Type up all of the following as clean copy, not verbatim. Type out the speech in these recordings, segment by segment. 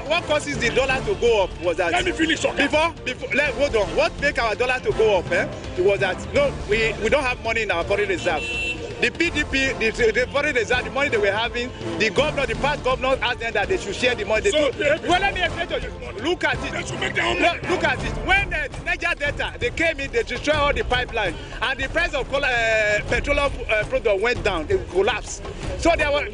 what causes the dollar to go up was that. Let me finish. Okay. Hold on. What make our dollar to go up? It was that no, we don't have money in our foreign reserve. The PDP, the foreign reserve, the money they were having, the past governor asked them that they should share the money. Well, let me explain to you. Look at it. Look at it. When the Niger Delta, they came in, they destroyed all the pipeline, and the price of petroleum product went down. It collapsed. So there was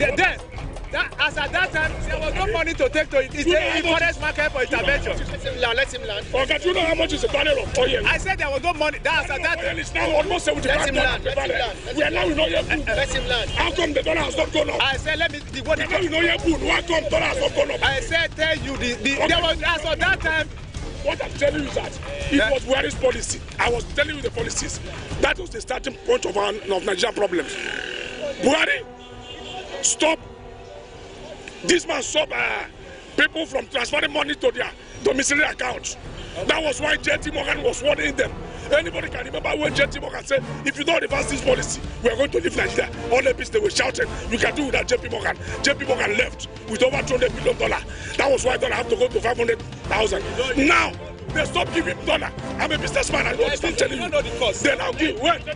as at that time, there was no money to take to it. It's a forest market for intervention. Let him land. Okay, do you know how much is a barrel of oil? I said there was no money. That's at that time. It's now almost 75 dollars per barrel. We are now in oil boom. Let him land. How come the dollar has not gone up? I said let me. We are now in oil boom. Why come dollar has not gone up? I said tell you there was as at that time. What I'm telling you is that it was Buhari's policy. I was telling you the policies. That was the starting point of Nigerian problems. Buhari, stop. This man stopped people from transferring money to their domiciliary accounts. That was why JT Morgan was warning them. Anybody can remember when JT Morgan said, if you don't reverse this policy, we are going to leave Nigeria. All the people they were shouting, you can do without JP Morgan. JP Morgan left with over $200 billion. That was why dollar have to go to 500,000. Now, they stop giving dollar. I'm a businessman. I don't understand telling you. Know the cost. They now give. When? The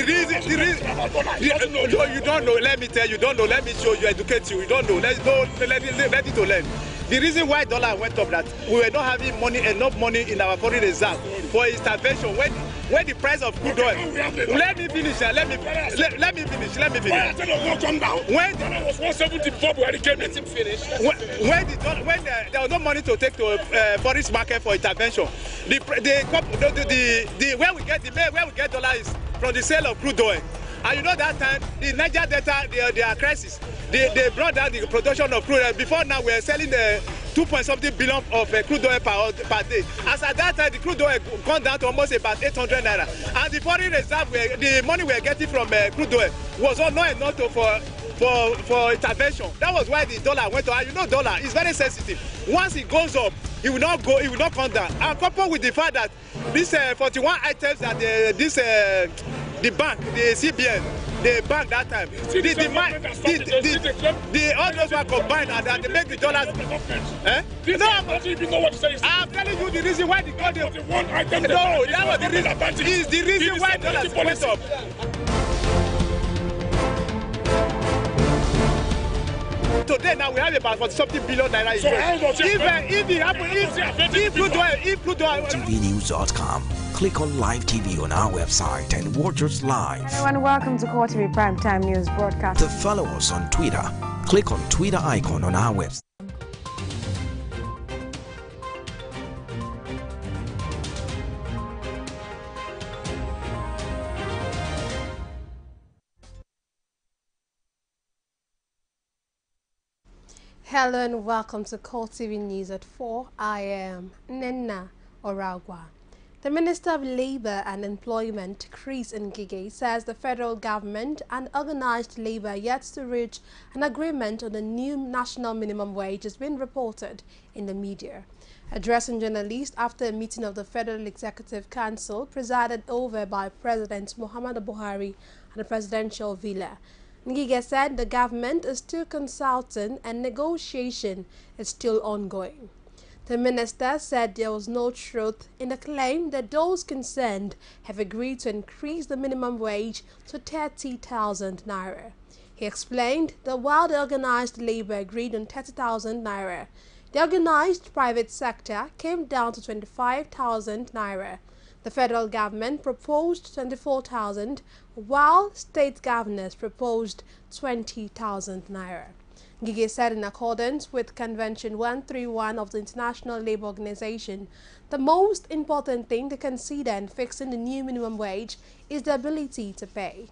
reason. You don't know. Let me tell you. You don't know. Let me show you. Educate you. You don't know. Let it to learn. The reason why dollar went up that we were not having enough money in our foreign reserve for intervention when the price of crude oil. Let me finish. Let me finish. I said, no, come down. When dollar was 170 before Buhari came in. When there was no money to take to foreign market for intervention, where we get dollar is from the sale of crude oil. And you know that time, the Niger Delta, their crisis, they brought down the production of crude oil. Before now, we are selling the 2.something billion of crude oil per day. As at that time, the crude oil gone down to almost about 800 naira. And the foreign reserve, the money we are getting from crude oil was not enough for intervention. That was why the dollar went up. And you know, dollar is very sensitive. Once it goes up, it will not come down. And coupled with the fact that these 41 items that the bank, the CBN, the bank that time, all those were combined and they make the dollars. I'm telling you the reason why the dollar. No, that was the reason. Is the reason why dollars went up. Today now we have about 40-something billion naira. So how does if TVnews.com. Click on Live TV on our website and watch us live. Hello and welcome to CoreTV Primetime News Broadcast. To follow us on Twitter, click on Twitter icon on our website. Hello and welcome to CoreTV News at 4. I am Nena Oragwa. The Minister of Labour and Employment, Chris Ngige, says the federal government and organized labour are yet to reach an agreement on the new national minimum wage has been reported in the media. Addressing journalists after a meeting of the Federal Executive Council presided over by President Muhammadu Buhari and the Presidential Villa, Ngige said the government is still consulting and negotiation is still ongoing. The minister said there was no truth in the claim that those concerned have agreed to increase the minimum wage to 30,000 naira. He explained that while the organized labor agreed on 30,000 naira, the organized private sector came down to 25,000 naira. The federal government proposed 24,000, while state governors proposed 20,000 naira. Ngige said in accordance with Convention 131 of the International Labour Organization, the most important thing to consider in fixing the new minimum wage is the ability to pay.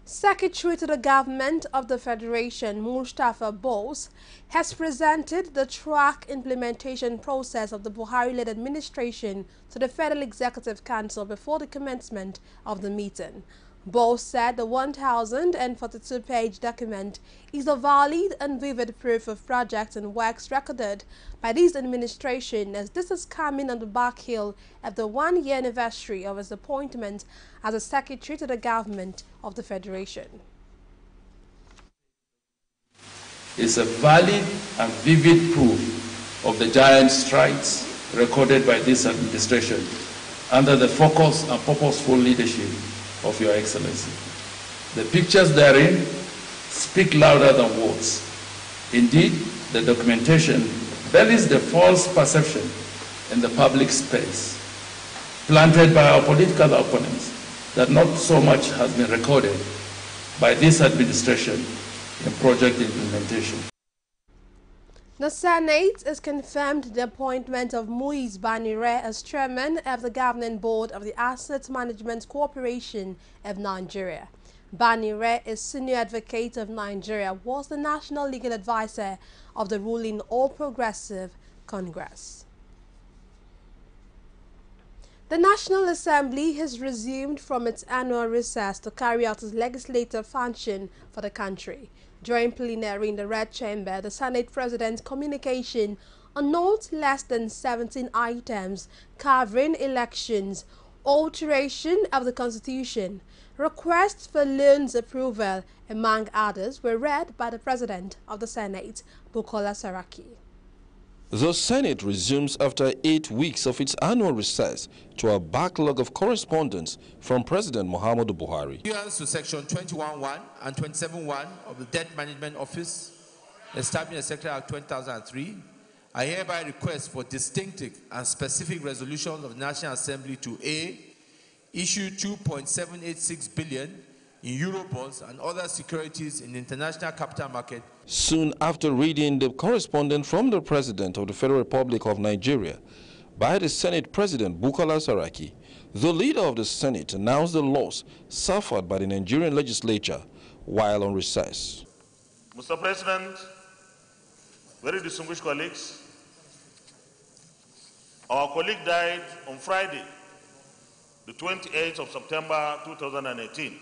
Secretary to the Government of the Federation, Mustafa Bose, has presented the track implementation process of the Buhari-led administration to the Federal Executive Council before the commencement of the meeting. Bose said the 1,042-page document is a valid and vivid proof of projects and works recorded by this administration, as this is coming on the back heel of the one-year anniversary of his appointment as a secretary to the government of the Federation. is a valid and vivid proof of the giant strides recorded by this administration under the focus and purposeful leadership of Your Excellency. The pictures therein speak louder than words. Indeed, the documentation belies the false perception in the public space planted by our political opponents that not so much has been recorded by this administration in project implementation. The Senate has confirmed the appointment of Muiz Banire as chairman of the governing board of the Asset Management Corporation of Nigeria. Banire is senior advocate of Nigeria, was the national legal advisor of the ruling All Progressive Congress. The National Assembly has resumed from its annual recess to carry out its legislative function for the country. During plenary in the Red Chamber, the Senate President's communication on not less than 17 items covering elections, alteration of the Constitution, requests for loans approval, among others, were read by the President of the Senate, Bukola Saraki. The Senate resumes after 8 weeks of its annual recess to a backlog of correspondence from President Muhammadu Buhari. Pursuant to Section 21(1) and 27(1) of the Debt Management Office, established in the Secretary Act 2003, I hereby request for distinctive and specific resolutions of the National Assembly to A. Issue 2.786 billion in Eurobonds and other securities in the international capital market. Soon after reading the correspondence from the President of the Federal Republic of Nigeria by the Senate President Bukola Saraki, the leader of the Senate announced the loss suffered by the Nigerian legislature while on recess. Mr. President, very distinguished colleagues, our colleague died on Friday, the 28th of September 2018.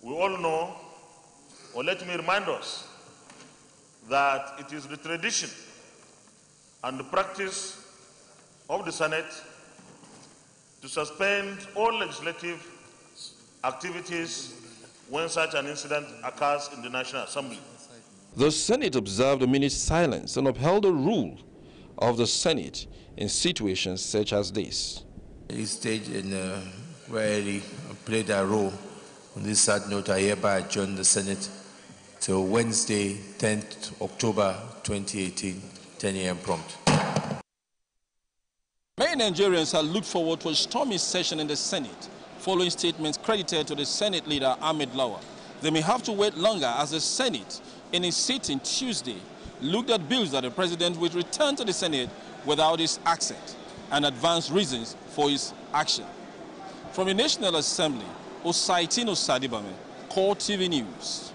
We all know, or let me remind us, that it is the tradition and the practice of the Senate to suspend all legislative activities when such an incident occurs in the National Assembly. The Senate observed a minute's silence and upheld the rule of the Senate in situations such as this. He stayed in where he played a role. On this sad note, I hereby adjourn the Senate till Wednesday, 10th October 2018, 10 a.m. prompt. Many Nigerians have looked forward to a stormy session in the Senate, following statements credited to the Senate leader Ahmed Lawal. They may have to wait longer as the Senate, in its sitting Tuesday, looked at bills that the President would return to the Senate without his accent and advance reasons for his action. From the National Assembly, Osaitino Sadibame, CoreTV News.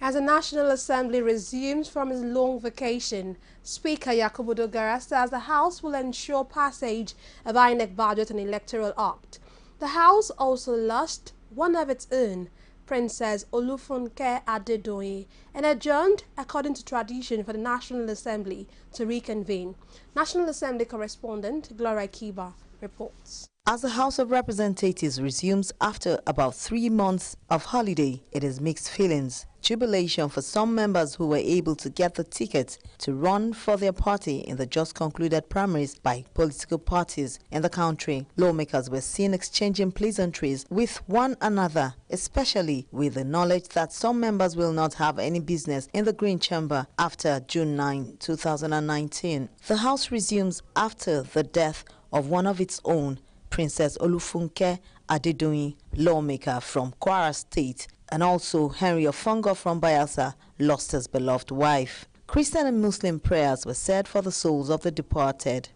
As the National Assembly resumes from its long vacation, Speaker Yakubu Dogara says the House will ensure passage of INEC budget and electoral act. The House also lost one of its own, Princess Olufunke Adedoyin, and adjourned, according to tradition, for the National Assembly to reconvene. National Assembly correspondent Gloria Kiba reports. As the House of Representatives resumes after about 3 months of holiday, it is mixed feelings. Jubilation for some members who were able to get the ticket to run for their party in the just concluded primaries by political parties in the country. Lawmakers were seen exchanging pleasantries with one another, especially with the knowledge that some members will not have any business in the Green Chamber after June 9, 2019. The House resumes after the death of one of its own, Princess Olufunke Adedoyin, lawmaker from Kwara State, and also Henry Ofongo from Bayelsa lost his beloved wife. Christian and Muslim prayers were said for the souls of the departed.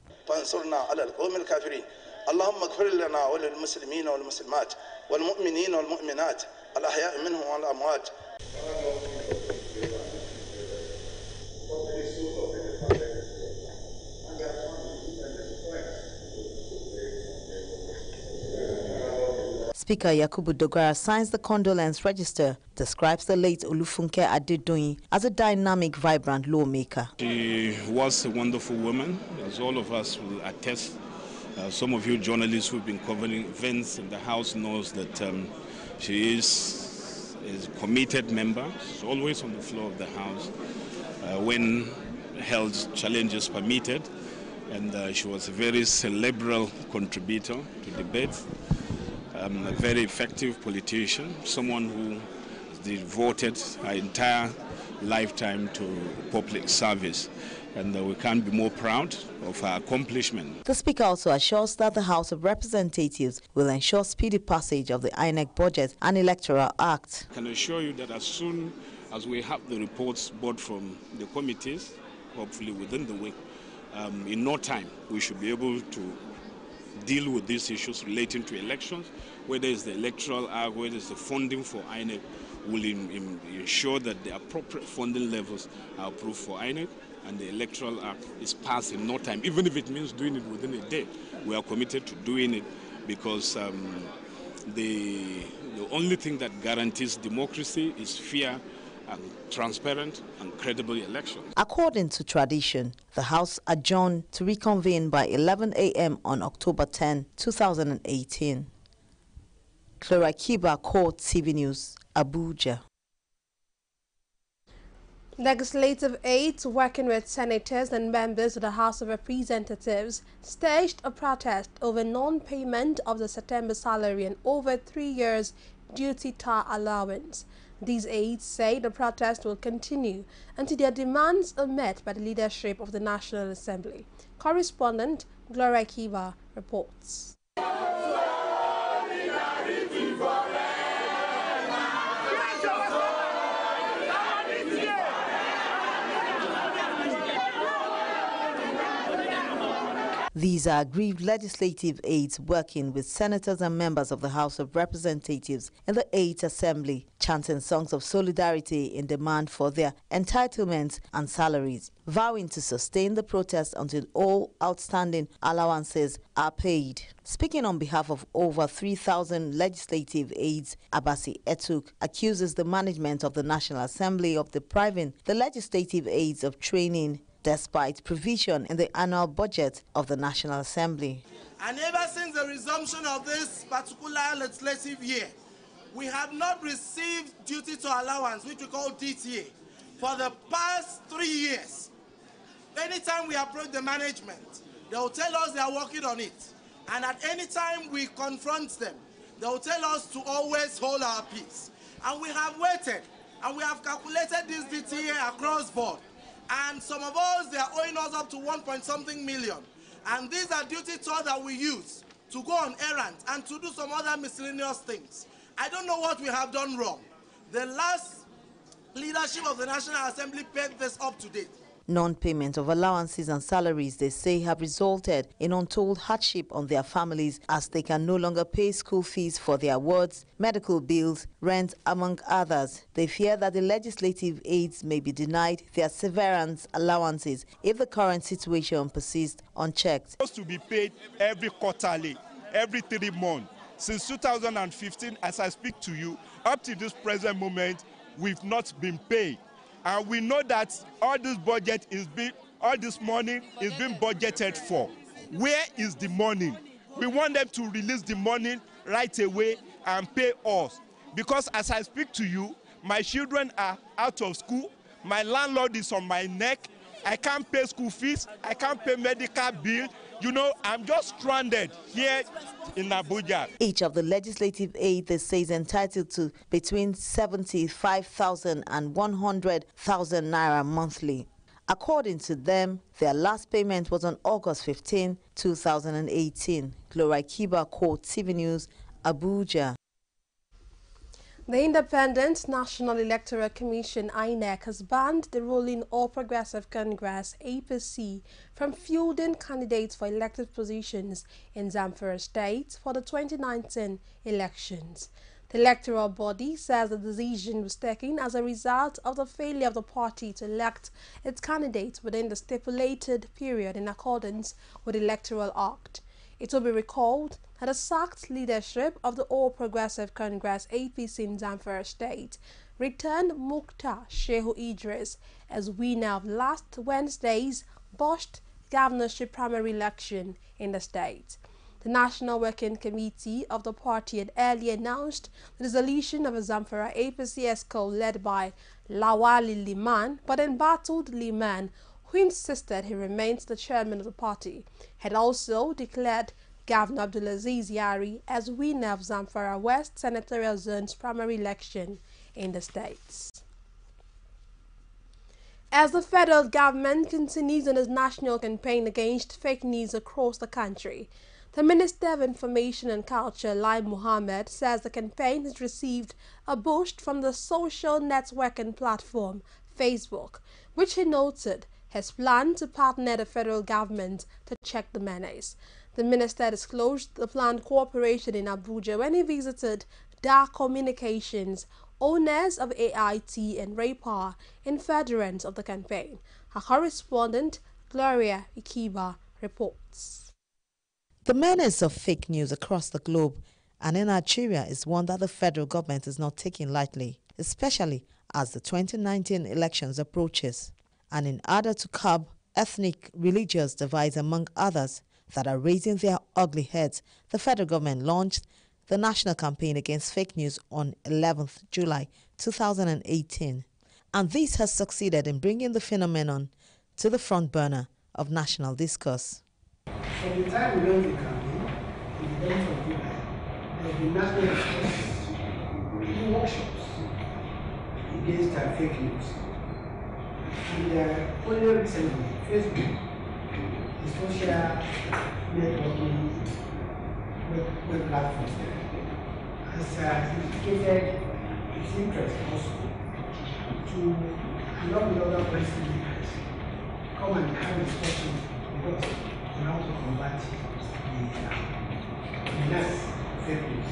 Speaker Yakubu Dogara signs the condolence register, describes the late Olufunke Adedoyin as a dynamic, vibrant lawmaker. She was a wonderful woman, as all of us will attest. Some of you journalists who've been covering events in the House knows that She is a committed member. She's always on the floor of the House when health challenges permitted, and she was a very cerebral contributor to debates, a very effective politician, someone who devoted her entire lifetime to public service, and we can't be more proud of her accomplishment. The Speaker also assures that the House of Representatives will ensure speedy passage of the INEC Budget and Electoral Act. I can assure you that as soon as we have the reports both from the committees, hopefully within the week, in no time we should be able to deal with these issues relating to elections, whether it's the Electoral Act, whether it's the funding for INEC. Will ensure that the appropriate funding levels are approved for INEC and the Electoral Act is passed in no time, even if it means doing it within a day. We are committed to doing it because the only thing that guarantees democracy is fair and transparent and credible elections. According to tradition, the House adjourned to reconvene by 11 a.m. on October 10, 2018. Clara Kiba, CoreTV News, Abuja. Legislative aides working with senators and members of the House of Representatives staged a protest over non-payment of the September salary and over 3 years duty tar allowance. These aides say the protest will continue until their demands are met by the leadership of the National Assembly. Correspondent Gloria Kiva reports. These are aggrieved legislative aides working with senators and members of the House of Representatives in the 8th Assembly, chanting songs of solidarity in demand for their entitlements and salaries, vowing to sustain the protest until all outstanding allowances are paid. Speaking on behalf of over 3,000 legislative aides, Abasi Etuk accuses the management of the National Assembly of depriving the legislative aides of training despite provision in the annual budget of the National Assembly. And ever since the resumption of this particular legislative year, we have not received duty to allowance, which we call DTA, for the past 3 years. Anytime we approach the management, they will tell us they are working on it. And at any time we confront them, they will tell us to always hold our peace. And we have waited, and we have calculated this DTA across board. And some of us, they are owing us up to 1-point-something million. And these are duty tours that we use to go on errands and to do some other miscellaneous things. I don't know what we have done wrong. The last leadership of the National Assembly paid this up to date. Non-payment of allowances and salaries, they say, have resulted in untold hardship on their families as they can no longer pay school fees for their wards, medical bills, rent, among others. They fear that the legislative aides may be denied their severance allowances if the current situation persists unchecked. Supposed to be paid every quarterly, every 3 months. Since 2015, as I speak to you, up to this present moment, we've not been paid. And we know that all this budget all this money is being budgeted for. Where is the money? We want them to release the money right away and pay us. Because as I speak to you, my children are out of school. My landlord is on my neck. I can't pay school fees. I can't pay medical bill. You know, I'm just stranded here in Abuja. Each of the legislative aides, they say, is entitled to between 75,000 and 100,000 naira monthly. According to them, their last payment was on August 15, 2018. Gloria Kiba, CoreTV News, Abuja. The Independent National Electoral Commission, INEC, has banned the ruling All Progressive Congress, APC, from fielding candidates for elected positions in Zamfara State for the 2019 elections. The electoral body says the decision was taken as a result of the failure of the party to elect its candidates within the stipulated period in accordance with the Electoral Act. It will be recalled that the sacked leadership of the All Progressive Congress, APC, in Zamfara State returned Mukhtar Shehu Idris as winner of last Wednesday's botched governorship primary election in the state. The National Working Committee of the party had earlier announced the dissolution of a Zamfara APC ESCO led by Lawali Liman, but embattled Liman, who insisted he remains the chairman of the party, had also declared Governor Abdulaziz Yari as winner of Zamfara West Senatorial Zone's primary election in the states. As the federal government continues on its national campaign against fake news across the country, the Minister of Information and Culture, Lai Mohammed, says the campaign has received a boost from the social networking platform Facebook, which he noted has planned to partner the federal government to check the menace. The minister disclosed the planned cooperation in Abuja when he visited Dark Communications, owners of AIT and Raypower, and furtherance of the campaign. Our correspondent, Gloria Ikiba, reports. The menace of fake news across the globe and in Nigeria is one that the federal government is not taking lightly, especially as the 2019 elections approaches. And in order to curb ethnic, religious divides among others that are raising their ugly heads, the federal government launched the national campaign against fake news on 11th July 2018. And this has succeeded in bringing the phenomenon to the front burner of national discourse. From the time we launched the campaign, in the 11th of July, there have been national discourses, even workshops against fake news. And only recently, Facebook, the social networking web platform, has indicated its interest also to along with other policymakers come and have discussions with us on how to combat the menace of fake news.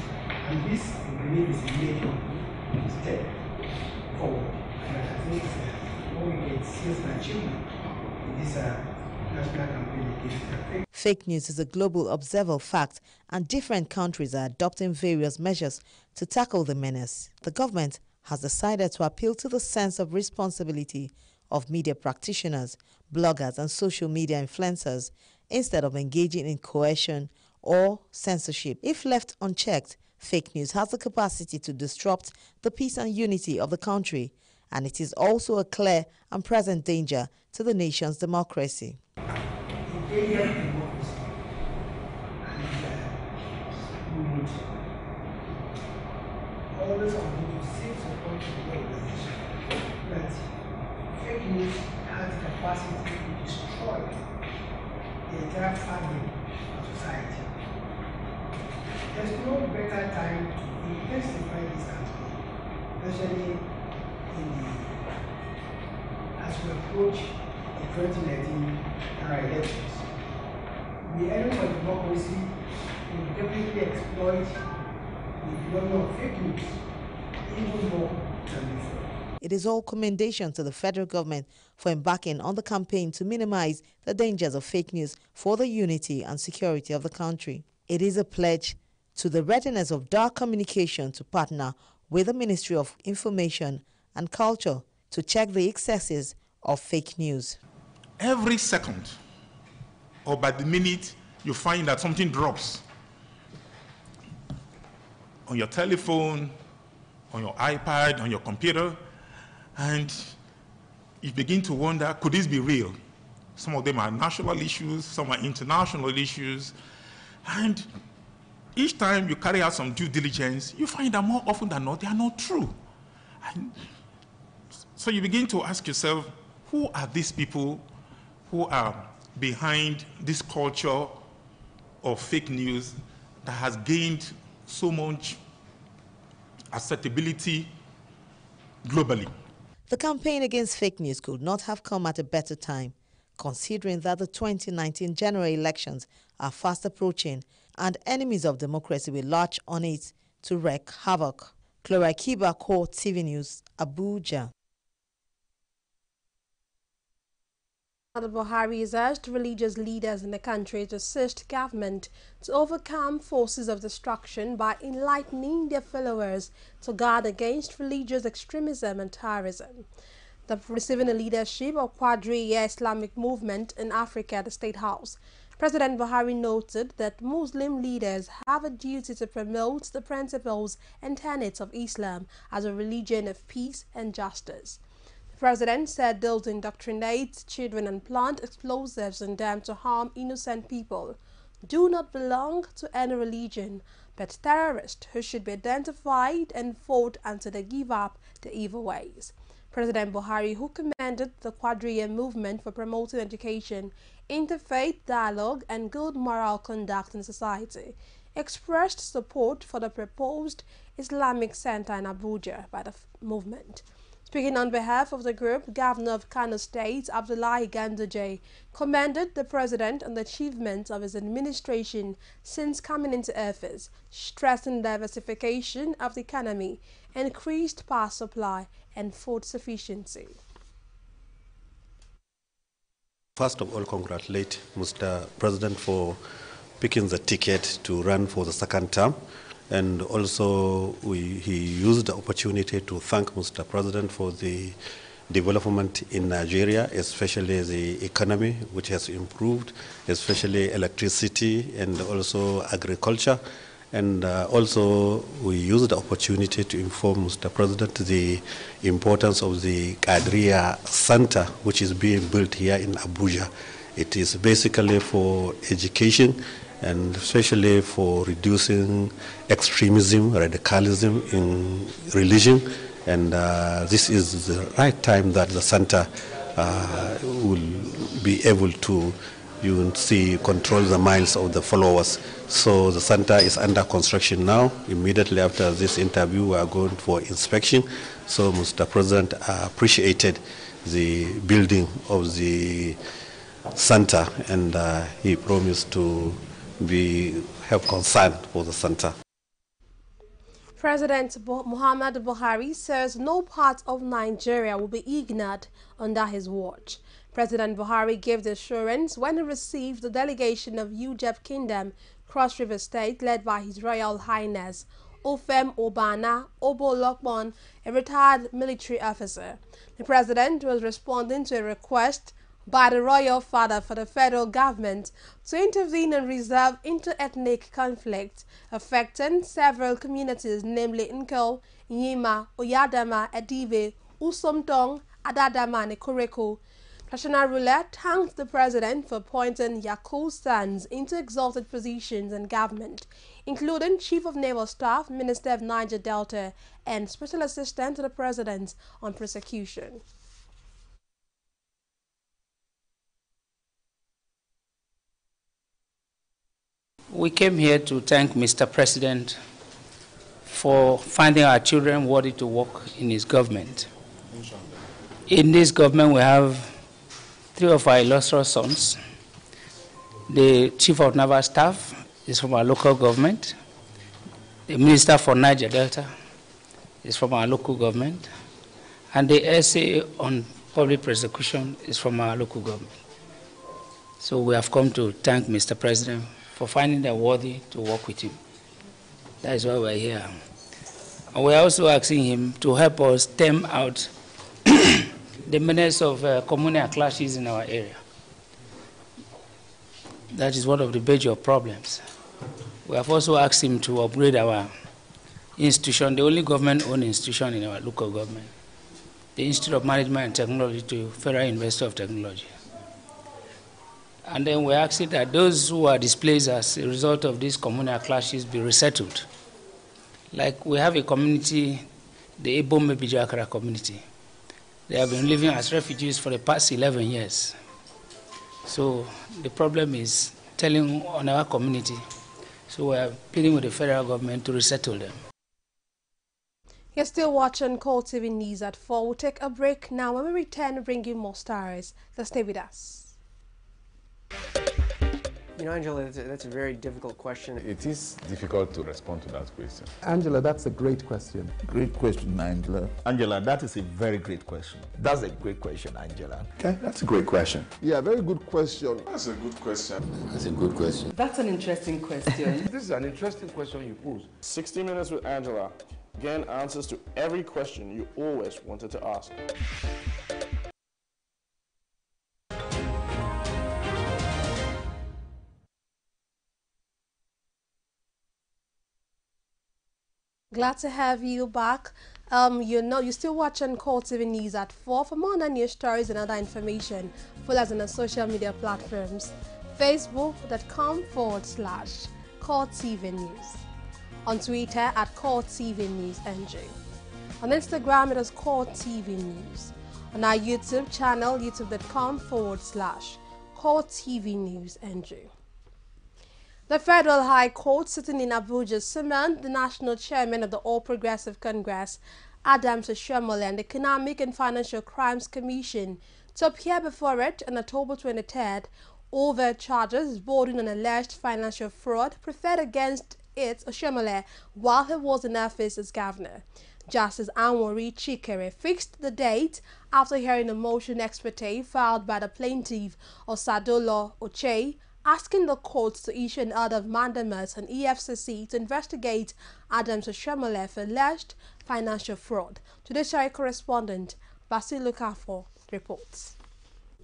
And this, we believe, is a major step forward. And I think when we get serious achievement in this national campaign against fake. Fake news is a global observable fact, and different countries are adopting various measures to tackle the menace. The government has decided to appeal to the sense of responsibility of media practitioners, bloggers, and social media influencers instead of engaging in coercion or censorship. If left unchecked, fake news has the capacity to disrupt the peace and unity of the country, and it is also a clear and present danger to the nation's democracy. Always continue to seek support to the organization that fake news has the capacity to destroy the entire fabric of society. There's no better time to intensify this campaign, especially as we approach the 2019 general elections. The element of democracy will definitely exploit the phenomenon of fake news even more than before. It is all commendation to the federal government for embarking on the campaign to minimize the dangers of fake news for the unity and security of the country. It is a pledge to the readiness of Dark Communication to partner with the Ministry of Information and Culture to check the excesses of fake news. Every second or by the minute, you find that something drops on your telephone, on your iPad, on your computer, and you begin to wonder, could this be real? Some of them are national issues, some are international issues, and each time you carry out some due diligence, you find that more often than not, they are not true. And so you begin to ask yourself, who are these people who are behind this culture of fake news that has gained so much acceptability globally? The campaign against fake news could not have come at a better time, considering that the 2019 general elections are fast approaching and enemies of democracy will latch on it to wreak havoc. Gloria Kiba, CoreTV News, Abuja. Buhari has urged religious leaders in the country to assist government to overcome forces of destruction by enlightening their followers to guard against religious extremism and terrorism. Receiving the leadership of Qadriya Islamic movement in Africa at the State House, President Buhari noted that Muslim leaders have a duty to promote the principles and tenets of Islam as a religion of peace and justice. The president said those who indoctrinate children and plant explosives in them to harm innocent people do not belong to any religion, but terrorists who should be identified and fought until they give up their evil ways. President Buhari, who commended the Quadriye movement for promoting education, interfaith dialogue and good moral conduct in society, expressed support for the proposed Islamic Center in Abuja by the movement. Speaking on behalf of the group, Governor of Kano State, Abdullahi Ganduje, commended the president on the achievements of his administration since coming into office, stressing diversification of the economy, increased power supply, and food sufficiency. First of all, congratulate Mr. President for picking the ticket to run for the second term. And also, he used the opportunity to thank Mr. President for the development in Nigeria, especially the economy, which has improved, especially electricity and also agriculture. And also, we used the opportunity to inform Mr. President the importance of the Quadriye Center, which is being built here in Abuja. It is basically for education, and especially for reducing extremism, radicalism in religion. And this is the right time that the center will be able to, control the minds of the followers. So the center is under construction now. Immediately after this interview, we are going for inspection. So Mr. President appreciated the building of the center, and he promised to have concern for the center. President Muhammad Buhari says no part of Nigeria will be ignored under his watch. President Buhari gave the assurance when he received the delegation of Ujeb Kingdom, Cross River State, led by His Royal Highness Ofem Obana Obo Lokbon, a retired military officer. The president was responding to a request by the royal father for the federal government to intervene and resolve inter-ethnic conflict affecting several communities, namely Nko, Nyima, Oyadama, Edive, Usomtong, Adadama, and Ekoreko. National ruler thanked the president for appointing Yakub sons into exalted positions in government, including Chief of Naval Staff, Minister of Niger Delta, and Special Assistant to the President on Prosecution. We came here to thank Mr. President for finding our children worthy to work in his government. In this government, we have 3 of our illustrious sons. The Chief of Naval Staff is from our local government. The Minister for Niger Delta is from our local government. And the essay on public prosecution is from our local government. So we have come to thank Mr. President for finding them worthy to work with him. That is why we're here. And we're also asking him to help us stem out the menace of communal clashes in our area. That is one of the major problems. We have also asked him to upgrade our institution, the only government-owned institution in our local government, the Institute of Management and Technology, to Federal University of Technology. And then we're asking that those who are displaced as a result of these communal clashes be resettled. Like we have a community, the Ebome Bijakara community. They have been living as refugees for the past 11 years. So the problem is telling on our community. So we are pleading with the federal government to resettle them. You're still watching CoreTV News at 4. We'll take a break now. When we return, we'll bring you more stories. So stay with us. You know, Angela, that's a very difficult question. It is difficult to respond to that question. Angela, that's a great question. Great question, Angela. Angela, that is a very great question. That's a great question, Angela. Okay, that's a great question. Yeah, very good question. That's a good question. That's a good question. That's an interesting question. This is an interesting question you pose. 60 Minutes with Angela. Again, answers to every question you always wanted to ask. Glad to have you back. You're still watching CoreTV News at 4. For more on news stories and other information, follow us on our social media platforms. Facebook.com/CoreTV News. On Twitter at CoreTV News NG. On Instagram it is CoreTV News. On our YouTube channel, youtube.com/CoreTV News NG. The Federal High Court sitting in Abuja summoned the National Chairman of the All Progressive Congress, Adams Oshiomhole, and the Economic and Financial Crimes Commission to appear before it on October 23rd over charges bordering on alleged financial fraud preferred against it, Oshiomhole, while he was in office as governor. Justice Anwori Chikere fixed the date after hearing a motion ex parte filed by the plaintiff, Osadolo Oche, asking the court to issue an order of mandamus on EFCC to investigate Adams Oshiomhole for alleged financial fraud. Today's Shari correspondent Basil Lukafo reports.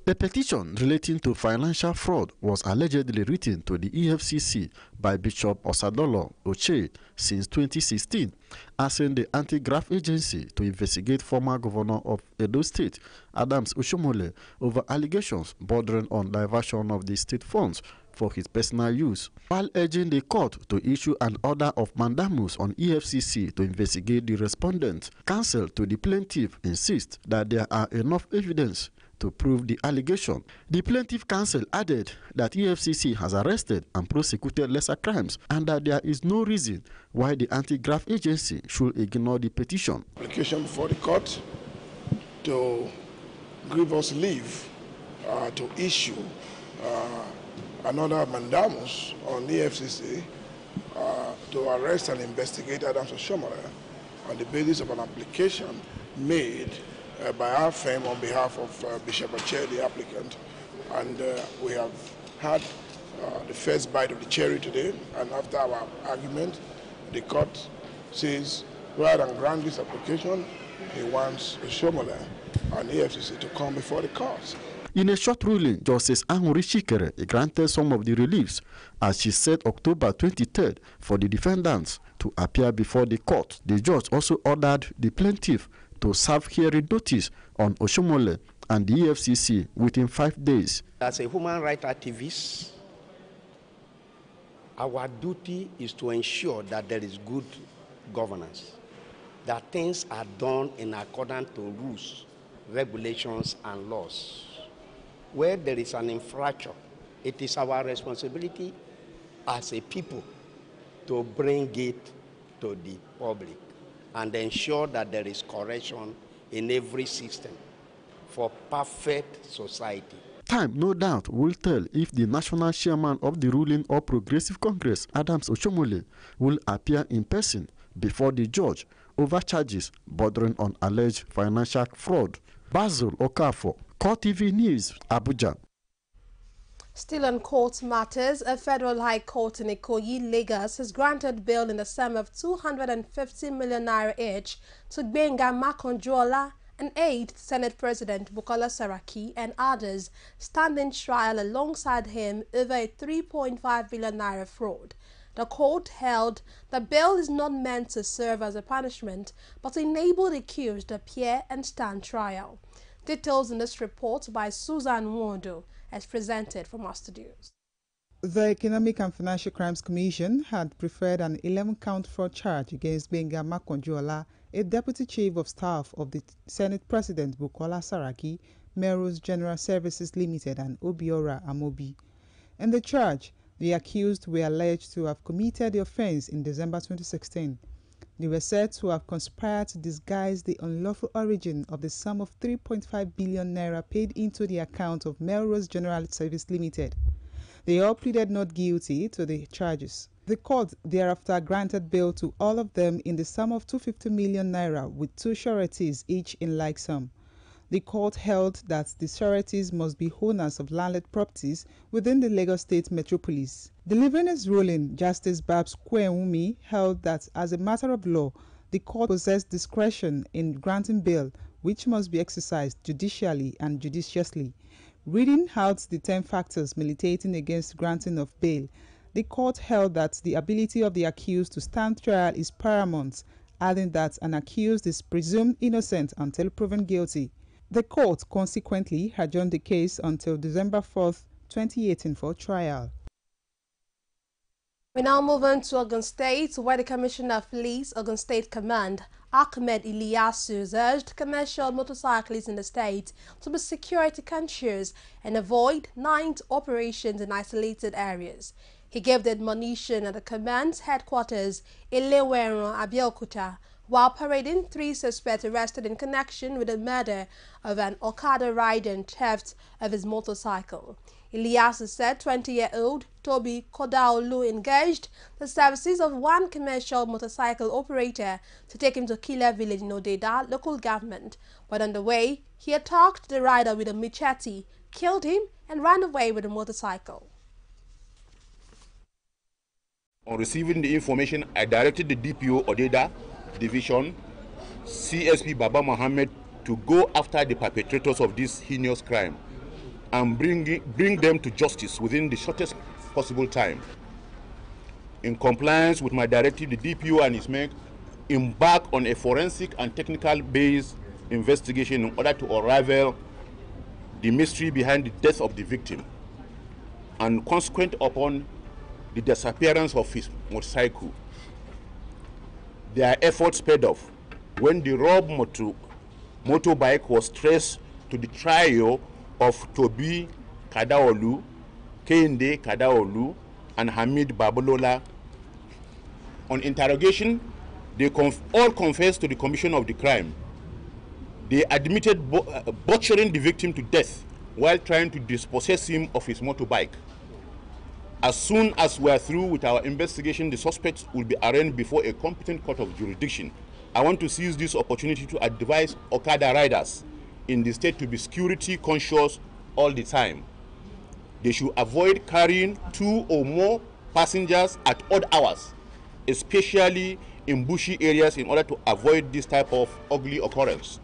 The petition relating to financial fraud was allegedly written to the EFCC by Bishop Osadolo Oche since 2016, asking the anti-graft agency to investigate former governor of Edo State, Adams Oshiomhole, over allegations bordering on diversion of the state funds for his personal use, while urging the court to issue an order of mandamus on EFCC to investigate the respondent. Counsel to the plaintiff insists that there are enough evidence to prove the allegation. The plaintiff counsel added that EFCC has arrested and prosecuted lesser crimes and that there is no reason why the anti-graft agency should ignore the petition. Application before the court to give us leave to issue another mandamus on EFCC to arrest and investigate Adams Oshiomhole on the basis of an application made by our firm on behalf of Bishop Oche, the applicant. And we have had the first bite of the cherry today, and after our argument, the court says rather than grant this application, he wants Oshiomhole and EFCC to come before the court. In a short ruling, Justice Anwuri Chikere granted some of the reliefs, as she set October 23rd for the defendants to appear before the court. The judge also ordered the plaintiff to serve hearing notice on Oshiomhole and the EFCC within 5 days. As a human rights activist, our duty is to ensure that there is good governance, that things are done in accordance to rules, regulations, and laws. Where there is an infraction, it is our responsibility as a people to bring it to the public and ensure that there is correction in every system for perfect society. Time, no doubt, will tell if the national chairman of the ruling All Progressive Congress, Adams Oshiomhole, will appear in person before the judge over charges bordering on alleged financial fraud. Basil Okafo, CoreTV News, Abuja. Still on court matters, a federal high court in Ikoyi, Lagos, has granted bail in the sum of 250 million naira each to Gbenga Makanjuola, an aide to Senate President Bukola Saraki, and others standing trial alongside him over a 3.5 billion naira fraud. The court held that bail is not meant to serve as a punishment, but to enable the accused to appear and stand trial. Details in this report by Susan Wondo, as presented from our studios. The Economic and Financial Crimes Commission had preferred an 11-count fraud charge against Gbenga Makanjuola, a deputy chief of staff of the Senate President Bukola Saraki, Melrose General Services Limited, and Obiora Amobi. In the charge, the accused were alleged to have committed the offense in December 2016. They were said to have conspired to disguise the unlawful origin of the sum of 3.5 billion naira paid into the account of Melrose General Service Limited. They all pleaded not guilty to the charges. The court thereafter granted bail to all of them in the sum of 250 million naira with two sureties each in like sum. The court held that the sureties must be owners of landed properties within the Lagos State metropolis. Delivering his ruling, Justice Babs Kwewumi held that as a matter of law, the court possessed discretion in granting bail, which must be exercised judicially and judiciously. Reading out the 10 factors militating against granting of bail, the court held that the ability of the accused to stand trial is paramount adding that an accused is presumed innocent until proven guilty. The court consequently adjourned the case until December 4th, 2018 for trial. We now move on to Ogun State, where the Commissioner of Police, Ogun State Command, Ahmed Iliasu, urged commercial motorcyclists in the state to be security conscious and avoid night operations in isolated areas. He gave the admonition at the command's headquarters in Leweron, Abeokuta, while parading 3 suspects arrested in connection with the murder of an Okada rider and theft of his motorcycle. Iliasu said 20-year-old Toby Kodaolu engaged the services of one commercial motorcycle operator to take him to Killer Village in Odeda local government, but on the way, he attacked the rider with a machete, killed him, and ran away with the motorcycle. On receiving the information, I directed the DPO Odeda Division, CSP Baba Mohammed, to go after the perpetrators of this heinous crime and bring them to justice within the shortest possible time. In compliance with my directive, the DPO and his men embark on a forensic and technical-based investigation in order to unravel the mystery behind the death of the victim and consequent upon the disappearance of his motorcycle. Their efforts paid off when the robbed motorbike was traced to the trio of Toby Kadaolu, Kende Kadaolu, and Hamid Babalola. On interrogation, they all confessed to the commission of the crime. They admitted butchering the victim to death while trying to dispossess him of his motorbike. As soon as we are through with our investigation, the suspects will be arraigned before a competent court of jurisdiction. I want to seize this opportunity to advise Okada riders in the state to be security conscious all the time. They should avoid carrying 2 or more passengers at odd hours, especially in bushy areas, in order to avoid this type of ugly occurrence.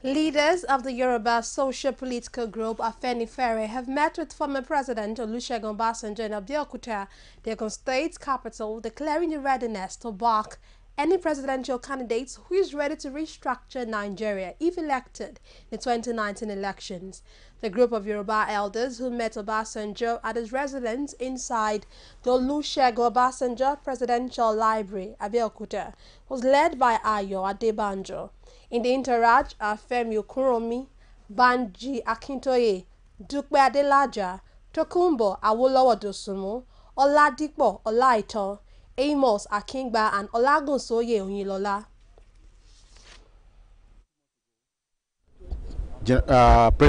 Leaders of the Yoruba socio-political group Afenifere have met with former President Olusegun Obasanjo in Abeokuta, the Ogun State capital, declaring the readiness to back any presidential candidate who is ready to restructure Nigeria if elected in the 2019 elections. The group of Yoruba elders who met Obasanjo at his residence inside the Olusegun Obasanjo Presidential Library, Abeokuta, was led by Ayo Adebanjo. In the entourage are Femi Okuromi, Banji Akintoye, Dupe Adelaja, Tokunbo Awolowo Dosunmu, Oladipo Olaitan, Amos Akingba, and Olagunsoye Oyinlola.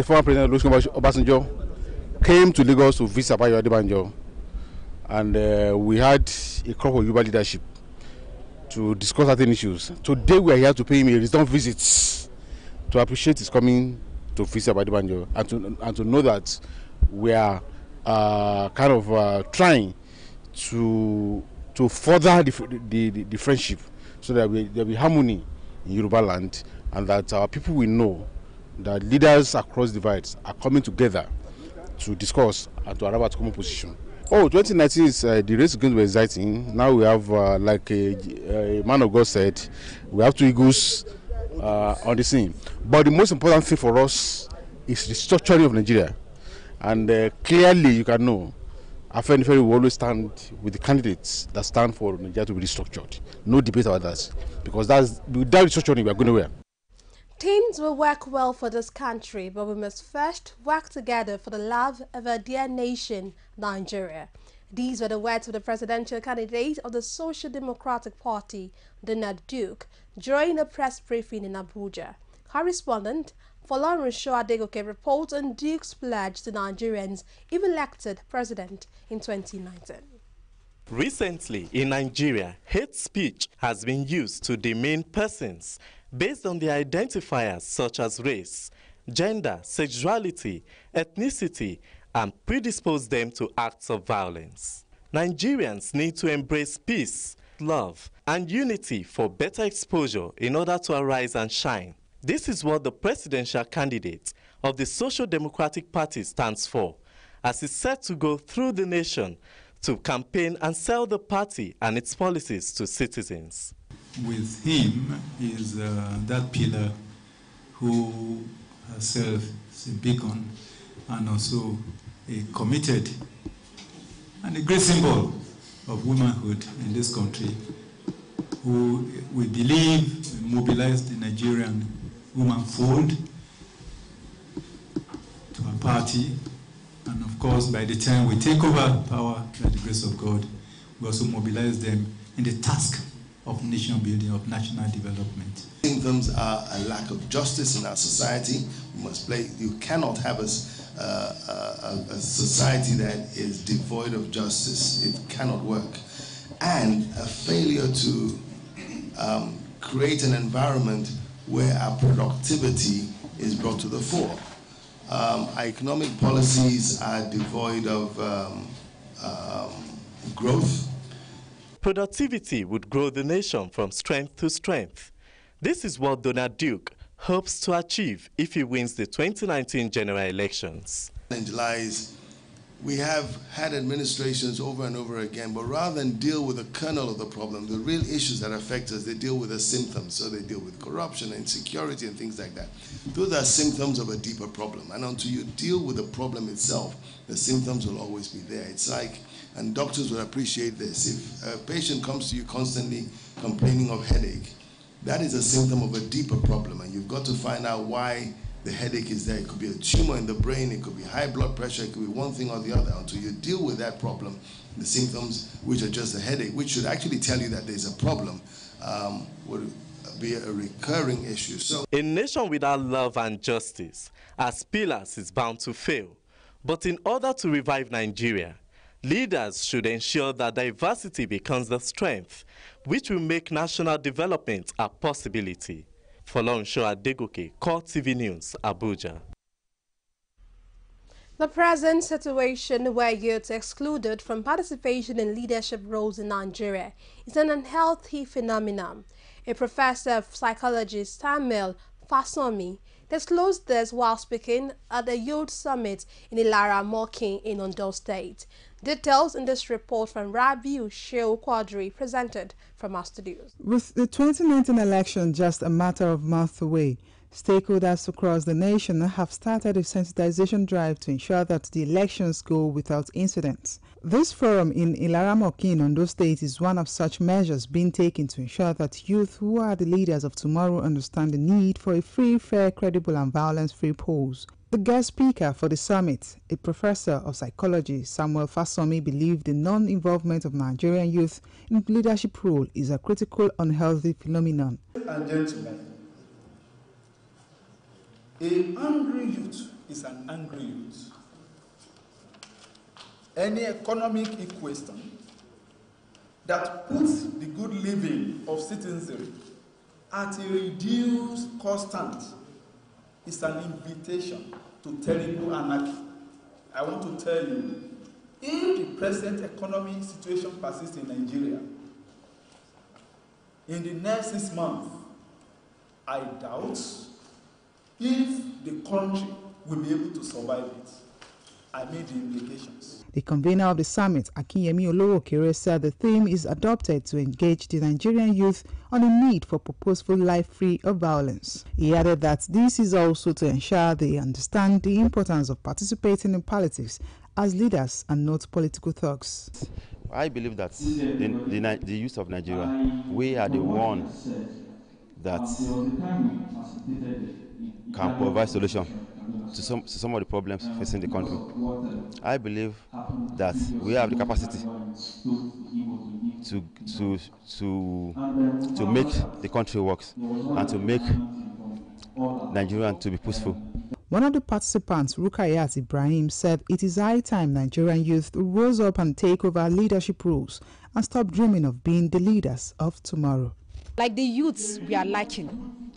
Former President Olusegun Obasanjo came to Lagos to visit Ayo Adebanjo, and we had a crop of Yoruba leadership to discuss certain issues. Today we are here to pay him a return visit to appreciate his coming to visit Adebanjo and to know that we are trying to further the friendship, so that there will be harmony in Yoruba land, and that our people will know that leaders across divides are coming together to discuss and to arrive at common position. 2019 is the race is going to be exciting. Now we have, like a man of God said, we have 2 eagles on the scene. But the most important thing for us is the structuring of Nigeria. And clearly you can know, Afenifere will always stand with the candidates that stand for Nigeria to be restructured. No debate about that. Because without restructuring, we are going nowhere. Things will work well for this country, but we must first work together for the love of our dear nation, Nigeria. These were the words of the presidential candidate of the Social Democratic Party, Donald Duke, during a press briefing in Abuja. Correspondent Folarin Shoadegoke reports on Duke's pledge to Nigerians if elected president in 2019. Recently, in Nigeria, hate speech has been used to demean persons based on their identifiers such as race, gender, sexuality, ethnicity, and predispose them to acts of violence. Nigerians need to embrace peace, love, and unity for better exposure in order to arise and shine. This is what the presidential candidate of the Social Democratic Party stands for, as it's set to go through the nation to campaign and sell the party and its policies to citizens. with him is that pillar who has served as a beacon and also a committed and a great symbol of womanhood in this country, who we believe mobilized the Nigerian woman fold to our party. And of course, by the time we take over power, by the grace of God, we also mobilize them in the task of nation building, of national development. Symptoms are a lack of justice in our society. You cannot have a society that is devoid of justice. It cannot work. And a failure to create an environment where our productivity is brought to the fore. Our economic policies are devoid of growth. Productivity would grow the nation from strength to strength. This is what Donald Duke hopes to achieve if he wins the 2019 general elections. In July, we have had administrations over and over again, but rather than deal with the kernel of the problem, the real issues that affect us, they deal with the symptoms. So they deal with corruption, insecurity, and things like that. Those are symptoms of a deeper problem. And until you deal with the problem itself, the symptoms will always be there. It's like, and doctors will appreciate this, if a patient comes to you constantly complaining of headache, that is a symptom of a deeper problem, and you've got to find out why the headache is there. It could be a tumor in the brain, it could be high blood pressure, it could be one thing or the other. Until you deal with that problem, the symptoms, which are just a headache, which should actually tell you that there's a problem, would be a recurring issue. So, a nation without love and justice as pillars is bound to fail. But in order to revive Nigeria, leaders should ensure that diversity becomes the strength, which will make national development a possibility. Folonsho Adegoke, CoreTV News, Abuja. The present situation where youth are excluded from participation in leadership roles in Nigeria is an unhealthy phenomenon. A professor of psychology, Samuel Fasomi, disclosed this while speaking at the Youth Summit in Ilara Mokin in Ondo State. Details in this report from Rabiu Sheu Quadri, presented from our studios. With the 2019 election just a matter of months away, stakeholders across the nation have started a sensitization drive to ensure that the elections go without incidents. This forum in Ilara Mokin, Ondo State, is one of such measures being taken to ensure that youth who are the leaders of tomorrow understand the need for a free, fair, credible and violence-free polls. The guest speaker for the summit, a professor of psychology, Samuel Fasomi, believed the non-involvement of Nigerian youth in leadership role is a critical, unhealthy phenomenon. And gentlemen, an angry youth is an angry youth. Any economic equation that puts the good living of citizenry at a reduced constant is an invitation to terrible anarchy. I want to tell you, if the present economic situation persists in Nigeria, in the next 6 months, I doubt if the country will be able to survive it. I made the implications. The convener of the summit, Akinyemi Olowokere, said the theme is adopted to engage the Nigerian youth on the need for purposeful life free of violence. He added that this is also to ensure they understand the importance of participating in politics as leaders and not political thugs. I believe that the youth of Nigeria, we are the ones that can provide solution to some of the problems facing the country. I believe that we have the capacity to make the country work and to make Nigeria to be peaceful. One of the participants, Rukayat Ibrahim, said it is high time Nigerian youth rose up and take over leadership roles and stop dreaming of being the leaders of tomorrow. Like the youths we are lacking.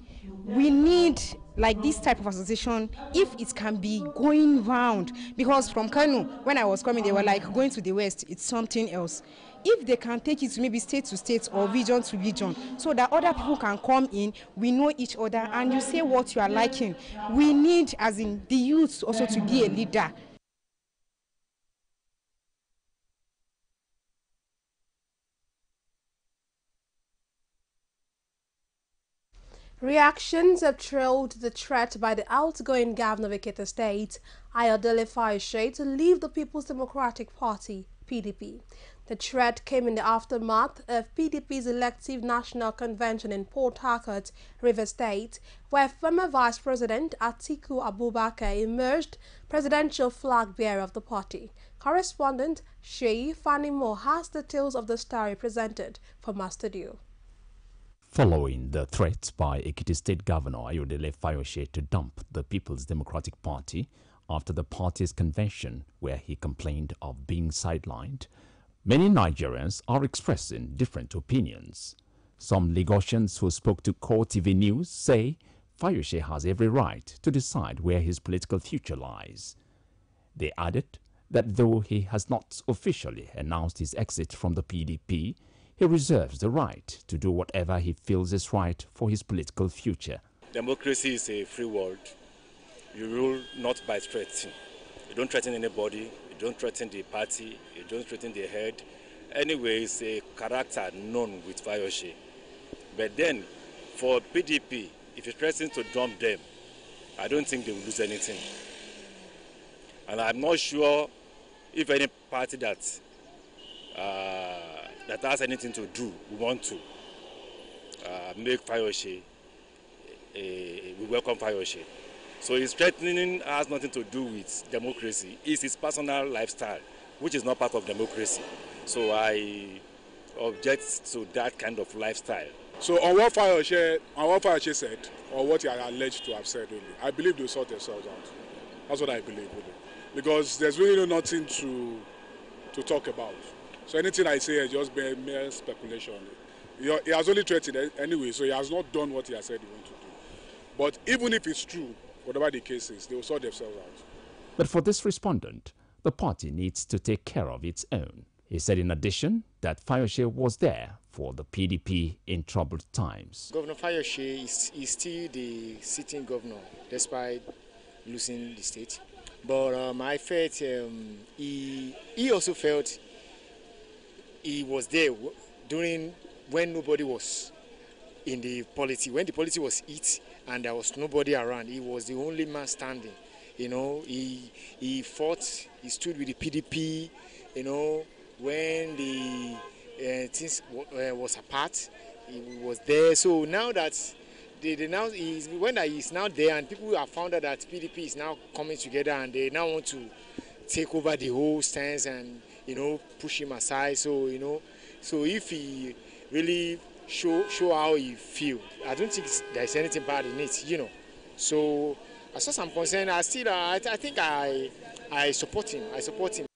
We need like this type of association, if it can be going round, because from Kano, when I was coming, they were like going to the west, it's something else. If they can take it to maybe state to state or region to region, so that other people can come in, we know each other, and you say what you are liking. We need, as in the youth, also to be a leader. Reactions have trailed the threat by the outgoing governor of Ekiti State, Ayodele Fayose, to leave the People's Democratic Party, PDP. The threat came in the aftermath of PDP's elective national convention in Port Harcourt, Rivers State, where former Vice President Atiku Abubakar emerged presidential flag bearer of the party. Correspondent Sheyi Fanimo has details of the story presented from our studio. Following the threat by Ekiti State Governor Ayodele Fayose to dump the People's Democratic Party after the party's convention, where he complained of being sidelined, many Nigerians are expressing different opinions. Some Lagosians who spoke to CoreTV News say Fayose has every right to decide where his political future lies. They added that though he has not officially announced his exit from the PDP, he reserves the right to do whatever he feels is right for his political future. Democracy is a free world. You rule not by threatening. You don't threaten anybody. You don't threaten the party. You don't threaten the head. Anyway, it's a character known with Fayose. But then, for PDP, if he threatens to dump them, I don't think they will lose anything. And I'm not sure if any party that has anything to do, we want to make Fayose, we welcome Fayose. So his threatening has nothing to do with democracy. It's his personal lifestyle, which is not part of democracy. So I object to that kind of lifestyle. So on what Fayose said, or what he alleged to have said, really, I believe they'll sort themselves out. That's what I believe, really. Because there's really nothing to talk about. So anything I say is just mere speculation. He has only threatened anyway, so he has not done what he has said he wants to do. But even if it's true, whatever the case is, they will sort themselves out. But for this respondent, the party needs to take care of its own. He said in addition that Fayose was there for the PDP in troubled times. Governor Fayose is still the sitting governor, despite losing the state. But I felt he also felt he was there during when nobody was in the polity. When the polity was hit and there was nobody around, he was the only man standing. You know, he fought, he stood with the PDP. You know, when the things was apart, he was there. So now that when he's now there and people have found out that PDP is now coming together and they now want to take over the whole stance and push him aside. So so if he really show how he feel, I don't think there's anything bad in it. So as far as I'm concerned, I think I support him.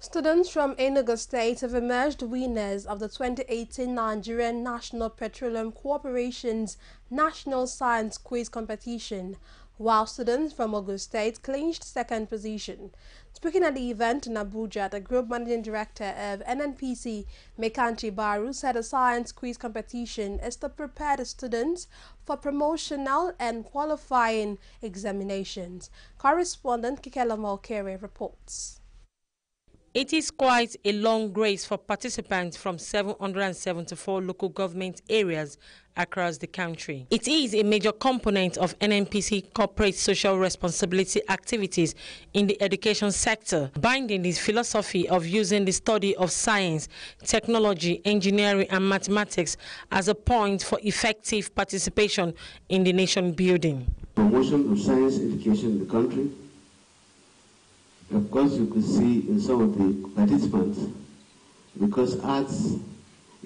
Students from Enugu State have emerged winners of the 2018 Nigerian National Petroleum Corporation's National Science Quiz Competition, while students from Ogun State clinched second position. Speaking at the event in Abuja, the Group Managing Director of NNPC, Mekanchi Baru, said the science quiz competition is to prepare the students for promotional and qualifying examinations. Correspondent Kikela Malkere reports. It is quite a long race for participants from 774 local government areas across the country. It is a major component of NNPC corporate social responsibility activities in the education sector, binding its philosophy of using the study of science, technology, engineering and mathematics as a point for effective participation in the nation building. Promotion of science education in the country. Of course, you could see in some of the participants, because arts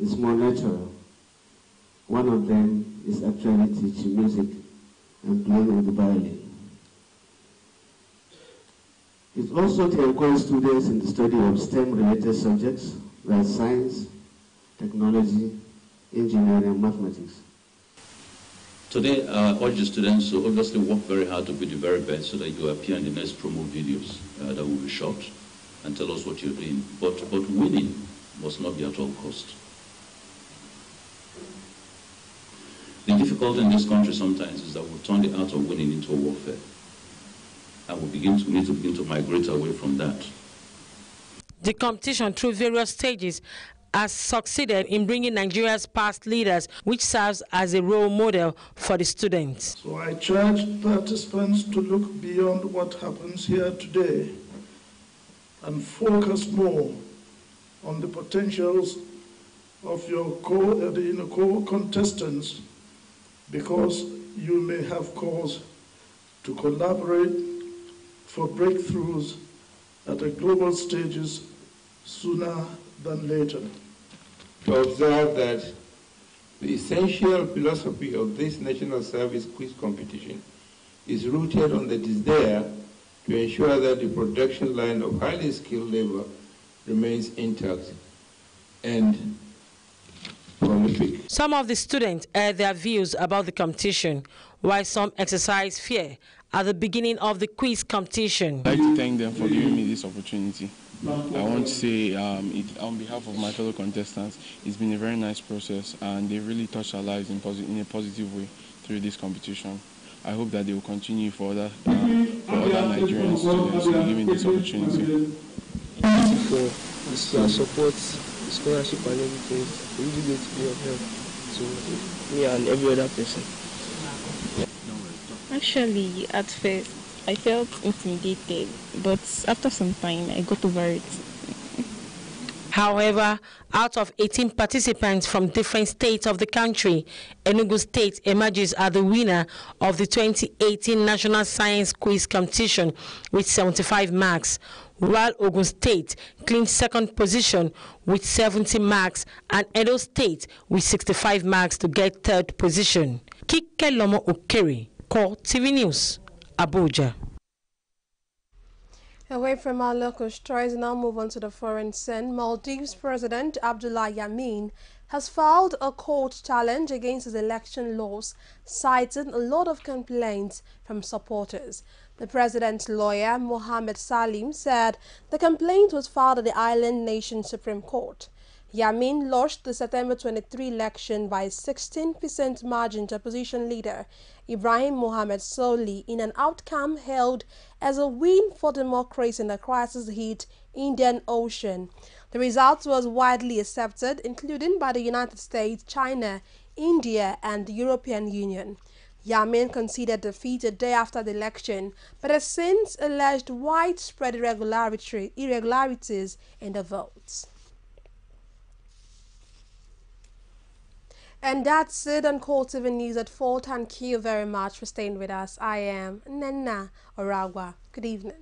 is more natural. One of them is actually teaching music and playing on the violin. It's also to encourage students in the study of STEM-related subjects like science, technology, engineering, and mathematics. Today, I urge the students to obviously work very hard to be the very best so that you appear in the next promo videos that will be shot and tell us what you're doing. But winning must not be at all cost. The difficulty in this country sometimes is that we turn the art of winning into a warfare. And we need to begin to migrate away from that. The competition through various stages has succeeded in bringing Nigeria's past leaders, which serves as a role model for the students. So I charge participants to look beyond what happens here today and focus more on the potentials of your co-contestants, because you may have cause to collaborate for breakthroughs at the global stages sooner than later. To observe that the essential philosophy of this national service quiz competition is rooted on the desire to ensure that the production line of highly skilled labor remains intact and prolific. Some of the students aired their views about the competition, while some exercised fear at the beginning of the quiz competition. I'd like to thank them for giving me this opportunity. I want to say on behalf of my fellow contestants, it's been a very nice process and they really touched our lives in a positive way through this competition. I hope that they will continue for other Nigerian students to give me this opportunity. For the support, the scholarship and everything, it's really going to be of help to me and every other person. Actually, at first, I felt intimidated, but after some time, I got over it. However, out of 18 participants from different states of the country, Enugu State emerges as the winner of the 2018 National Science Quiz Competition with 75 marks, while Ogun State claimed second position with 70 marks and Edo State with 65 marks to get third position. Kike Lomo Okere, CoreTV News, Abuja. Away from our local stories, now move on to the foreign scene. Maldives President Abdullah Yameen has filed a court challenge against his election laws, citing a lot of complaints from supporters. The president's lawyer, Mohammed Salim, said the complaint was filed at the island nation Supreme Court. Yameen lost the September 23 election by a 16% margin to opposition leader Ibrahim Mohammed Soli in an outcome hailed as a win for democracy in the crisis-hit Indian Ocean. The result was widely accepted, including by the United States, China, India, and the European Union. Yameen conceded defeat a day after the election, but has since alleged widespread irregularities in the votes. And that's it on CoreTV News at 4. Thank you very much for staying with us. I am Nena Oragwa. Good evening.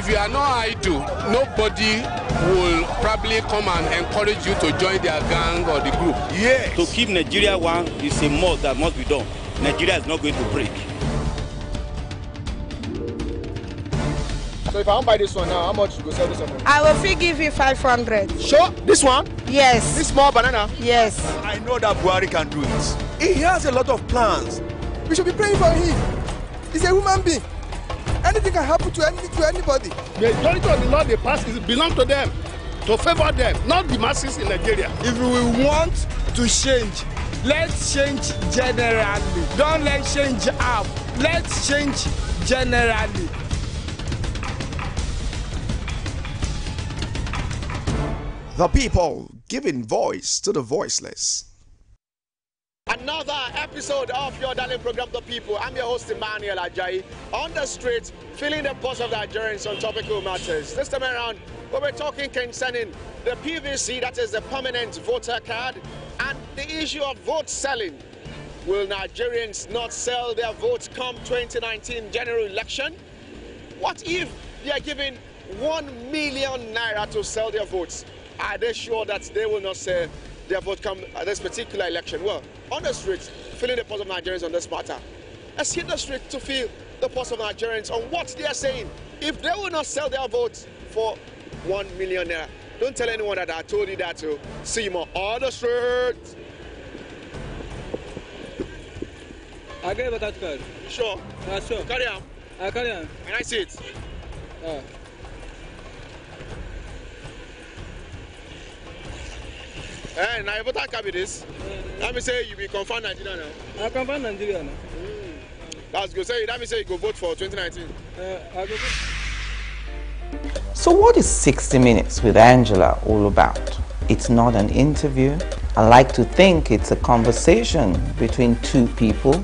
if you are not idle, nobody will probably come and encourage you to join their gang or the group. Yes. To keep Nigeria one is a must that must be done. Nigeria is not going to break. So if I want to buy this one now, how much you go sell this one? I will give you 500. Sure? This one? Yes. This small banana? Yes. I know that Buhari can do it. He has a lot of plans. We should be praying for him. He's a human being. Anything can happen to anybody. The majority of the law they pass belong to them, to favor them, not the masses in Nigeria. If we want to change, let's change generally. Don't let's change up. Let's change generally. The people giving voice to the voiceless. Another episode of your darling program, The People. I'm your host, Emmanuel Ajayi, on the street, feeling the pulse of the Nigerians on topical matters. This time around, we're talking concerning the PVC, that is the permanent voter card, and the issue of vote selling. Will Nigerians not sell their votes come 2019 general election? What if they are given 1 million naira to sell their votes? Are they sure that they will not sell their vote come this particular election? Well, on the streets, feeling the pulse of Nigerians on this matter. Let's hit the street to feel the pulse of Nigerians on what they are saying. If they will not sell their votes for 1 million naira, don't tell anyone that I told you that to see more on the street. I get a voter card. Sure. Sure. Carry on. I carry on. And I see it. Hey, now your voter card with this. Let me say you be confirmed Nigeria now. I confirm Nigeria now. That's good. Say that means say you go vote for 2019. I go vote. So what is 60 Minutes with Angela all about? It's not an interview. I like to think it's a conversation between two people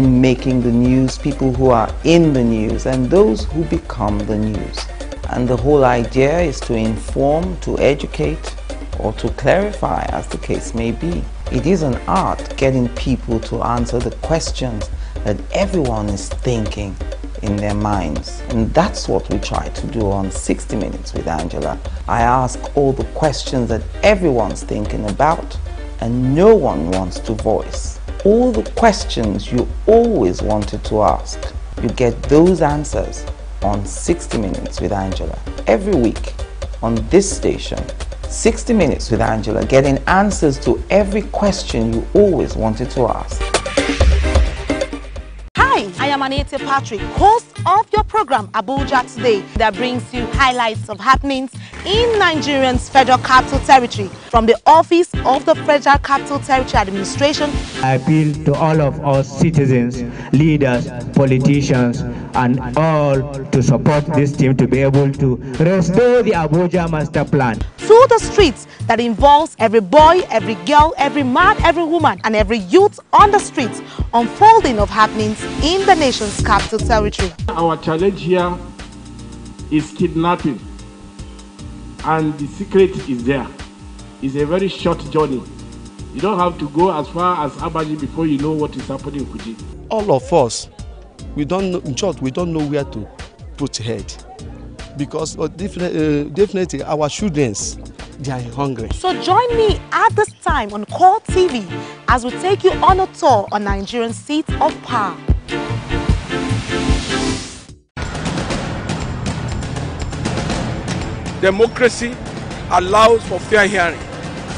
making the news, people who are in the news, and those who become the news. And the whole idea is to inform, to educate, or to clarify, as the case may be. It is an art getting people to answer the questions that everyone is thinking in their minds. And that's what we try to do on 60 Minutes with Angela. I ask all the questions that everyone's thinking about and no one wants to voice. All the questions you always wanted to ask, you get those answers on 60 Minutes with Angela. Every week on this station, 60 Minutes with Angela, getting answers to every question you always wanted to ask. Hi, I am Anete Patrick, host of your program Abuja Today, that brings you highlights of happenings in Nigeria's Federal Capital Territory from the Office of the Federal Capital Territory Administration. I appeal to all of us citizens, leaders, politicians, and all to support this team to be able to restore the Abuja Master Plan. To the streets that involves every boy, every girl, every man, every woman, and every youth on the streets, unfolding of happenings in the nation's capital territory. Our challenge here is kidnapping, and the secret is there. It's a very short journey. You don't have to go as far as Abaji before you know what is happening in Kuji. All of us, we don't know, in short, we don't know where to put head, because definitely our children, they are hungry. So join me at this time on CoreTV as we take you on a tour on Nigerian seats of power. Democracy allows for fair hearing.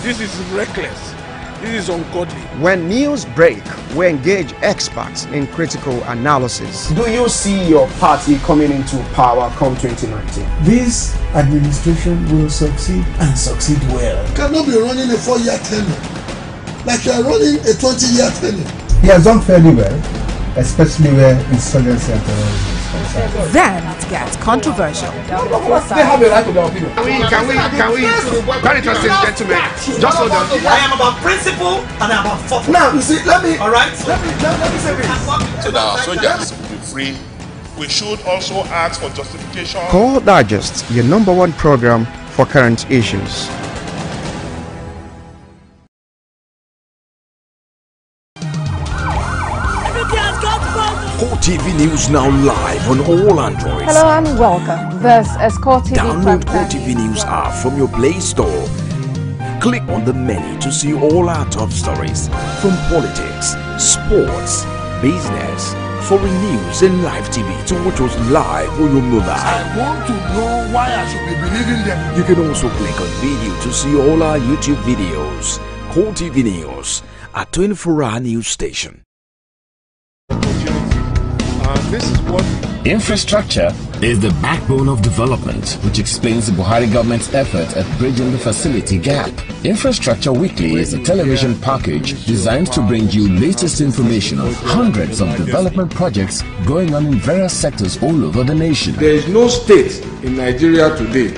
This is reckless. This is ungodly. When news break, we engage experts in critical analysis. Do you see your party coming into power come 2019? This administration will succeed and succeed well. You cannot be running a 4-year tenure like you are running a 20-year tenure. He has done fairly well, especially where insurgency and terrorism is concerned. Then it gets controversial. They have a right to their opinion. Can we, very interesting gentlemen, just hold on. I am about principle and I am about fortune. Now, you see, let me say this. So that our soldiers will be free, we should also ask for justification. Core Digest, your #1 program for current issues. CoreTV News now live on all Androids. Hello and welcome. This is CoreTV. Download CoreTV News app from your Play Store. Click on the menu to see all our top stories from politics, sports, business, foreign news and live TV to watch us live on your mobile. I want to know why I should be believing them. You can also click on video to see all our YouTube videos. CoreTV News, a 24-hour news station. This is what infrastructure is the backbone of development, which explains the Buhari government's effort at bridging the facility gap. Infrastructure Weekly is a television package designed to bring you latest information on hundreds of development projects going on in various sectors all over the nation. There is no state in Nigeria today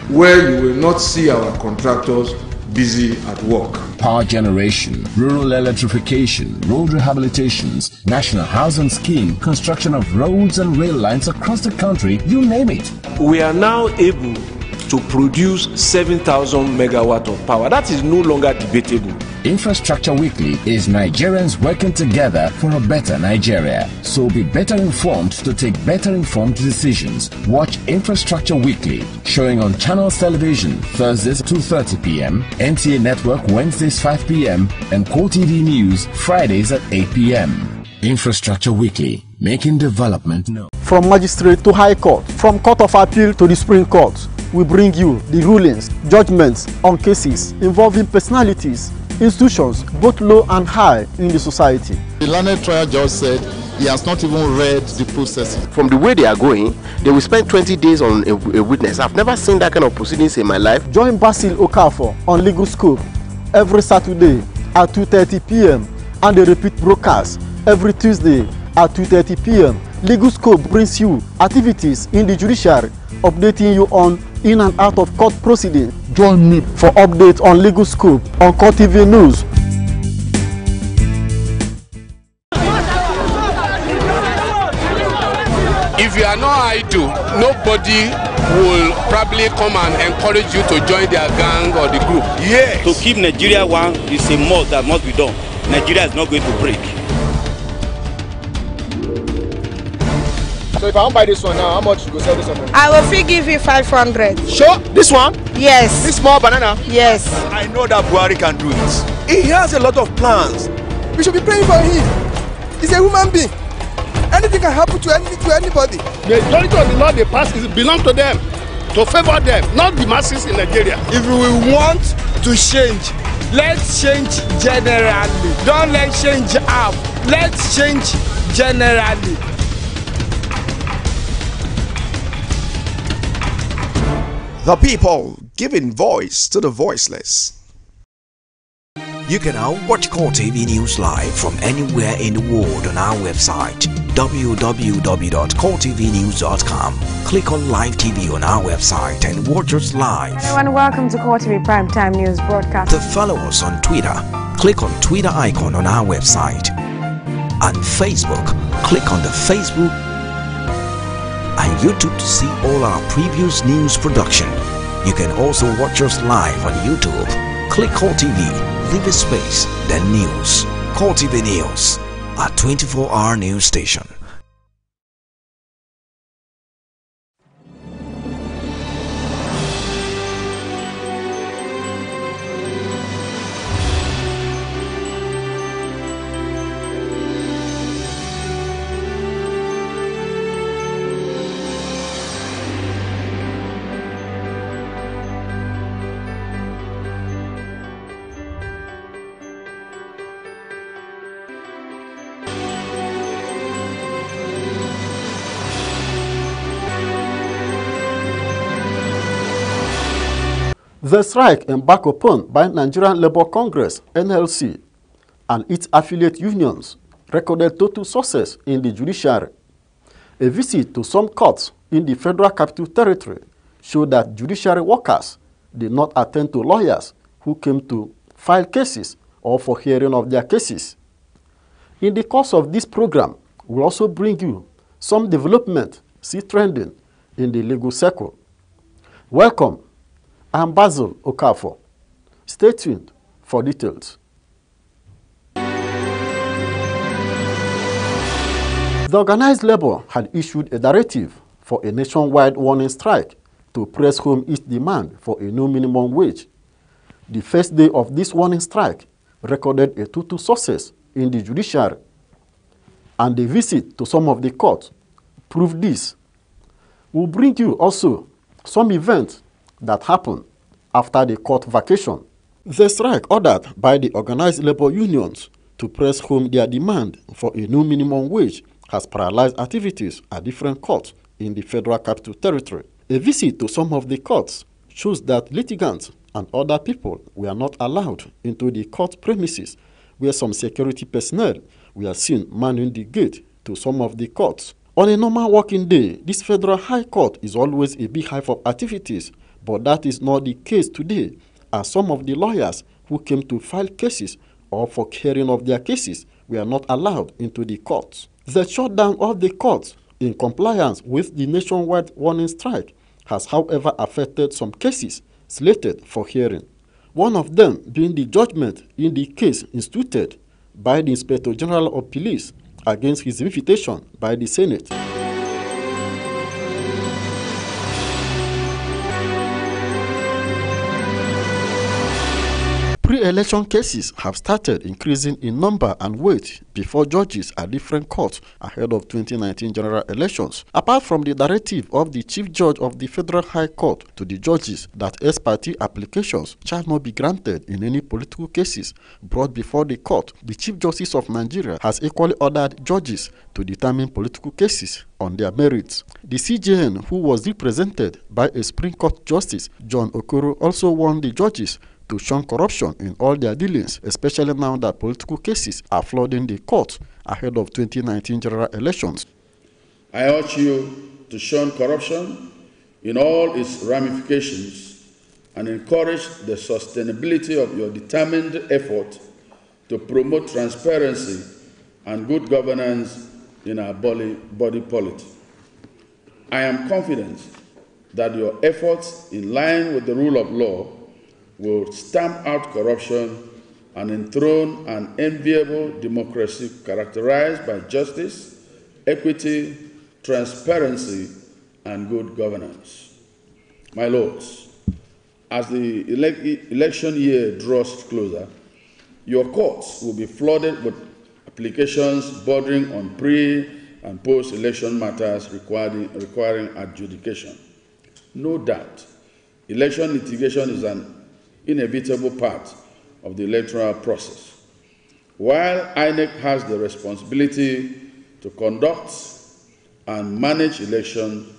where you will not see our contractors busy at work. Power generation, rural electrification, road rehabilitations, national housing scheme, construction of roads and rail lines across the country, you name it. We are now able to produce 7,000 megawatt of power. That is no longer debatable. Infrastructure Weekly is Nigerians working together for a better Nigeria. So be better informed to take better informed decisions. Watch Infrastructure Weekly, showing on Channels Television Thursdays 2:30 p.m., NTA Network Wednesdays 5 p.m., and CoreTV News Fridays at 8 p.m. Infrastructure Weekly, making development known. From magistrate to high court, from court of appeal to the Supreme Court, we bring you the rulings, judgments on cases involving personalities, institutions, both low and high in the society. The learned trial judge said he has not even read the processes. From the way they are going, they will spend 20 days on a witness. I've never seen that kind of proceedings in my life. Join Basil Okafor on Legal Scope every Saturday at 2:30 p.m. and the repeat broadcast every Tuesday at 2:30 p.m. Legal Scope brings you activities in the judiciary, updating you on in and out of court proceedings. Join me for updates on Legal Scope on CoreTV News. If you are not idle, nobody will probably come and encourage you to join their gang or the group. Yes. To keep Nigeria one is a must that must be done. Nigeria is not going to break. So if I want to buy this one now, how much you go sell this one? I will free give you 500. Sure? This one? Yes. This small banana? Yes. I know that Buhari can do it. He has a lot of plans. We should be praying for him. He's a human being. Anything can happen to anybody. The majority of the law they pass belongs to them, to favor them, not the masses in Nigeria. If we want to change, let's change generally. Don't let change up. Let's change generally. The people giving voice to the voiceless. You can now watch CoreTV News live from anywhere in the world on our website www.coretvnews.com. Click on Live TV on our website and watch us live. Hello and welcome to CoreTV Primetime News broadcast. To follow us on Twitter, click on Twitter icon on our website. On Facebook, click on the Facebook and YouTube to see all our previous news production. You can also watch us live on YouTube. Click CoreTV, leave a space, then News. CoreTV News, a 24-hour news station. The strike embarked upon by Nigerian Labour Congress (NLC) and its affiliate unions recorded total success in the judiciary. A visit to some courts in the Federal Capital Territory showed that judiciary workers did not attend to lawyers who came to file cases or for hearing of their cases. In the course of this program, we'll also bring you some development see trending in the legal circle. Welcome. I'm Basil Okafor. Stay tuned for details. The organized labor had issued a directive for a nationwide warning strike to press home its demand for a new minimum wage. The first day of this warning strike recorded a total success in the judiciary, and the visit to some of the courts proved this. We'll bring you also some events that happened after the court vacation. The strike ordered by the organized labor unions to press home their demand for a new minimum wage has paralyzed activities at different courts in the Federal Capital Territory. A visit to some of the courts shows that litigants and other people were not allowed into the court premises, where some security personnel were seen manning the gate to some of the courts. On a normal working day, this Federal High Court is always a beehive of activities, but that is not the case today, as some of the lawyers who came to file cases or for hearing of their cases were not allowed into the courts. The shutdown of the courts in compliance with the nationwide warning strike has, however, affected some cases slated for hearing. One of them being the judgment in the case instituted by the Inspector General of Police against his invitation by the Senate. Pre-election cases have started increasing in number and weight before judges at different courts ahead of 2019 general elections. Apart from the directive of the Chief Judge of the Federal High Court to the judges that ex parte applications shall not be granted in any political cases brought before the court, the Chief Justice of Nigeria has equally ordered judges to determine political cases on their merits. The CJN, who was represented by a Supreme Court Justice, John Okoro, also warned the judges to shun corruption in all their dealings, especially now that political cases are flooding the court ahead of 2019 general elections. I urge you to shun corruption in all its ramifications and encourage the sustainability of your determined effort to promote transparency and good governance in our body politic. I am confident that your efforts in line with the rule of law will stamp out corruption and enthrone an enviable democracy characterized by justice, equity, transparency, and good governance. My lords, as the election year draws closer, your courts will be flooded with applications bordering on pre- and post-election matters requiring adjudication. No doubt, election litigation is an inevitable part of the electoral process. While INEC has the responsibility to conduct and manage elections,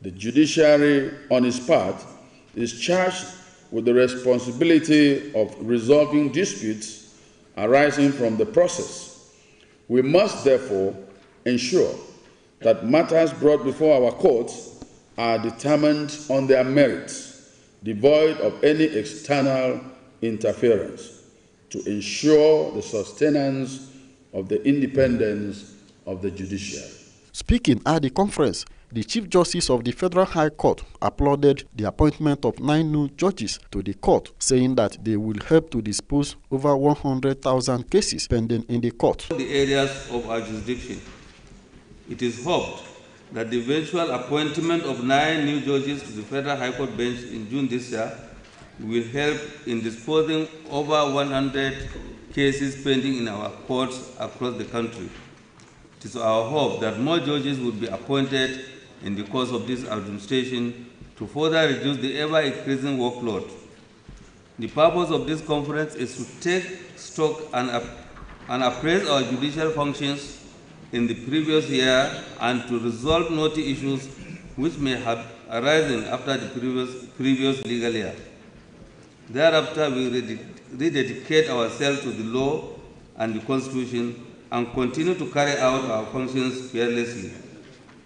the judiciary, on its part, is charged with the responsibility of resolving disputes arising from the process. We must therefore ensure that matters brought before our courts are determined on their merits, devoid of any external interference, to ensure the sustenance of the independence of the judiciary. Speaking at the conference, the Chief Justice of the Federal High Court applauded the appointment of 9 new judges to the court, saying that they will help to dispose over 100,000 cases pending in the court. The areas of our jurisdiction. It is hoped that the eventual appointment of 9 new judges to the Federal High Court bench in June this year will help in disposing over 100 cases pending in our courts across the country. It is our hope that more judges will be appointed in the course of this administration to further reduce the ever-increasing workload. The purpose of this conference is to take stock and appraise our judicial functions in the previous year and to resolve knotty issues which may have arisen after the previous legal year. Thereafter, we rededicate ourselves to the law and the Constitution and continue to carry out our functions fearlessly.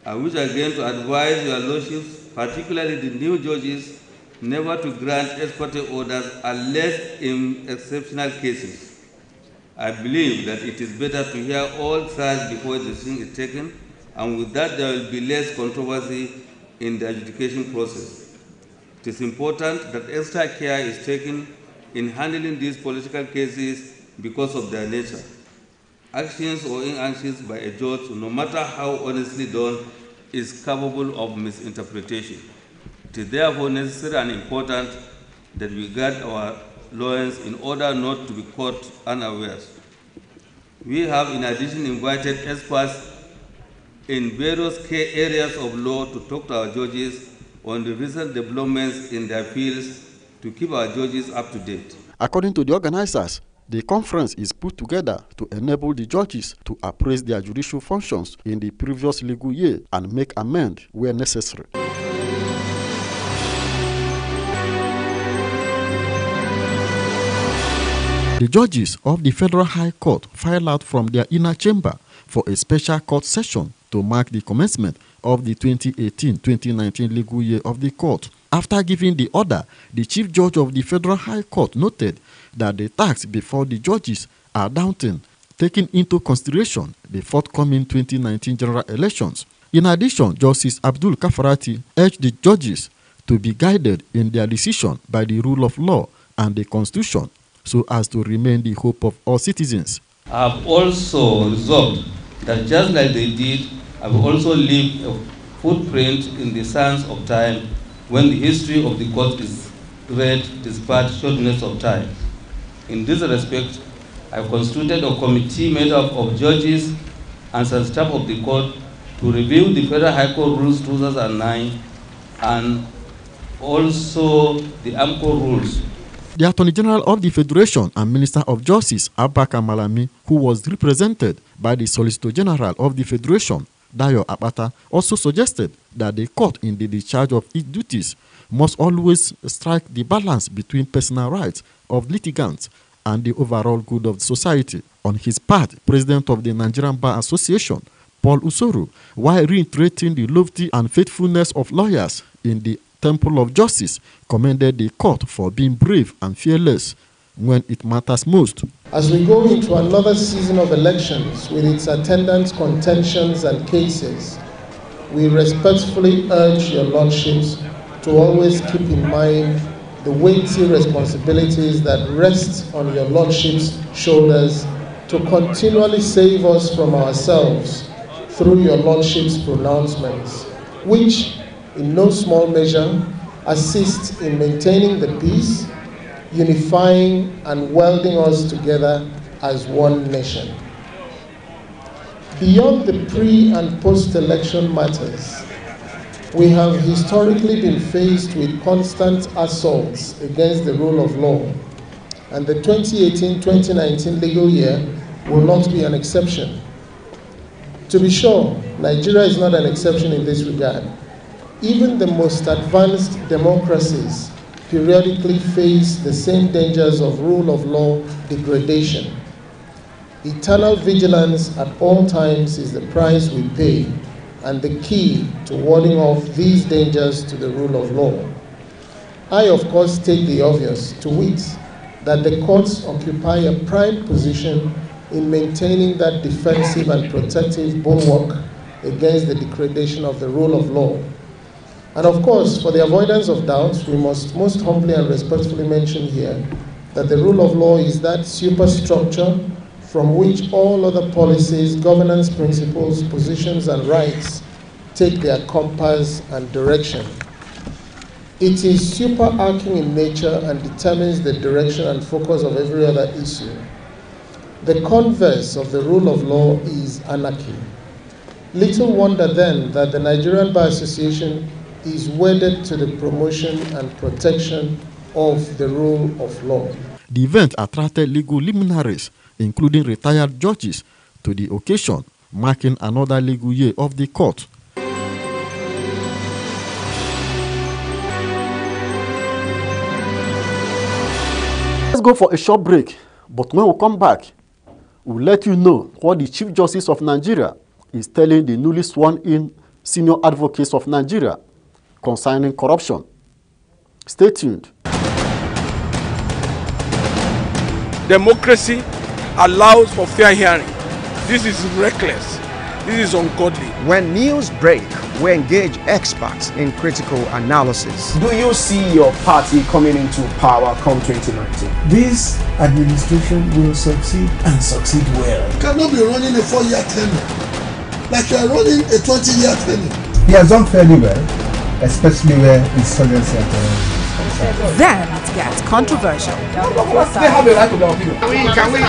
I wish again to advise your lordships, particularly the new judges, never to grant ex parte orders unless in exceptional cases. I believe that it is better to hear all sides before a decision is taken, and with that there will be less controversy in the adjudication process. It is important that extra care is taken in handling these political cases because of their nature. actions or inactions by a judge, no matter how honestly done, is capable of misinterpretation. It is therefore necessary and important that we guard our lawyers in order not to be caught unawares. We have in addition invited experts in various key areas of law to talk to our judges on the recent developments in their fields to keep our judges up to date. According to the organizers, the conference is put together to enable the judges to appraise their judicial functions in the previous legal year and make amends where necessary. The judges of the Federal High Court filed out from their inner chamber for a special court session to mark the commencement of the 2018-2019 legal year of the court. After giving the order, the Chief Judge of the Federal High Court noted that the tasks before the judges are daunting, taking into consideration the forthcoming 2019 general elections. In addition, Justice Abdul Kafarati urged the judges to be guided in their decision by the rule of law and the Constitution, so as to remain the hope of all citizens. I have also resolved that just like they did, I will also leave a footprint in the sands of time when the history of the court is read despite shortness of time. In this respect, I constituted a committee made up of judges and some staff of the court to review the Federal High Court Rules 2009 and also the AMCO rules. The Attorney General of the Federation and Minister of Justice, Abaka Malami, who was represented by the Solicitor General of the Federation, Dayo Abata, also suggested that the court in the discharge of its duties must always strike the balance between personal rights of litigants and the overall good of society. On his part, President of the Nigerian Bar Association, Paul Usoro, while reiterating the loyalty and faithfulness of lawyers in the Temple of Justice, commended the court for being brave and fearless when it matters most. As we go into another season of elections with its attendant contentions and cases, we respectfully urge your lordships to always keep in mind the weighty responsibilities that rest on your lordships' shoulders to continually save us from ourselves through your lordships' pronouncements, which in no small measure assist in maintaining the peace, unifying and welding us together as one nation. Beyond the pre- and post-election matters, we have historically been faced with constant assaults against the rule of law, and the 2018-2019 legal year will not be an exception. To be sure, Nigeria is not an exception in this regard. Even the most advanced democracies periodically face the same dangers of rule of law degradation. Eternal vigilance at all times is the price we pay and the key to warding off these dangers to the rule of law. I, of course, state the obvious, to wit, that the courts occupy a prime position in maintaining that defensive and protective bulwark against the degradation of the rule of law. And of course, for the avoidance of doubts, we must most humbly and respectfully mention here that the rule of law is that superstructure from which all other policies, governance principles, positions, and rights take their compass and direction. It is superarching in nature and determines the direction and focus of every other issue. The converse of the rule of law is anarchy. Little wonder then that the Nigerian Bar Association is wedded to the promotion and protection of the rule of law. The event attracted legal luminaries, including retired judges, to the occasion, marking another legal year of the court. Let's go for a short break, but when we come back, we'll let you know what the Chief Justice of Nigeria is telling the newly sworn-in senior advocates of Nigeria concerning corruption. Stay tuned. Democracy allows for fair hearing. This is reckless. This is ungodly. When news break, we engage experts in critical analysis. Do you see your party coming into power come 2019? This administration will succeed and succeed well. You cannot be running a 4-year tenure like you are running a 20-year tenure. He has done fairly well, especially where insurgency and terrorism. Then it gets controversial. They have the right to their opinion. Can we,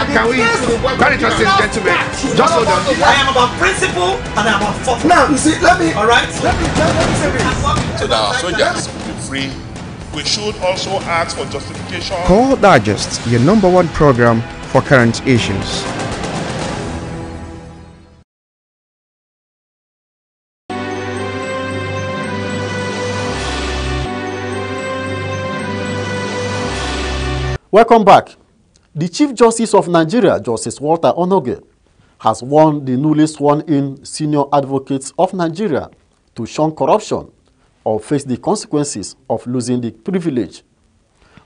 very interesting gentlemen, just hold on. I am about principle and I am about force. Now, you see, let me say so that our soldiers will be free. We should also ask for justification. Core Digest, your #1 program for current issues. Welcome back. The Chief Justice of Nigeria, Justice Walter Onoge, has warned the newly sworn-in senior advocates of Nigeria to shun corruption or face the consequences of losing the privilege.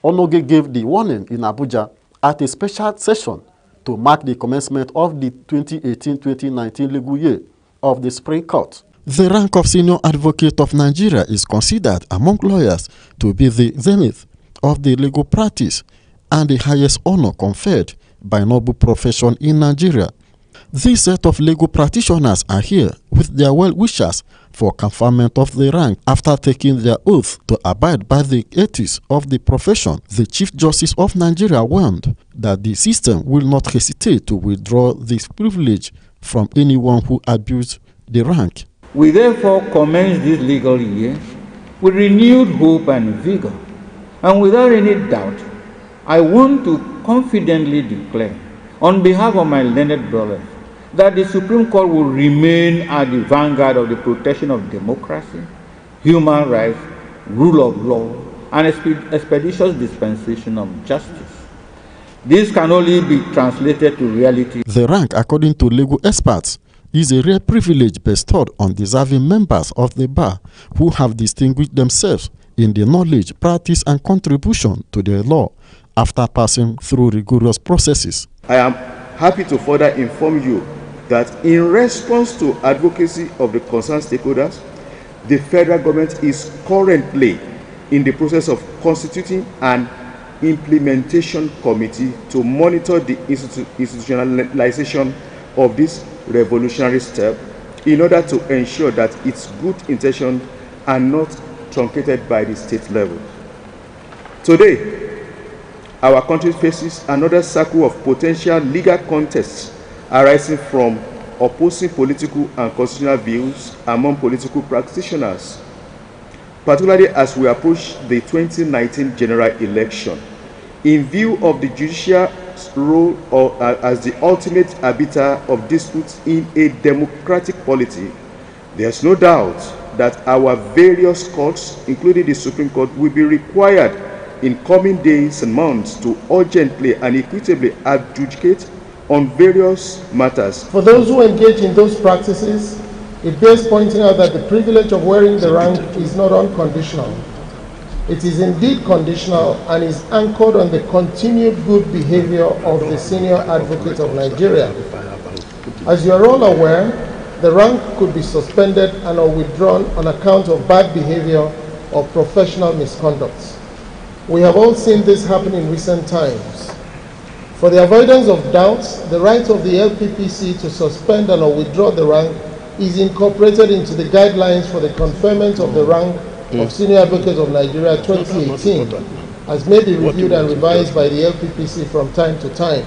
Onoge gave the warning in Abuja at a special session to mark the commencement of the 2018-2019 legal year of the Supreme Court. The rank of senior advocate of Nigeria is considered among lawyers to be the zenith of the legal practice and the highest honor conferred by noble profession in Nigeria. This set of legal practitioners are here with their well-wishers for conferment of the rank after taking their oath to abide by the ethics of the profession. The Chief Justice of Nigeria warned that the system will not hesitate to withdraw this privilege from anyone who abused the rank. We therefore commence this legal year with renewed hope and vigor, and without any doubt, I want to confidently declare, on behalf of my learned brothers, that the Supreme Court will remain at the vanguard of the protection of democracy, human rights, rule of law, and expeditious dispensation of justice. This can only be translated to reality. The rank, according to legal experts, is a rare privilege bestowed on deserving members of the bar who have distinguished themselves in the knowledge, practice, and contribution to the law after passing through rigorous processes. I am happy to further inform you that in response to advocacy of the concerned stakeholders, the federal government is currently in the process of constituting an implementation committee to monitor the institutionalization of this revolutionary step in order to ensure that its good intentions are not truncated by the state level. Today, our country faces another cycle of potential legal contests arising from opposing political and constitutional views among political practitioners, particularly as we approach the 2019 general election. In view of the judicial's role as the ultimate arbiter of disputes in a democratic polity, there's no doubt that our various courts, including the Supreme Court, will be required in coming days and months to urgently and equitably adjudicate on various matters. For those who engage in those practices, it bears pointing out that the privilege of wearing the rank is not unconditional. It is indeed conditional and is anchored on the continued good behavior of the senior advocate of Nigeria. As you are all aware, the rank could be suspended and or withdrawn on account of bad behavior or professional misconduct. We have all seen this happen in recent times. For the avoidance of doubts, the right of the LPPC to suspend and or withdraw the rank is incorporated into the guidelines for the conferment of the rank of Senior Advocates of Nigeria 2018, as may be reviewed and revised by the LPPC from time to time.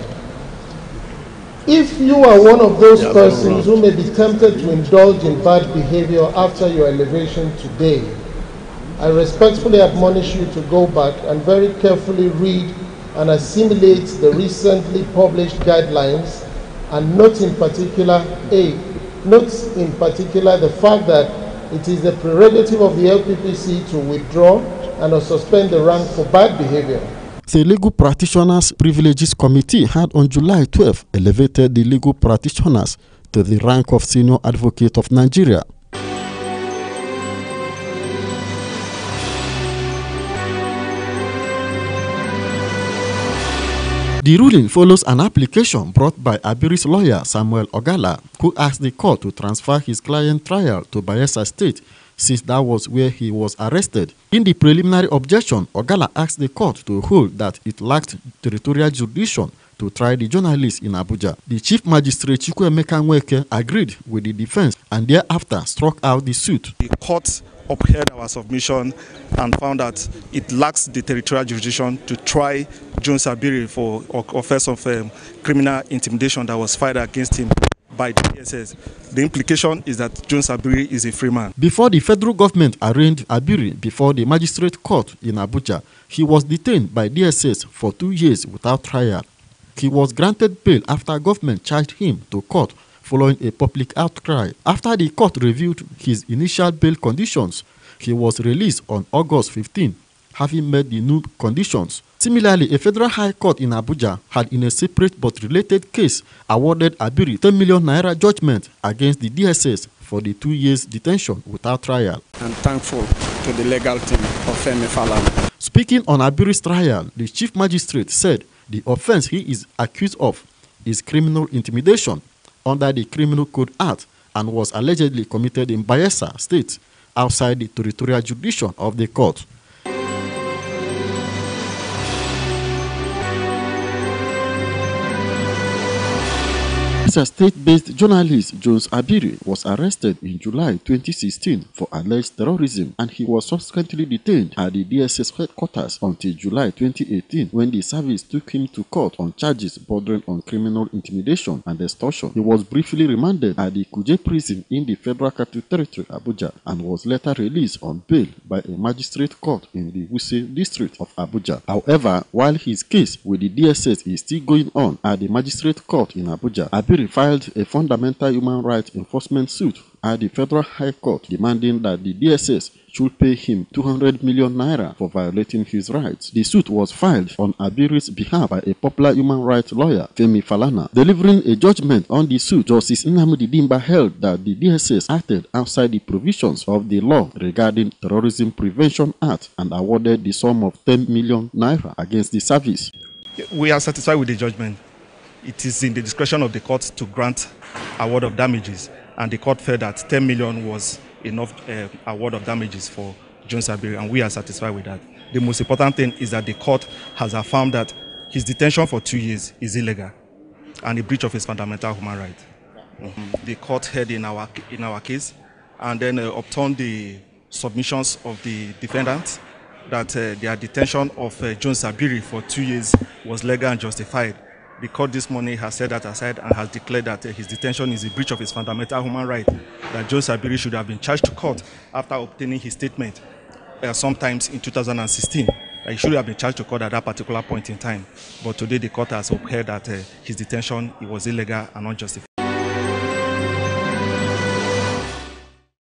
If you are one of those persons who may be tempted to indulge in bad behavior after your elevation today, I respectfully admonish you to go back and very carefully read and assimilate the recently published guidelines, and note in particular the fact that it is the prerogative of the LPPC to withdraw and or suspend the rank for bad behavior. The Legal Practitioners Privileges Committee had on July 12 elevated the legal practitioners to the rank of Senior Advocate of Nigeria. The ruling follows an application brought by Abiri's lawyer Samuel Ogala, who asked the court to transfer his client trial to Bayelsa State, since that was where he was arrested. In the preliminary objection, Ogala asked the court to hold that it lacked territorial jurisdiction to try the journalist in Abuja. The Chief Magistrate Chukwuemeka Nweke agreed with the defense and thereafter struck out the suit. The court upheld our submission and found that it lacks the territorial jurisdiction to try Jones Abiri for offense of criminal intimidation that was filed against him by the DSS. The implication is that Jones Abiri is a free man. Before the federal government arraigned Abiri before the magistrate court in Abuja, he was detained by DSS for 2 years without trial. He was granted bail after government charged him to court following a public outcry. After the court reviewed his initial bail conditions, he was released on August 15, having met the new conditions. Similarly, a federal high court in Abuja had, in a separate but related case, awarded Abiri 10 million naira judgment against the DSS for the 2 years detention without trial. I'm thankful to the legal team of Femi Falana. Speaking on Abiri's trial, the chief magistrate said the offense he is accused of is criminal intimidation under the Criminal Code Act and was allegedly committed in Bayelsa State outside the territorial jurisdiction of the court. A state-based journalist, Jones Abiri, was arrested in July 2016 for alleged terrorism, and he was subsequently detained at the DSS headquarters until July 2018 when the service took him to court on charges bordering on criminal intimidation and extortion. He was briefly remanded at the Kuje prison in the Federal Capital Territory, Abuja, and was later released on bail by a magistrate court in the Wuse district of Abuja. However, while his case with the DSS is still going on at the magistrate court in Abuja, Abiri filed a fundamental human rights enforcement suit at the Federal High Court demanding that the DSS should pay him 200 million naira for violating his rights. The suit was filed on Abiri's behalf by a popular human rights lawyer, Femi Falana. Delivering a judgment on the suit, Justice Nnamdi Dimba held that the DSS acted outside the provisions of the law regarding Terrorism Prevention Act and awarded the sum of 10 million naira against the service. We are satisfied with the judgment. It is in the discretion of the court to grant award of damages, and the court felt that 10 million was enough award of damages for Jones Abiri, and we are satisfied with that. The most important thing is that the court has affirmed that his detention for 2 years is illegal and a breach of his fundamental human rights. The court heard in our case and then obtained the submissions of the defendants that their detention of Jones Abiri for 2 years was legal and justified. The court this morning has set that aside and has declared that his detention is a breach of his fundamental human right, that Jones Abiri should have been charged to court after obtaining his statement sometimes in 2016. He should have been charged to court at that particular point in time. But today the court has upheld that his detention was illegal and unjustified.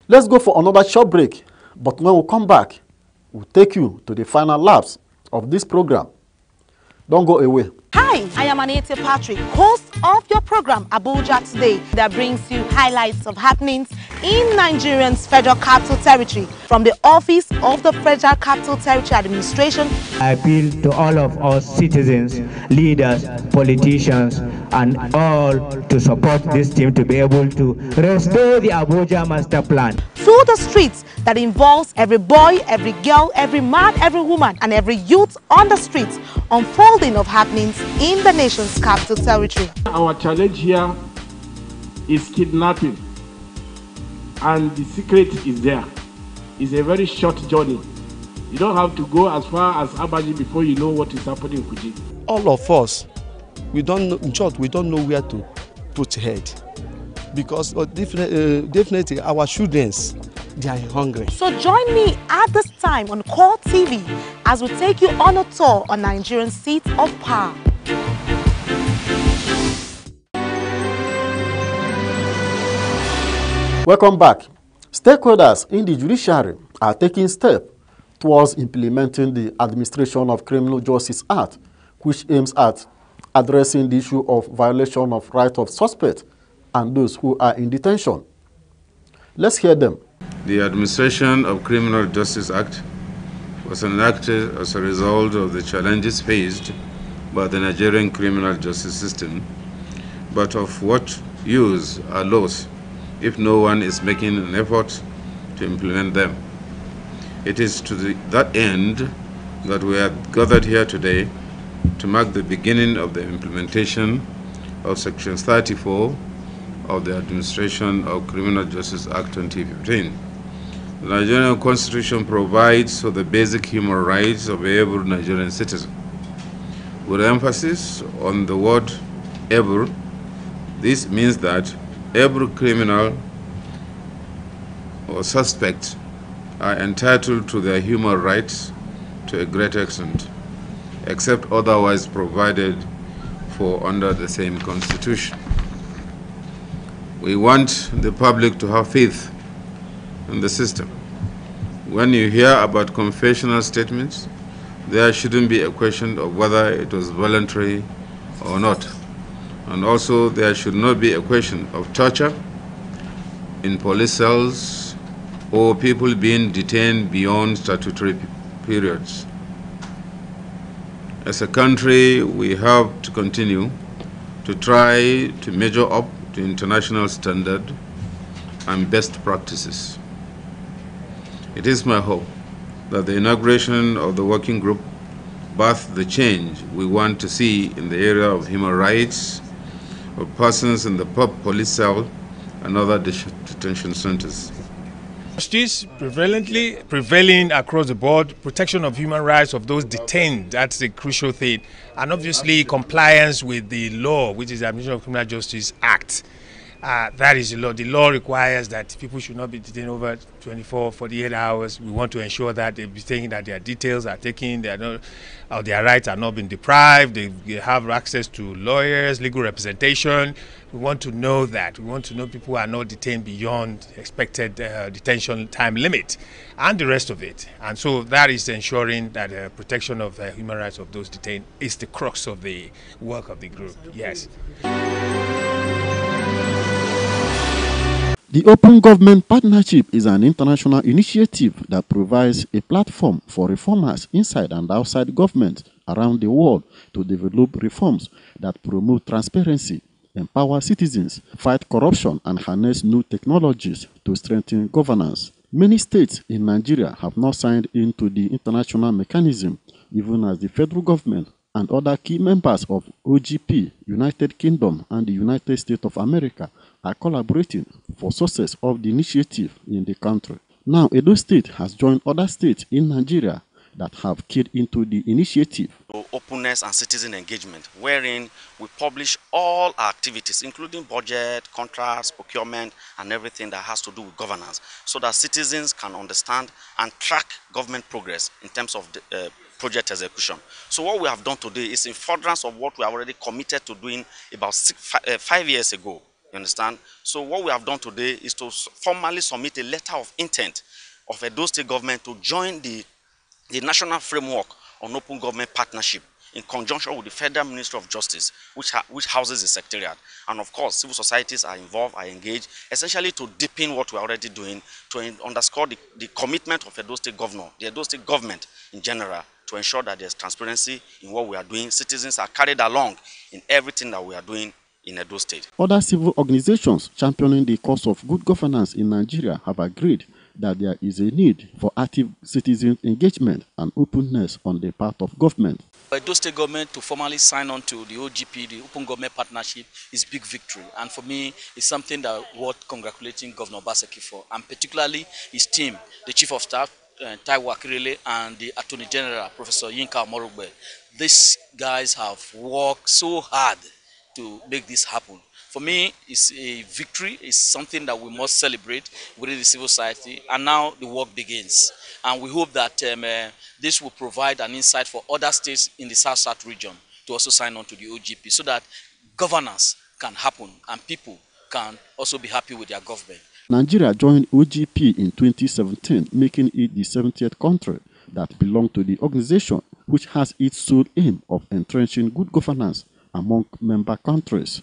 Let's go for another short break, but when we come back, we'll take you to the final laps of this program. Don't go away. Hi, I am Anete Patrick, host of your program Abuja Today, that brings you highlights of happenings in Nigeria's Federal Capital Territory from the Office of the Federal Capital Territory Administration. I appeal to all of us citizens, leaders, politicians, and all to support this team to be able to restore the Abuja Master Plan. Through the streets that involves every boy, every girl, every man, every woman, and every youth on the streets, unfolding of happenings in the nation's capital territory. Our challenge here is kidnapping, and the secret is there. It's a very short journey. You don't have to go as far as Abaji before you know what is happening in Kuji. All of us, we don't know, in short, we don't know where to put head, because definitely our students, they are hungry. So join me at this time on CoreTV as we take you on a tour on Nigerian seats of power. Welcome back. Stakeholders in the judiciary are taking steps towards implementing the Administration of Criminal Justice Act, which aims at addressing the issue of violation of rights of suspects and those who are in detention. Let's hear them. The Administration of Criminal Justice Act was enacted as a result of the challenges faced by the Nigerian criminal justice system, but of what use are laws if no one is making an effort to implement them? It is to that end that we are gathered here today to mark the beginning of the implementation of Section 34 of the Administration of Criminal Justice Act 2015. The Nigerian Constitution provides for the basic human rights of every Nigerian citizen. With emphasis on the word every, this means that every criminal or suspect are entitled to their human rights to a great extent, except otherwise provided for under the same Constitution. We want the public to have faith in the system. When you hear about confessional statements, there shouldn't be a question of whether it was voluntary or not. And also, there should not be a question of torture in police cells or people being detained beyond statutory periods. As a country, we have to continue to try to measure up to international standard and best practices. It is my hope that the inauguration of the working group birth the change we want to see in the area of human rights of persons in the police cell and other detention centers. Justice prevailing across the board, protection of human rights of those detained, that's the crucial thing, and obviously compliance with the law, which is the Administration of Criminal Justice Act. That is the law. The law requires that people should not be detained over 24, 48 hours. We want to ensure that they be taken, that their details are taken, they are not, or their rights are not being deprived. They have access to lawyers, legal representation. We want to know that. We want to know people are not detained beyond expected detention time limit and the rest of it. And so that is ensuring that protection of human rights of those detained is the crux of the work of the group. Yes. The Open Government Partnership is an international initiative that provides a platform for reformers inside and outside government around the world to develop reforms that promote transparency, empower citizens, fight corruption, and harness new technologies to strengthen governance. Many states in Nigeria have not signed into the international mechanism, even as the federal government and other key members of OGP, United Kingdom, and the United States of America are collaborating for success of the initiative in the country. Now, Edo State has joined other states in Nigeria that have keyed into the initiative. Openness and citizen engagement, wherein we publish all our activities, including budget, contracts, procurement, and everything that has to do with governance, so that citizens can understand and track government progress in terms of the, project execution. So what we have done today is in furtherance of what we have already committed to doing about 5 years ago. You understand? So what we have done today is to formally submit a letter of intent of Edo State government to join the national framework on open government partnership in conjunction with the Federal Ministry of Justice, which houses the secretariat. And of course, civil societies are involved, are engaged, essentially to deepen what we're already doing, to underscore the commitment of Edo State governor, the Edo State government in general, to ensure that there's transparency in what we are doing. Citizens are carried along in everything that we are doing in Edo State. Other civil organizations championing the cause of good governance in Nigeria have agreed that there is a need for active citizen engagement and openness on the part of government. For Edo State government to formally sign on to the OGP, the Open Government Partnership, is big victory. And for me, it's something that worth congratulating Governor Obaseki for, and particularly his team, the Chief of Staff, Taiwo Akirele, and the Attorney General, Professor Yinka Omorogbe. These guys have worked so hard to make this happen. For me, it's a victory. It's something that we must celebrate within the civil society. And now the work begins. And we hope that this will provide an insight for other states in the South-South region to also sign on to the OGP, so that governance can happen and people can also be happy with their government. Nigeria joined OGP in 2017, making it the 70th country that belonged to the organization, which has its sole aim of entrenching good governance among member countries.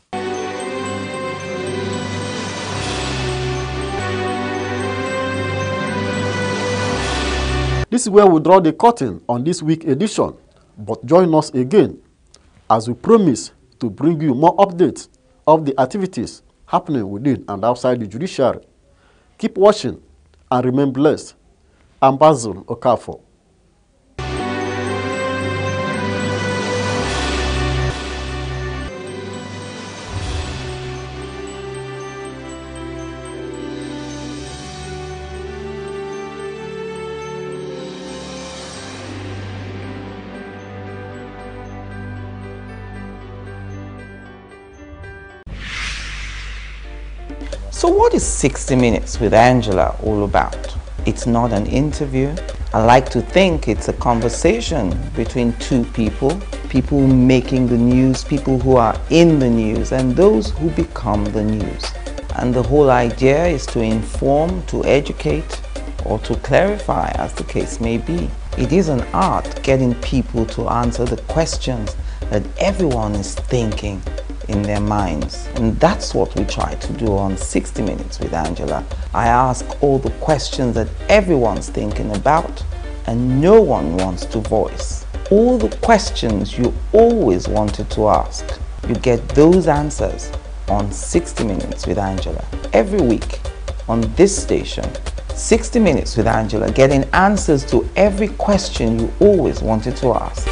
This is where we draw the curtain on this week's edition, but join us again as we promise to bring you more updates of the activities happening within and outside the judiciary. Keep watching and remain blessed. I'm Basil Okafor. So what is 60 Minutes with Angela all about? It's not an interview. I like to think it's a conversation between two people making the news, people who are in the news, and those who become the news. And the whole idea is to inform, to educate, or to clarify, as the case may be. It is an art getting people to answer the questions that everyone is thinking in their minds. And that's what we try to do on 60 Minutes with Angela. I ask all the questions that everyone's thinking about and no one wants to voice. All the questions you always wanted to ask, you get those answers on 60 Minutes with Angela. Every week on this station, 60 Minutes with Angela, getting answers to every question you always wanted to ask.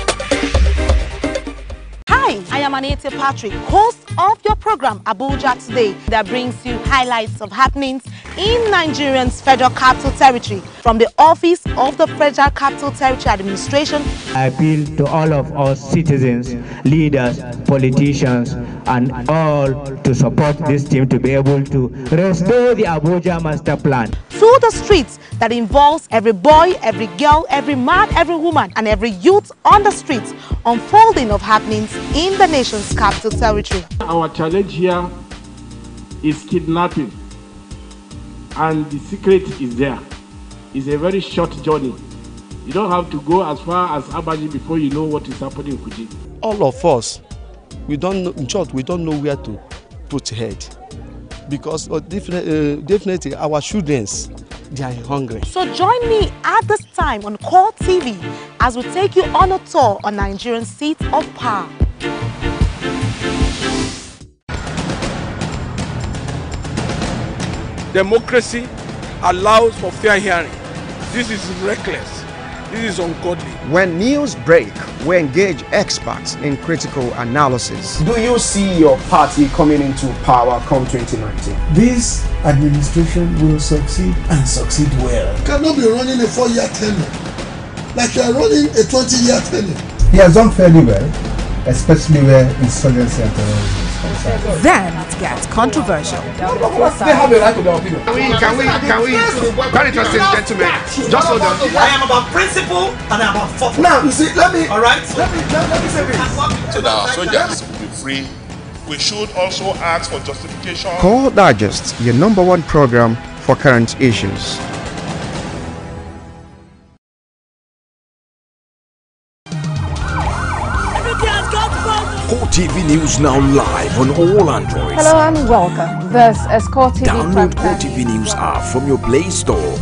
Hi, I am Anita Patrick, host of your program Abuja Today, that brings you highlights of happenings in Nigeria's Federal Capital Territory from the Office of the Federal Capital Territory Administration. I appeal to all of us citizens, leaders, politicians, and all to support this team to be able to restore the Abuja Master Plan. Through the streets that involves every boy, every girl, every man, every woman, and every youth on the streets, unfolding of happenings in the nation's capital territory. Our challenge here is kidnapping, and the secret is there. It's a very short journey. You don't have to go as far as Abaji before you know what is happening in Kuji. All of us, we don't know, in short, we don't know where to put head. Because definitely our students, they are hungry. So join me at this time on CoreTV as we take you on a tour on Nigeria's seat of power. Democracy allows for fair hearing. This is reckless. This is ungodly. When news break, we engage experts in critical analysis. Do you see your party coming into power come 2019? This administration will succeed and succeed well. You cannot be running a 4-year tenure like you are running a 20-year tenure. He has done fairly well, especially where insurgency and terrorism is concerned. Then it gets controversial. They have a right to their opinion. Can we, very interesting gentlemen, just hold on. I am about principle and I am about fortune. Now, you see, let me say this. So that our soldiers will be free. We should also ask for justification. Core Digest, your #1 program for current issues. CoreTV News now live on all Androids. Hello and welcome. This is CoreTV. Download CoreTV News app from your Play Store.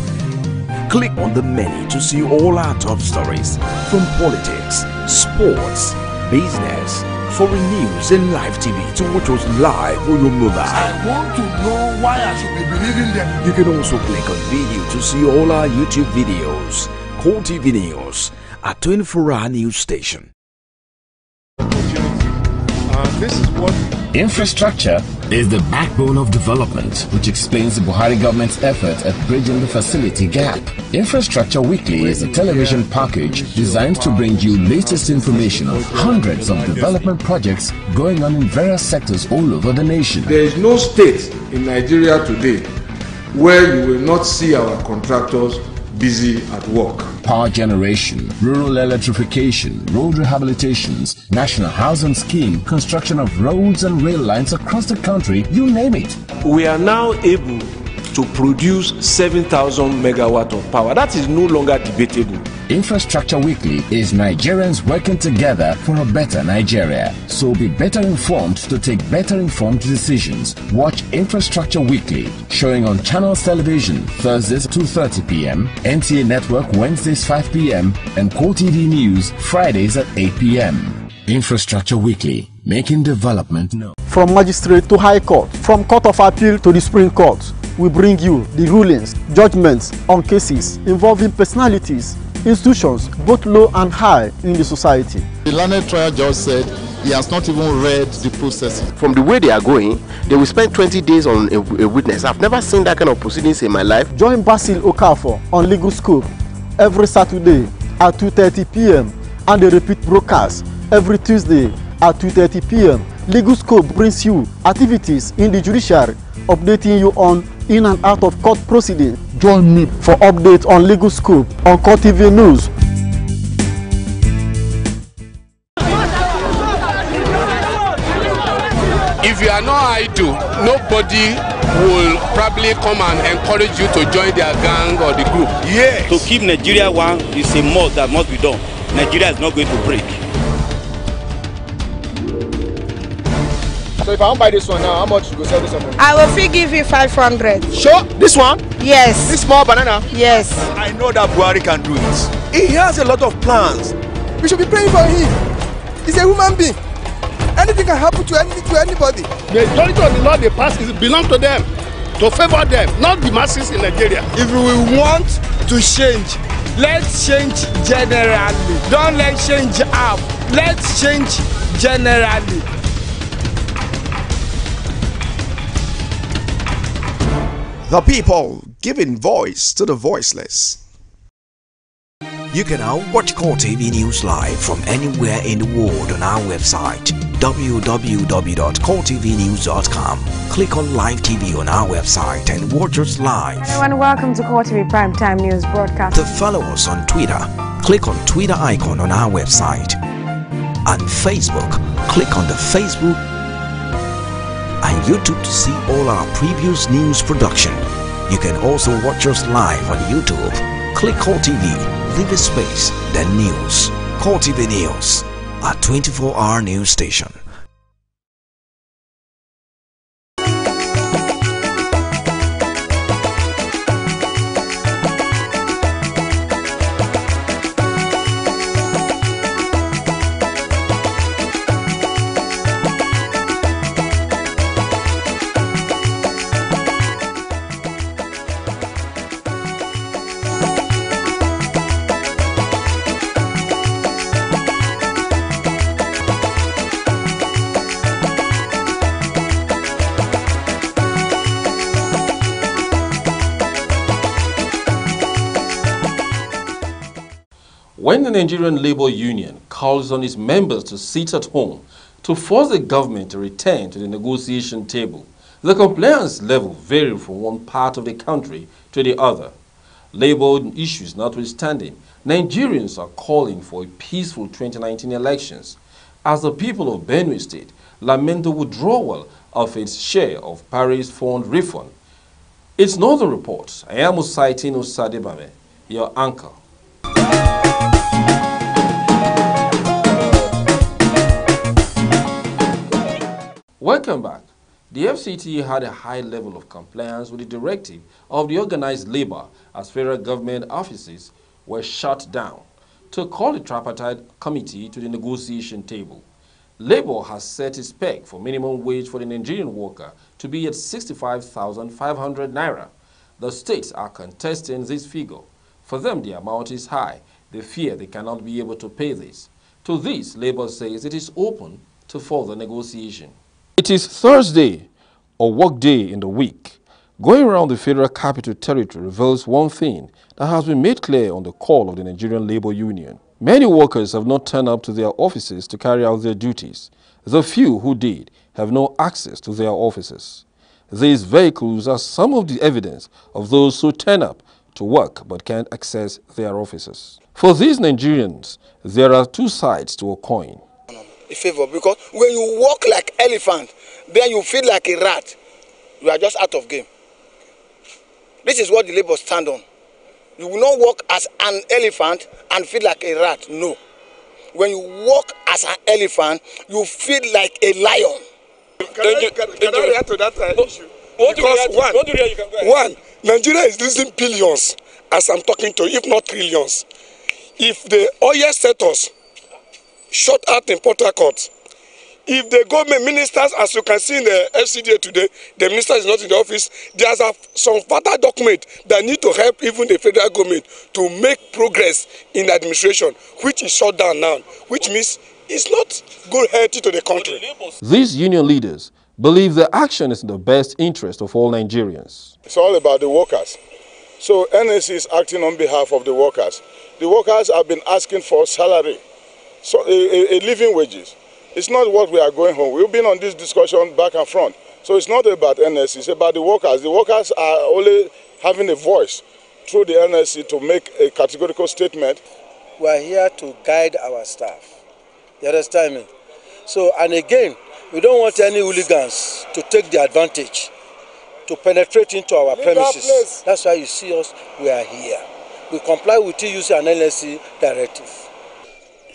Click on the menu to see all our top stories from politics, sports, business, foreign news and live TV to watch us live on your mobile. I want to know why I should be believing them. You can also click on video to see all our YouTube videos. CoreTV News, a 24-hour news station. This is what infrastructure is the backbone of development, which explains the Buhari government's effort at bridging the facility gap. Infrastructure Weekly is a television package designed to bring you latest information of hundreds of development projects going on in various sectors all over the nation. There is no state in Nigeria today where you will not see our contractors busy at work. Power generation, rural electrification, road rehabilitations, national housing scheme, construction of roads and rail lines across the country, you name it. We are now able to produce 7,000 megawatt of power. That is no longer debatable. Infrastructure Weekly is Nigerians working together for a better Nigeria. So be better informed to take better informed decisions. Watch Infrastructure Weekly, showing on Channels Television, Thursdays 2:30 p.m., NTA Network Wednesdays 5 p.m., and CoreTV News, Fridays at 8 p.m. Infrastructure Weekly, making development known. From magistrate to high court, from court of appeal to the Supreme Court, we bring you the rulings, judgments on cases involving personalities, institutions, both low and high in the society. The learned trial judge said he has not even read the processes. From the way they are going, they will spend 20 days on a witness. I've never seen that kind of proceedings in my life. Join Basil Okafor on Legal Scope every Saturday at 2:30 p.m. and the repeat broadcast every Tuesday at 2:30 p.m. Legal Scope brings you activities in the judiciary, updating you on in and out of court proceedings. Join me for updates on Legal Scope on CoreTV News. If you are not idle, nobody will probably come and encourage you to join their gang or the group. Yes. To keep Nigeria one is a must that must be done. Nigeria is not going to break. So if I don't buy this one now, how much you go sell this one? I will free give you 500. Sure? This one? Yes. This small banana? Yes. I know that Buhari can do it. He has a lot of plans. We should be praying for him. He's a human being. Anything can happen to anybody. The majority of the law they pass belongs to them, to favor them, not the masses in Nigeria. If we want to change, let's change generally. Don't let change up. Let's change generally. The people giving voice to the voiceless. You can now watch CoreTV News live from anywhere in the world on our website www.coretvnews.com. Click on Live TV on our website and watch us live. Hello and welcome to CoreTV Primetime News Broadcast. To follow us on Twitter, click on Twitter icon on our website. And Facebook, click on the Facebook and YouTube to see all our previous news production. You can also watch us live on YouTube. Click CoreTV, leave a space, then News. CoreTV News, a 24-hour news station. When the Nigerian Labour Union calls on its members to sit at home to force the government to return to the negotiation table, the compliance level varies from one part of the country to the other. Labour issues notwithstanding, Nigerians are calling for a peaceful 2019 elections as the people of Benue State lament the withdrawal of its share of Paris Fund refund. It's Northern Reports. I am Usaitino Sadebame, your anchor. Welcome back. The FCT had a high level of compliance with the directive of the organized labor as federal government offices were shut down to call the tripartite committee to the negotiation table. Labour has set its peg for minimum wage for the Nigerian worker to be at 65,500 naira. The states are contesting this figure. For them, the amount is high. They fear they cannot be able to pay this. To this, Labour says it is open to further negotiation. It is Thursday, or work day in the week. Going around the Federal Capital Territory reveals one thing that has been made clear on the call of the Nigerian Labour Union. Many workers have not turned up to their offices to carry out their duties. The few who did have no access to their offices. These vehicles are some of the evidence of those who turn up to work but can't access their offices. For these Nigerians, there are two sides to a coin. A favor, because when you walk like elephant, then you feel like a rat. You are just out of game. This is what the Labour stand on. You will not walk as an elephant and feel like a rat. No. When you walk as an elephant, you feel like a lion. Can I react to that issue? Because one, Nigeria is losing billions as I'm talking to you, if not trillions. If the oil status shot out in Port Harcourt. If the government ministers, as you can see in the FCDA today, the minister is not in the office, there's some further document that need to help even the federal government to make progress in administration, which is shut down now, which means it's not good healthy to the country. These union leaders believe the action is in the best interest of all Nigerians. It's all about the workers. So NSC is acting on behalf of the workers. The workers have been asking for salary, so a living wages. It's not what we are going home. We've been on this discussion back and front. So it's not about NSC, it's about the workers. The workers are only having a voice through the NSC to make a categorical statement. We are here to guide our staff. You understand me? So, and again, we don't want any hooligans to take the advantage, to penetrate into our premises. That's why you see us, we are here. We comply with TUC and NSC directive.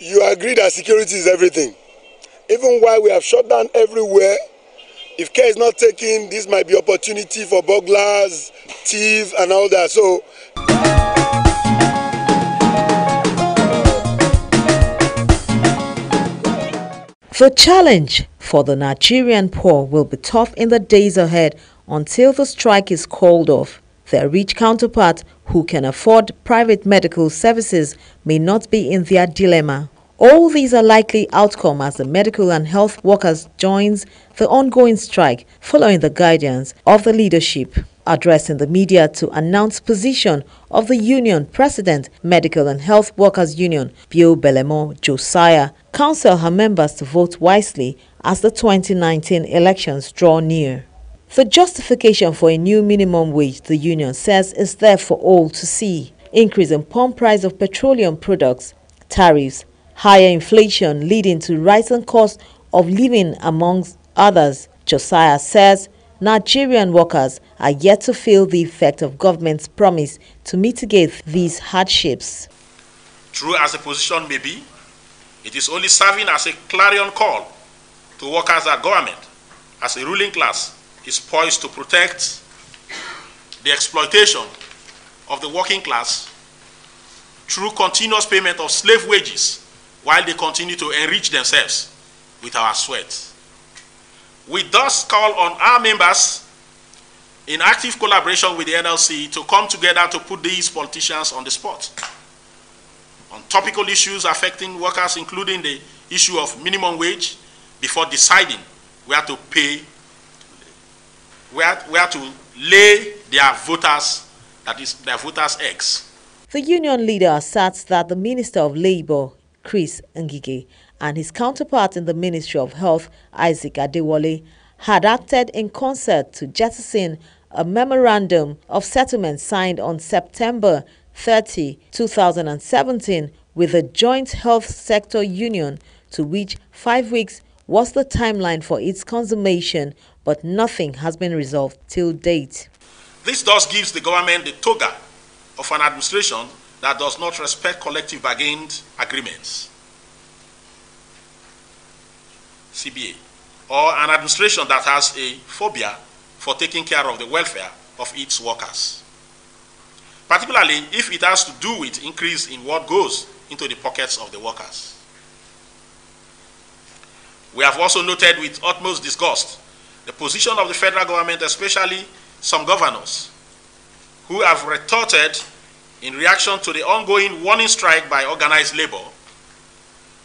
You agree that security is everything. Even while we have shut down everywhere, if care is not taken, this might be opportunity for burglars, thieves, and all that. So, the challenge for the Nigerian poor will be tough in the days ahead until the strike is called off. Their rich counterparts who can afford private medical services may not be in their dilemma. All these are likely outcome as the medical and health workers joins the ongoing strike following the guidance of the leadership. Addressing the media to announce position of the union president, Medical and Health Workers Union, Bio Belemo Josiah, counsel her members to vote wisely as the 2019 elections draw near. The justification for a new minimum wage, the union says, is there for all to see. Increase in pump price of petroleum products, tariffs, higher inflation leading to rising cost of living amongst others. Josiah says Nigerian workers are yet to feel the effect of government's promise to mitigate these hardships. True as the position may be, it is only serving as a clarion call to workers that government, as a ruling class, is poised to protect the exploitation of the working class through continuous payment of slave wages while they continue to enrich themselves with our sweat. We thus call on our members in active collaboration with the NLC to come together to put these politicians on the spot on topical issues affecting workers, including the issue of minimum wage, before deciding where to pay, where to lay their voters, that is, their voters' eggs. The union leader asserts that the Minister of Labour, Chris Ngige, and his counterpart in the Ministry of Health, Isaac Adewale, had acted in concert to jettison a memorandum of settlement signed on September 30, 2017 with the Joint Health Sector Union, to which 5 weeks was the timeline for its consummation, but nothing has been resolved till date. This thus gives the government the toga of an administration that does not respect collective bargained agreements, CBA, or an administration that has a phobia for taking care of the welfare of its workers, particularly if it has to do with increase in what goes into the pockets of the workers. We have also noted with utmost disgust the position of the federal government, especially some governors, who have retorted in reaction to the ongoing warning strike by organized labor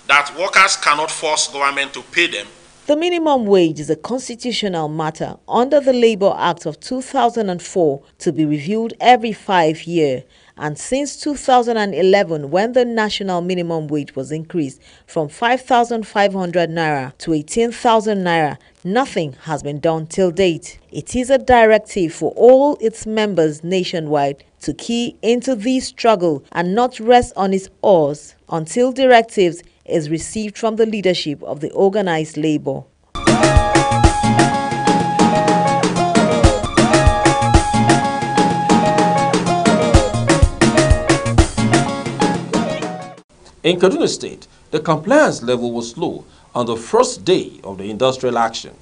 that workers cannot force government to pay them. The minimum wage is a constitutional matter under the Labour Act of 2004 to be reviewed every 5 years. And since 2011, when the national minimum wage was increased from 5,500 naira to 18,000 naira, nothing has been done till date. It is a directive for all its members nationwide to key into this struggle and not rest on its oars until directives is received from the leadership of the organized labor. In Kaduna State, the compliance level was low on the first day of the industrial action.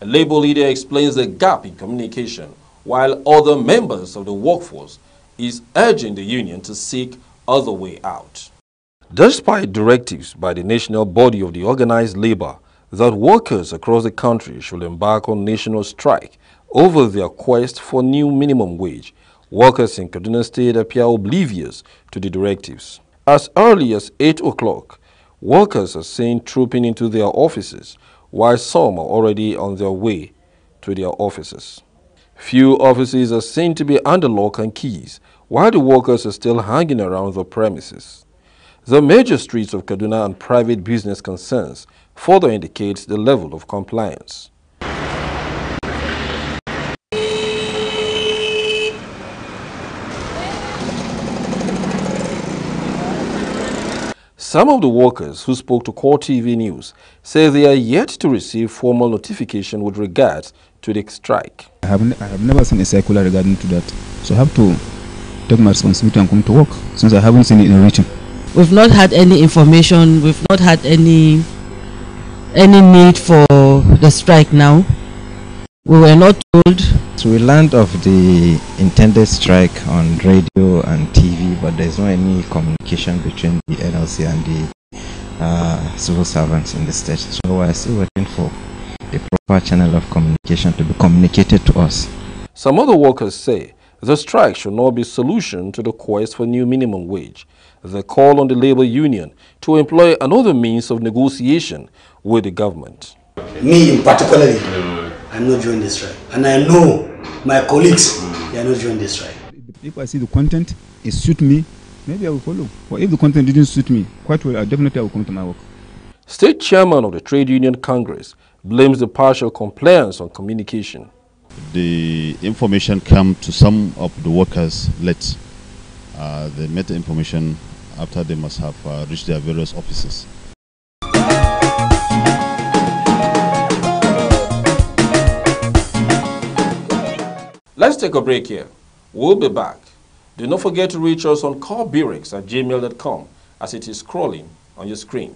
A labor leader explains the gap in communication, while other members of the workforce is urging the union to seek other way out. Despite directives by the national body of the organized labor that workers across the country should embark on national strike over their quest for new minimum wage, workers in Kaduna State appear oblivious to the directives. As early as 8 o'clock, workers are seen trooping into their offices, while some are already on their way to their offices. Few offices are seen to be under lock and keys, while the workers are still hanging around the premises. The major streets of Kaduna and private business concerns further indicates the level of compliance. Some of the workers who spoke to CoreTV News say they are yet to receive formal notification with regards to the strike. I have never seen a circular regarding to that, so I have to take my responsibility and come to work since I haven't seen it in written. We've not had any information, we've not had any need for the strike now. We were not told. So we learned of the intended strike on radio and TV, but there's no any communication between the NLC and the civil servants in the state. So we're still waiting for a proper channel of communication to be communicated to us. Some other workers say the strike should not be a solution to the quest for new minimum wage. They call on the labor union to employ another means of negotiation with the government. Me particularly, I'm not joining this strike. And I know my colleagues, they are not joining this strike. If I see the content, it suits me, maybe I will follow. But if the content didn't suit me, quite well, definitely I will come to my work. State chairman of the Trade Union Congress blames the partial compliance on communication. The information came to some of the workers late. They met the information after they must have reached their various offices. Let's take a break here. We'll be back. Do not forget to reach us on callbreaks@gmail.com as it is scrolling on your screen.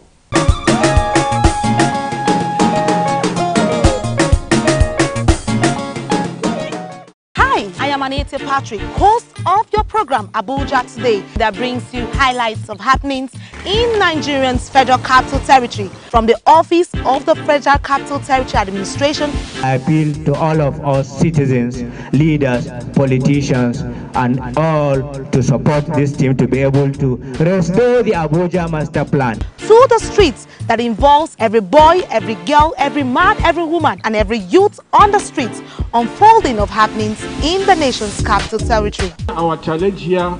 Hi, I am Anita Patrick, host of your program Abuja Today, that brings you highlights of happenings in Nigeria's Federal Capital Territory from the Office of the Federal Capital Territory Administration. I appeal to all of us citizens, leaders, politicians, and all to support this team to be able to restore the Abuja Master Plan. To the streets that involves every boy, every girl, every man, every woman, and every youth on the streets, unfolding of happenings in the nation's capital territory. Our challenge here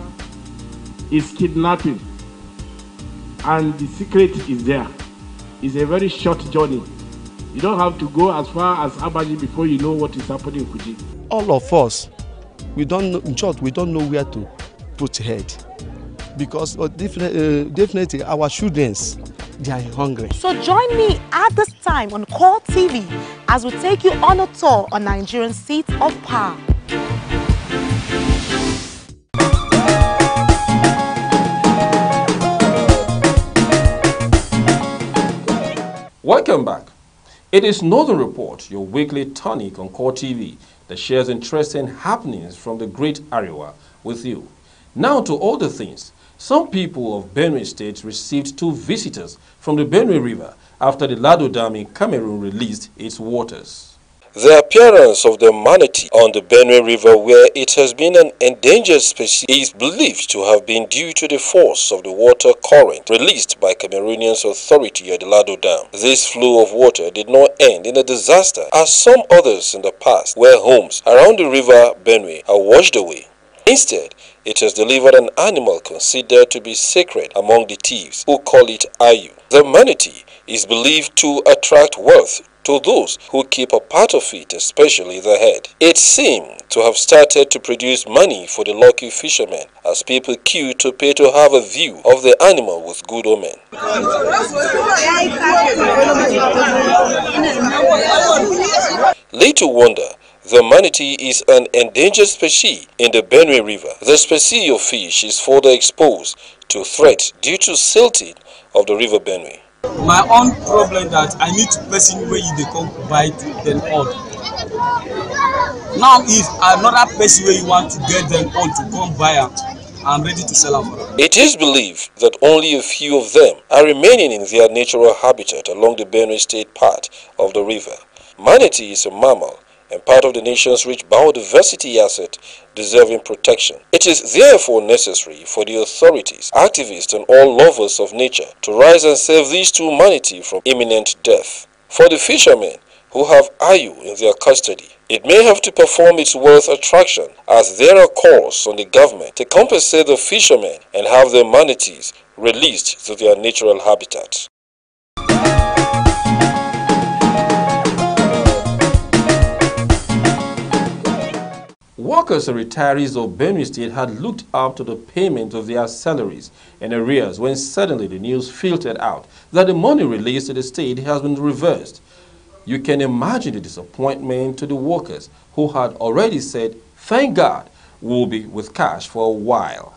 is kidnapping, and the secret is there. It's a very short journey. You don't have to go as far as Abaji before you know what is happening in Kuji. All of us, we don't know, in short, we don't know where to put head. Because definitely our children, they are hungry. So join me at this time on CoreTV as we take you on a tour on Nigerian seats of power. Welcome back. It is Northern Report, your weekly tonic on CoreTV that shares interesting happenings from the great Ariwa with you. Now to other things. Some people of Benue State received 2 visitors from the Benue River after the Lado Dam in Cameroon released its waters. The appearance of the manatee on the Benue River, where it has been an endangered species, is believed to have been due to the force of the water current released by Cameroonian authority at the Lado Dam. This flow of water did not end in a disaster as some others in the past, where homes around the river Benue are washed away. Instead, it has delivered an animal considered to be sacred among the thieves, who call it Ayu. The manatee is believed to attract wealth to those who keep a part of it, especially the head. It seemed to have started to produce money for the lucky fishermen, as people queue to pay to have a view of the animal with good omen. Little wonder, the manatee is an endangered species in the Benue River. The species of fish is further exposed to threat due to silting of the river Benue. My own problem that I need to person where you they come bite them odd. Now if another person where you want to get them on to come buy them, I'm ready to sell them for them. It is believed that only a few of them are remaining in their natural habitat along the Benue State part of the river. Manatee is a mammal and part of the nation's rich biodiversity asset deserving protection. It is therefore necessary for the authorities, activists and all lovers of nature to rise and save these two manatee from imminent death. For the fishermen who have Ayu in their custody, it may have to perform its worth attraction, as there are calls on the government to compensate the fishermen and have the manatees released to their natural habitat. Workers and retirees of Benue State had looked up to the payment of their salaries and arrears when suddenly the news filtered out that the money released to the state has been reversed. You can imagine the disappointment to the workers who had already said, "Thank God, we'll be with cash for a while."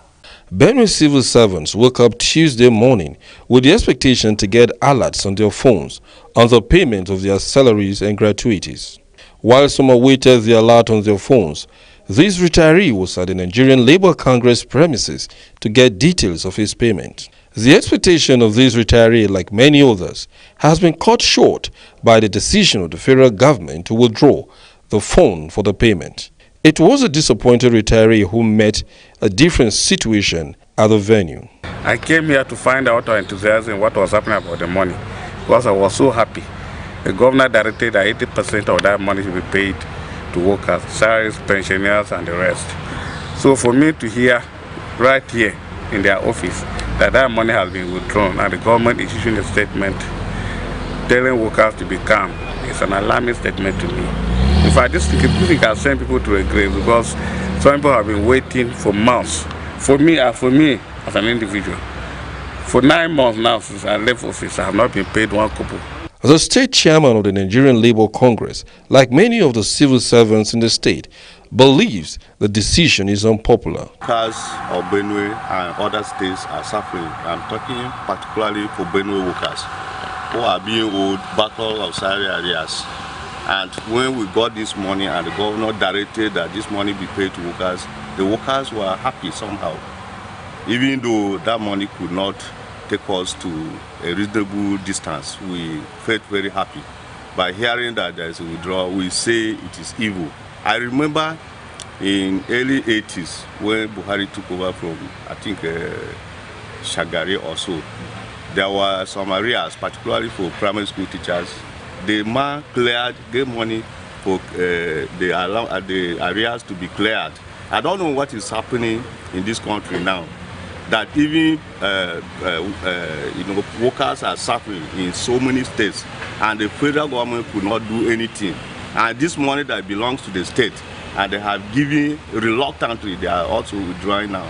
Benue civil servants woke up Tuesday morning with the expectation to get alerts on their phones on the payment of their salaries and gratuities. While some awaited the alert on their phones, this retiree was at the Nigerian Labour Congress premises to get details of his payment. The expectation of this retiree, like many others, has been cut short by the decision of the federal government to withdraw the fund for the payment. It was a disappointed retiree who met a different situation at the venue. I came here to find out our enthusiasm what was happening about the money, because I was so happy. The governor directed that 80% of that money should be paid to workers, salaries, pensioners, and the rest. So for me to hear right here in their office that money has been withdrawn and the government is issuing a statement telling workers to be calm, it's an alarming statement to me. In fact, this thing can send people to a grave, because some people have been waiting for months. For me as an individual, for 9 months now since I left office, I have not been paid one kobo. The state chairman of the Nigerian Labour Congress, like many of the civil servants in the state, believes the decision is unpopular. Workers of Benue and other states are suffering. I'm talking particularly for Benue workers who are being owed backlog of salary arrears. And when we got this money and the governor directed that this money be paid to workers, the workers were happy somehow. Even though that money could not take us to a reasonable distance, we felt very happy. By hearing that there is a withdrawal, we say it is evil. I remember in early 80s when Buhari took over from, I think, Shagari or so, there were some arrears, particularly for primary school teachers. The man gave money for the arrears to be cleared. I don't know what is happening in this country now, that even workers are suffering in so many states, and the federal government could not do anything. And this money that belongs to the state, and they have given reluctantly, they are also withdrawing now.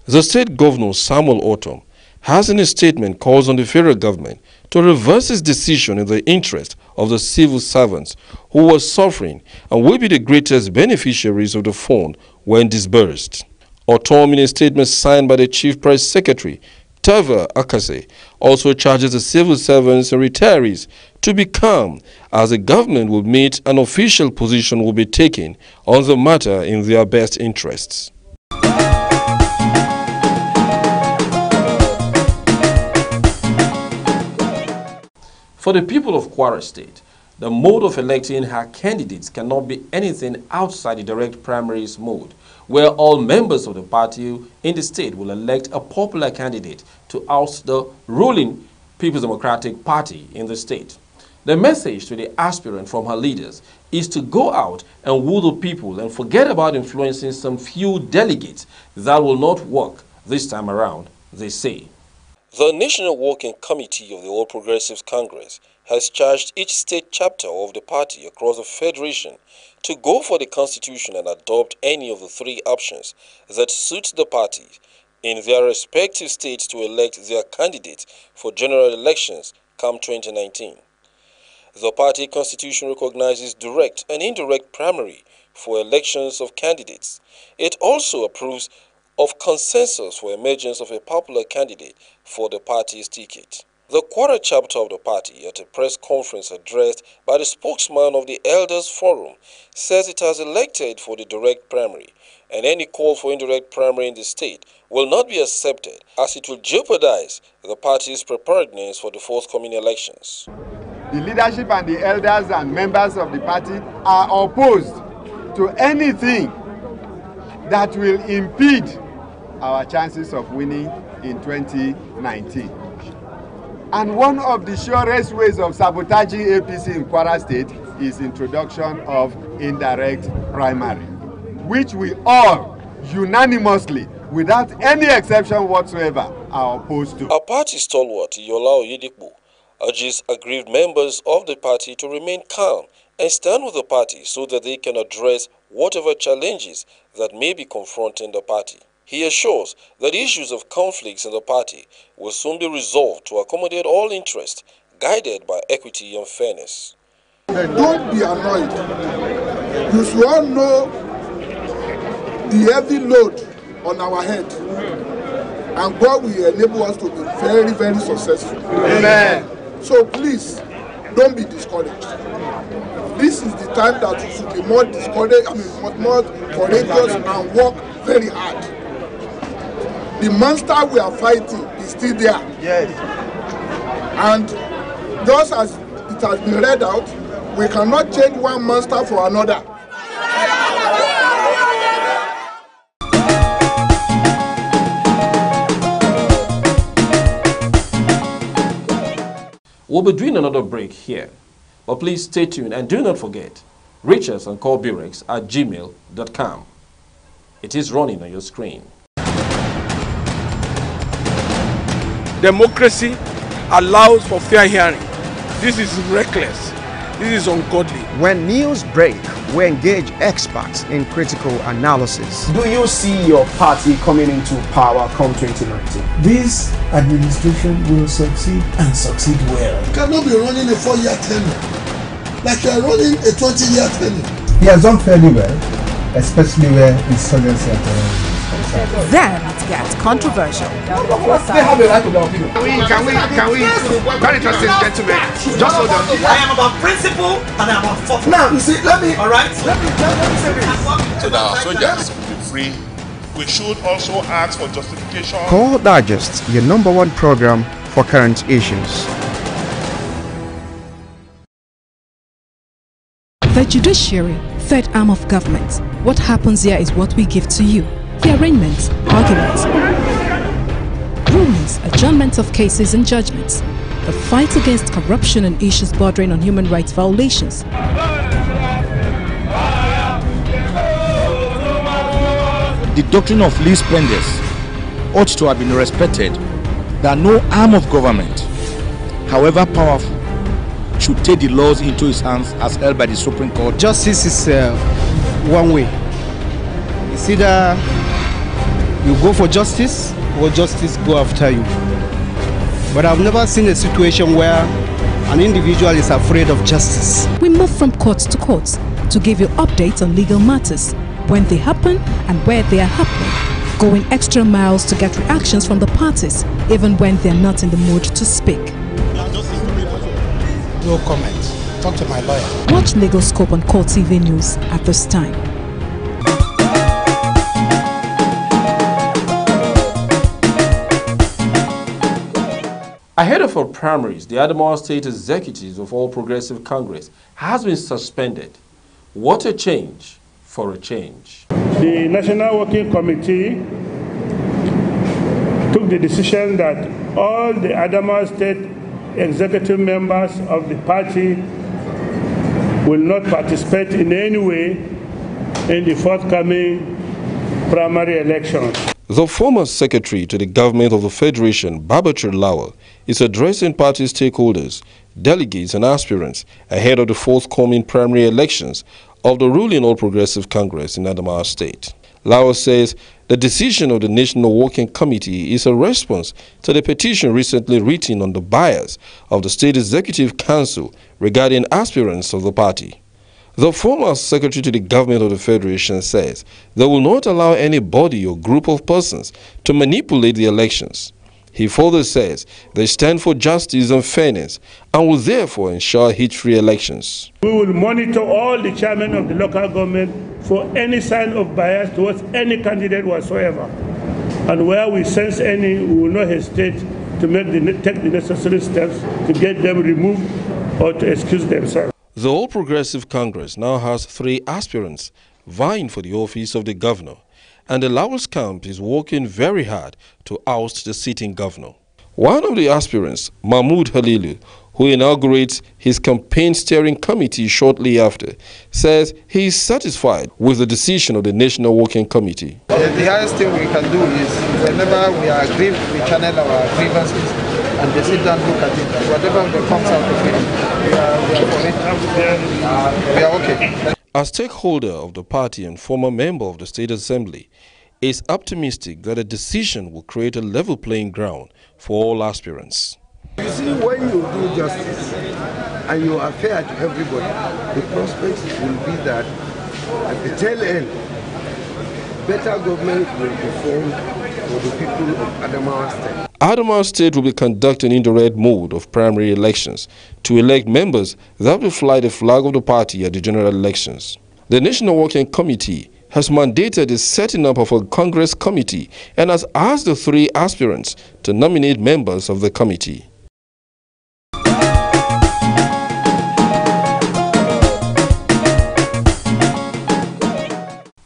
The state governor, Samuel Ortom, has in a statement called on the federal government to reverse its decision in the interest of the civil servants who were suffering and will be the greatest beneficiaries of the fund when disbursed. Ortom, in a statement signed by the Chief Press Secretary, Tava Akase, also charges the civil servants and retirees to be calm, as the government will meet an official position will be taken on the matter in their best interests. For the people of Kwara State, the mode of electing her candidates cannot be anything outside the direct primaries mode, where all members of the party in the state will elect a popular candidate to oust the ruling People's Democratic Party in the state. The message to the aspirant from her leaders is to go out and woo the people and forget about influencing some few delegates. That will not work this time around, they say. The National Working Committee of the All Progressives Congress has charged each state chapter of the party across the federation to go for the constitution and adopt any of the three options that suit the parties in their respective states to elect their candidates for general elections come 2019. The party constitution recognizes direct and indirect primary for elections of candidates. It also approves of consensus for emergence of a popular candidate for the party's ticket. The Kwara chapter of the party, at a press conference addressed by the spokesman of the Elders Forum, says it has elected for the direct primary, and any call for indirect primary in the state will not be accepted, as it will jeopardize the party's preparedness for the forthcoming elections. The leadership and the elders and members of the party are opposed to anything that will impede our chances of winning in 2019. And one of the surest ways of sabotaging APC in Kwara State is introduction of indirect primary, which we all unanimously, without any exception whatsoever, are opposed to. Our party stalwart, Yola Oyedepo, urges aggrieved members of the party to remain calm and stand with the party so that they can address whatever challenges that may be confronting the party. He assures that issues of conflicts in the party will soon be resolved to accommodate all interests, guided by equity and fairness. Don't be annoyed. You should all know the heavy load on our head, and God will enable us to be very, very successful. Amen. So please, don't be discouraged. This is the time that you should be more discouraged, more courageous, and work very hard. The monster we are fighting is still there. Yes. And just as it has been read out, we cannot change one monster for another. We'll be doing another break here, but please stay tuned and do not forget, reach us on callburex@gmail.com. It is running on your screen. Democracy allows for fair hearing. This is reckless. This is ungodly. When news break, we engage experts in critical analysis. Do you see your party coming into power come 2019? This administration will succeed and succeed well. You cannot be running a 4-year tenure like you are running a 20-year tenure. He has done fairly well, especially where insurgency and terrorism. Then it gets controversial. They have a right to their opinion. Can we, very interesting gentlemen, just hold on. I am about principle and I am about fortune. Now, you see, let me say so that our soldiers will be free. We should also ask for justification. Call Digest, your #1 program for current issues. The judiciary, third arm of government. What happens here is what we give to you. The arraignments, arguments, rulings, adjournments of cases and judgments. The fight against corruption and issues bordering on human rights violations. The doctrine of least spenders ought to have been respected, that no arm of government, however powerful, should take the laws into its hands as held by the Supreme Court. Justice is one way. It's either you go for justice or justice go after you. But I've never seen a situation where an individual is afraid of justice. We move from court to court to give you updates on legal matters, when they happen and where they are happening, going extra miles to get reactions from the parties, even when they're not in the mood to speak. No comment. Talk to my lawyer. Watch Legal Scope on CoreTV News at this time. Ahead of our primaries, the Adamawa State Executives of All Progressive Congress has been suspended. What a change for a change. The National Working Committee took the decision that all the Adamawa State executive members of the party will not participate in any way in the forthcoming primary elections. The former secretary to the government of the Federation, Babachir Lawal, is addressing party stakeholders, delegates and aspirants ahead of the forthcoming primary elections of the ruling All Progressive Congress in Adamawa State. Lawal says the decision of the National Working Committee is a response to the petition recently written on the bias of the State Executive Council regarding aspirants of the party. The former secretary to the government of the Federation says they will not allow any body or group of persons to manipulate the elections. He further says they stand for justice and fairness and will therefore ensure heat-free elections. We will monitor all the chairmen of the local government for any sign of bias towards any candidate whatsoever. And where we sense any, we will not hesitate to take the necessary steps to get them removed or to excuse themselves. The All Progressive Congress now has 3 aspirants vying for the office of the governor, and the Lawals camp is working very hard to oust the sitting governor. One of the aspirants, Mahmoud Halilu, who inaugurates his campaign steering committee shortly after, says he is satisfied with the decision of the National Working Committee. The highest thing we can do is whenever we are aggrieved, we channel our grievances and they sit down and look at it. Whatever comes out of it, we are okay. As stakeholder of the party and former member of the State Assembly, is optimistic that a decision will create a level playing ground for all aspirants. You see, when you do justice and you are fair to everybody, the prospect will be that at the tail end, better government will be formed for the people of Adamawa State. Adamawa State will be conducting indirect mode of primary elections to elect members that will fly the flag of the party at the general elections. The National Working Committee has mandated the setting up of a Congress committee and has asked the 3 aspirants to nominate members of the committee.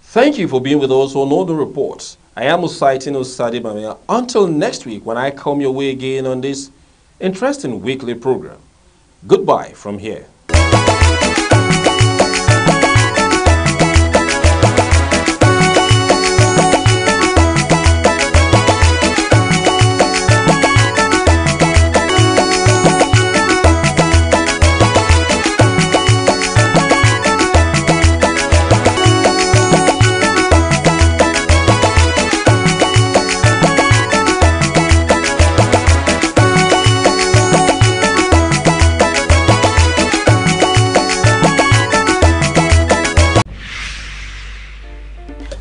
Thank you for being with us on all the reports. I am Usaitin Osadi Bamia. Until next week when I come your way again on this interesting weekly program. Goodbye from here.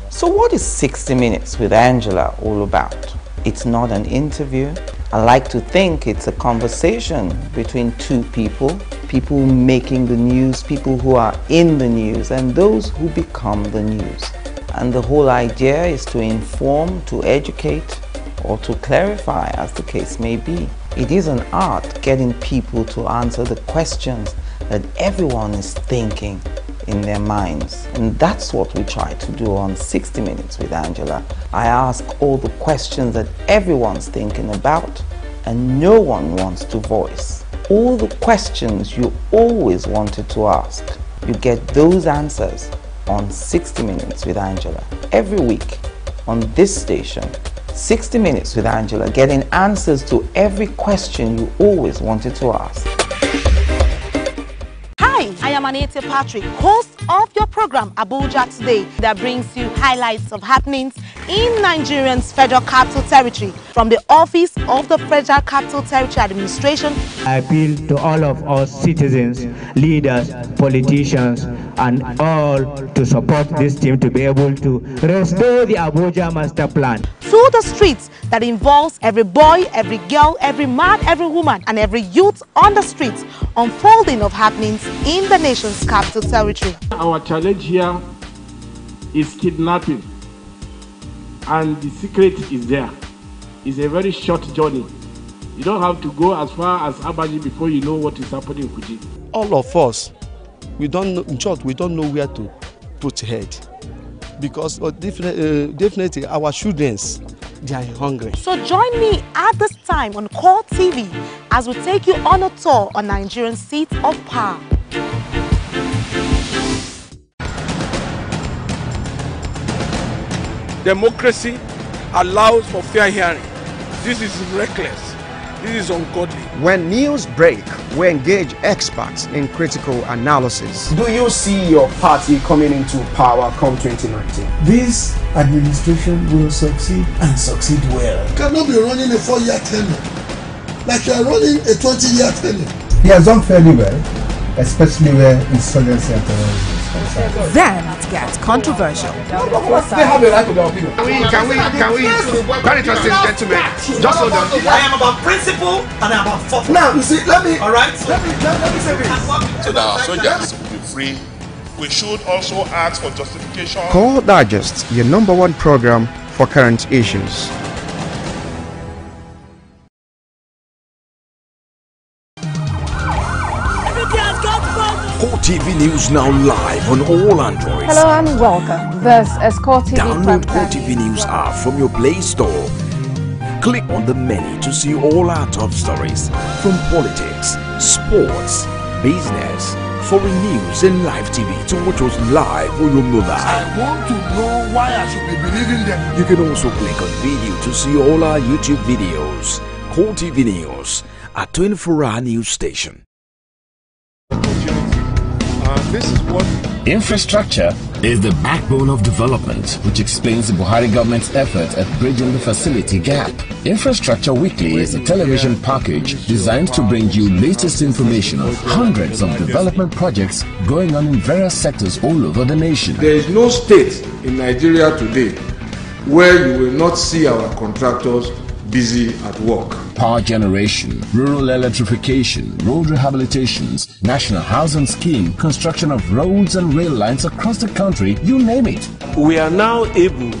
So what is 60 Minutes with Angela all about? It's not an interview. I like to think it's a conversation between 2 people, people making the news, people who are in the news, and those who become the news. And the whole idea is to inform, to educate, or to clarify, as the case may be. It is an art getting people to answer the questions that everyone is thinking in their minds. And that's what we try to do on 60 Minutes with Angela. I ask all the questions that everyone's thinking about and no one wants to voice. All the questions you always wanted to ask, you get those answers on 60 Minutes with Angela. Every week on this station, 60 Minutes with Angela, getting answers to every question you always wanted to ask. Hi, I am Anita Patrick, host of your program Abuja Today, that brings you highlights of happenings in Nigeria's Federal Capital Territory from the Office of the Federal Capital Territory Administration. I appeal to all of us citizens, leaders, politicians, and all to support this team to be able to restore the Abuja Master Plan. To the streets that involves every boy, every girl, every man, every woman, and every youth on the streets, unfolding of happenings in the nation's capital territory. Our challenge here is kidnapping, and the secret is there. It's a very short journey. You don't have to go as far as Abaji before you know what is happening in Kuji. All of us, we don't know, in short, we don't know where to put head, because definitely our children, they are hungry. So join me at this time on CoreTV as we take you on a tour on Nigerian seats of power. Democracy allows for fair hearing. This is reckless. This is ungodly. When news break, we engage experts in critical analysis. Do you see your party coming into power come 2019? This administration will succeed and succeed well. You cannot be running a 4-year tenure like you are running a 20-year tenure. He has done fairly well, especially where insurgency and terrorism. Then it gets controversial. They have the right to their opinion. Can we, very interesting gentlemen, just hold on. I am about principle and I am about form. Now, you see, let me, all right? Let me say this. So that our soldiers will be free. We should also ask for justification. Core Digest, your #1 program for current issues. CoreTV News now live on all Androids. Hello and welcome. This is CoreTV. Download CoreTV News app from your Play Store. Click on the menu to see all our top stories from politics, sports, business, foreign news and live TV to watch us live on your mobile. I want to know why I should be believing them. You can also click on video to see all our YouTube videos. CoreTV News, a 24-hour news station. This is what infrastructure is the backbone of development, which explains the Buhari government's effort at bridging the facility gap. Infrastructure Weekly is a television package designed to bring you latest information on hundreds of development projects going on in various sectors all over the nation. There is no state in Nigeria today where you will not see our contractors busy at work. Power generation, rural electrification, road rehabilitations, national housing scheme, construction of roads and rail lines across the country, you name it. We are now able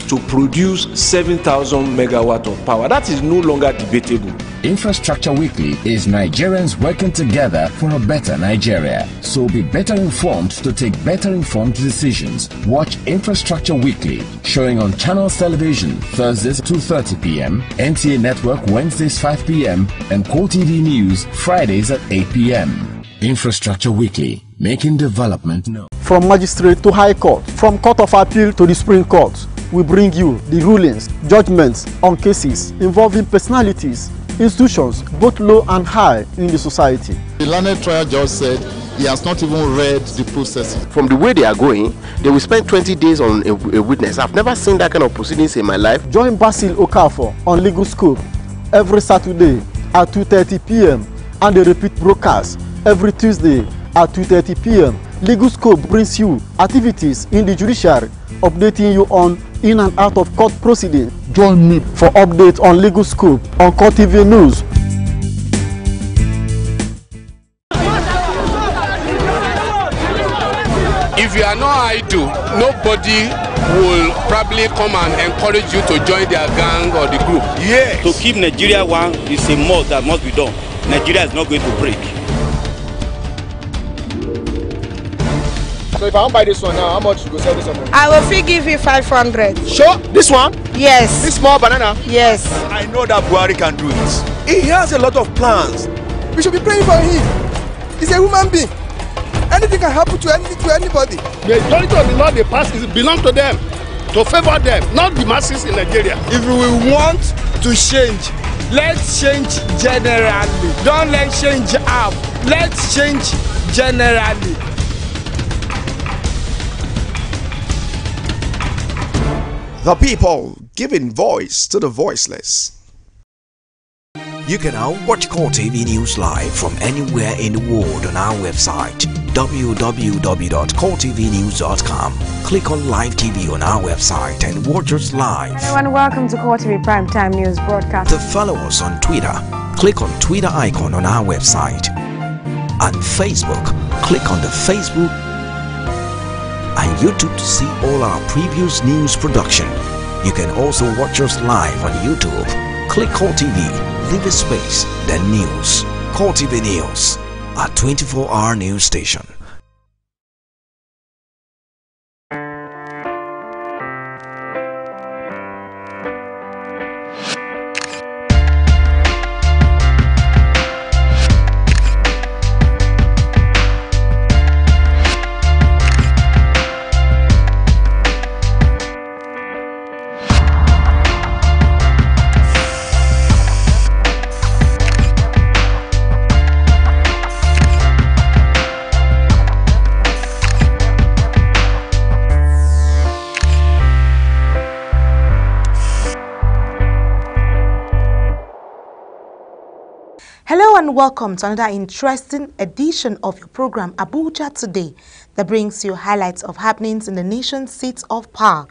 to produce 7,000 megawatt of power. That is no longer debatable. Infrastructure Weekly is Nigerians working together for a better Nigeria. So be better informed to take better informed decisions. Watch Infrastructure Weekly, showing on Channels Television Thursdays 2:30 p.m., NTA Network Wednesdays 5 p.m., and CoreTV News Fridays at 8 p.m. Infrastructure Weekly, making development known. From magistrate to high court, from court of appeal to the Supreme Court, we bring you the rulings, judgments on cases involving personalities, institutions, both low and high in the society. The learned trial judge said he has not even read the processes. From the way they are going, they will spend 20 days on a witness. I've never seen that kind of proceedings in my life. Join Basil Okafor on Legal Scope every Saturday at 2:30 p.m. and the repeat broadcast every Tuesday at 2:30 p.m. Legal Scope brings you activities in the judiciary, updating you on in and out of court proceedings. Join me for updates on Legal Scope on CoreTV News. If you are not idle, nobody will probably come and encourage you to join their gang or the group. Yes. To keep Nigeria one is a must that must be done. Nigeria is not going to break. So if I want to buy this one now, how much you go sell this one? I will free give you 500. Sure? This one? Yes. This small banana? Yes. I know that Buhari can do it. He has a lot of plans. We should be praying for him. He's a human being. Anything can happen to anybody. The authority of the law they pass belongs to them, to favor them, not the masses in Nigeria. If we want to change, let's change generally. Don't let's change half. Let's change generally. The people giving voice to the voiceless. You can now watch CoreTV News live from anywhere in the world on our website www.coretvnews.com. Click on Live TV on our website and watch us live. Hello and welcome to CoreTV Primetime News broadcast. To follow us on Twitter, click on Twitter icon on our website. On Facebook, click on the Facebook and YouTube to see all our previous news production. You can also watch us live on YouTube. Click CoreTV, leave a space, then News. CoreTV News, a 24-hour news station. and welcome to another interesting edition of your program Abuja Today that brings you highlights of happenings in the nation's seat of power.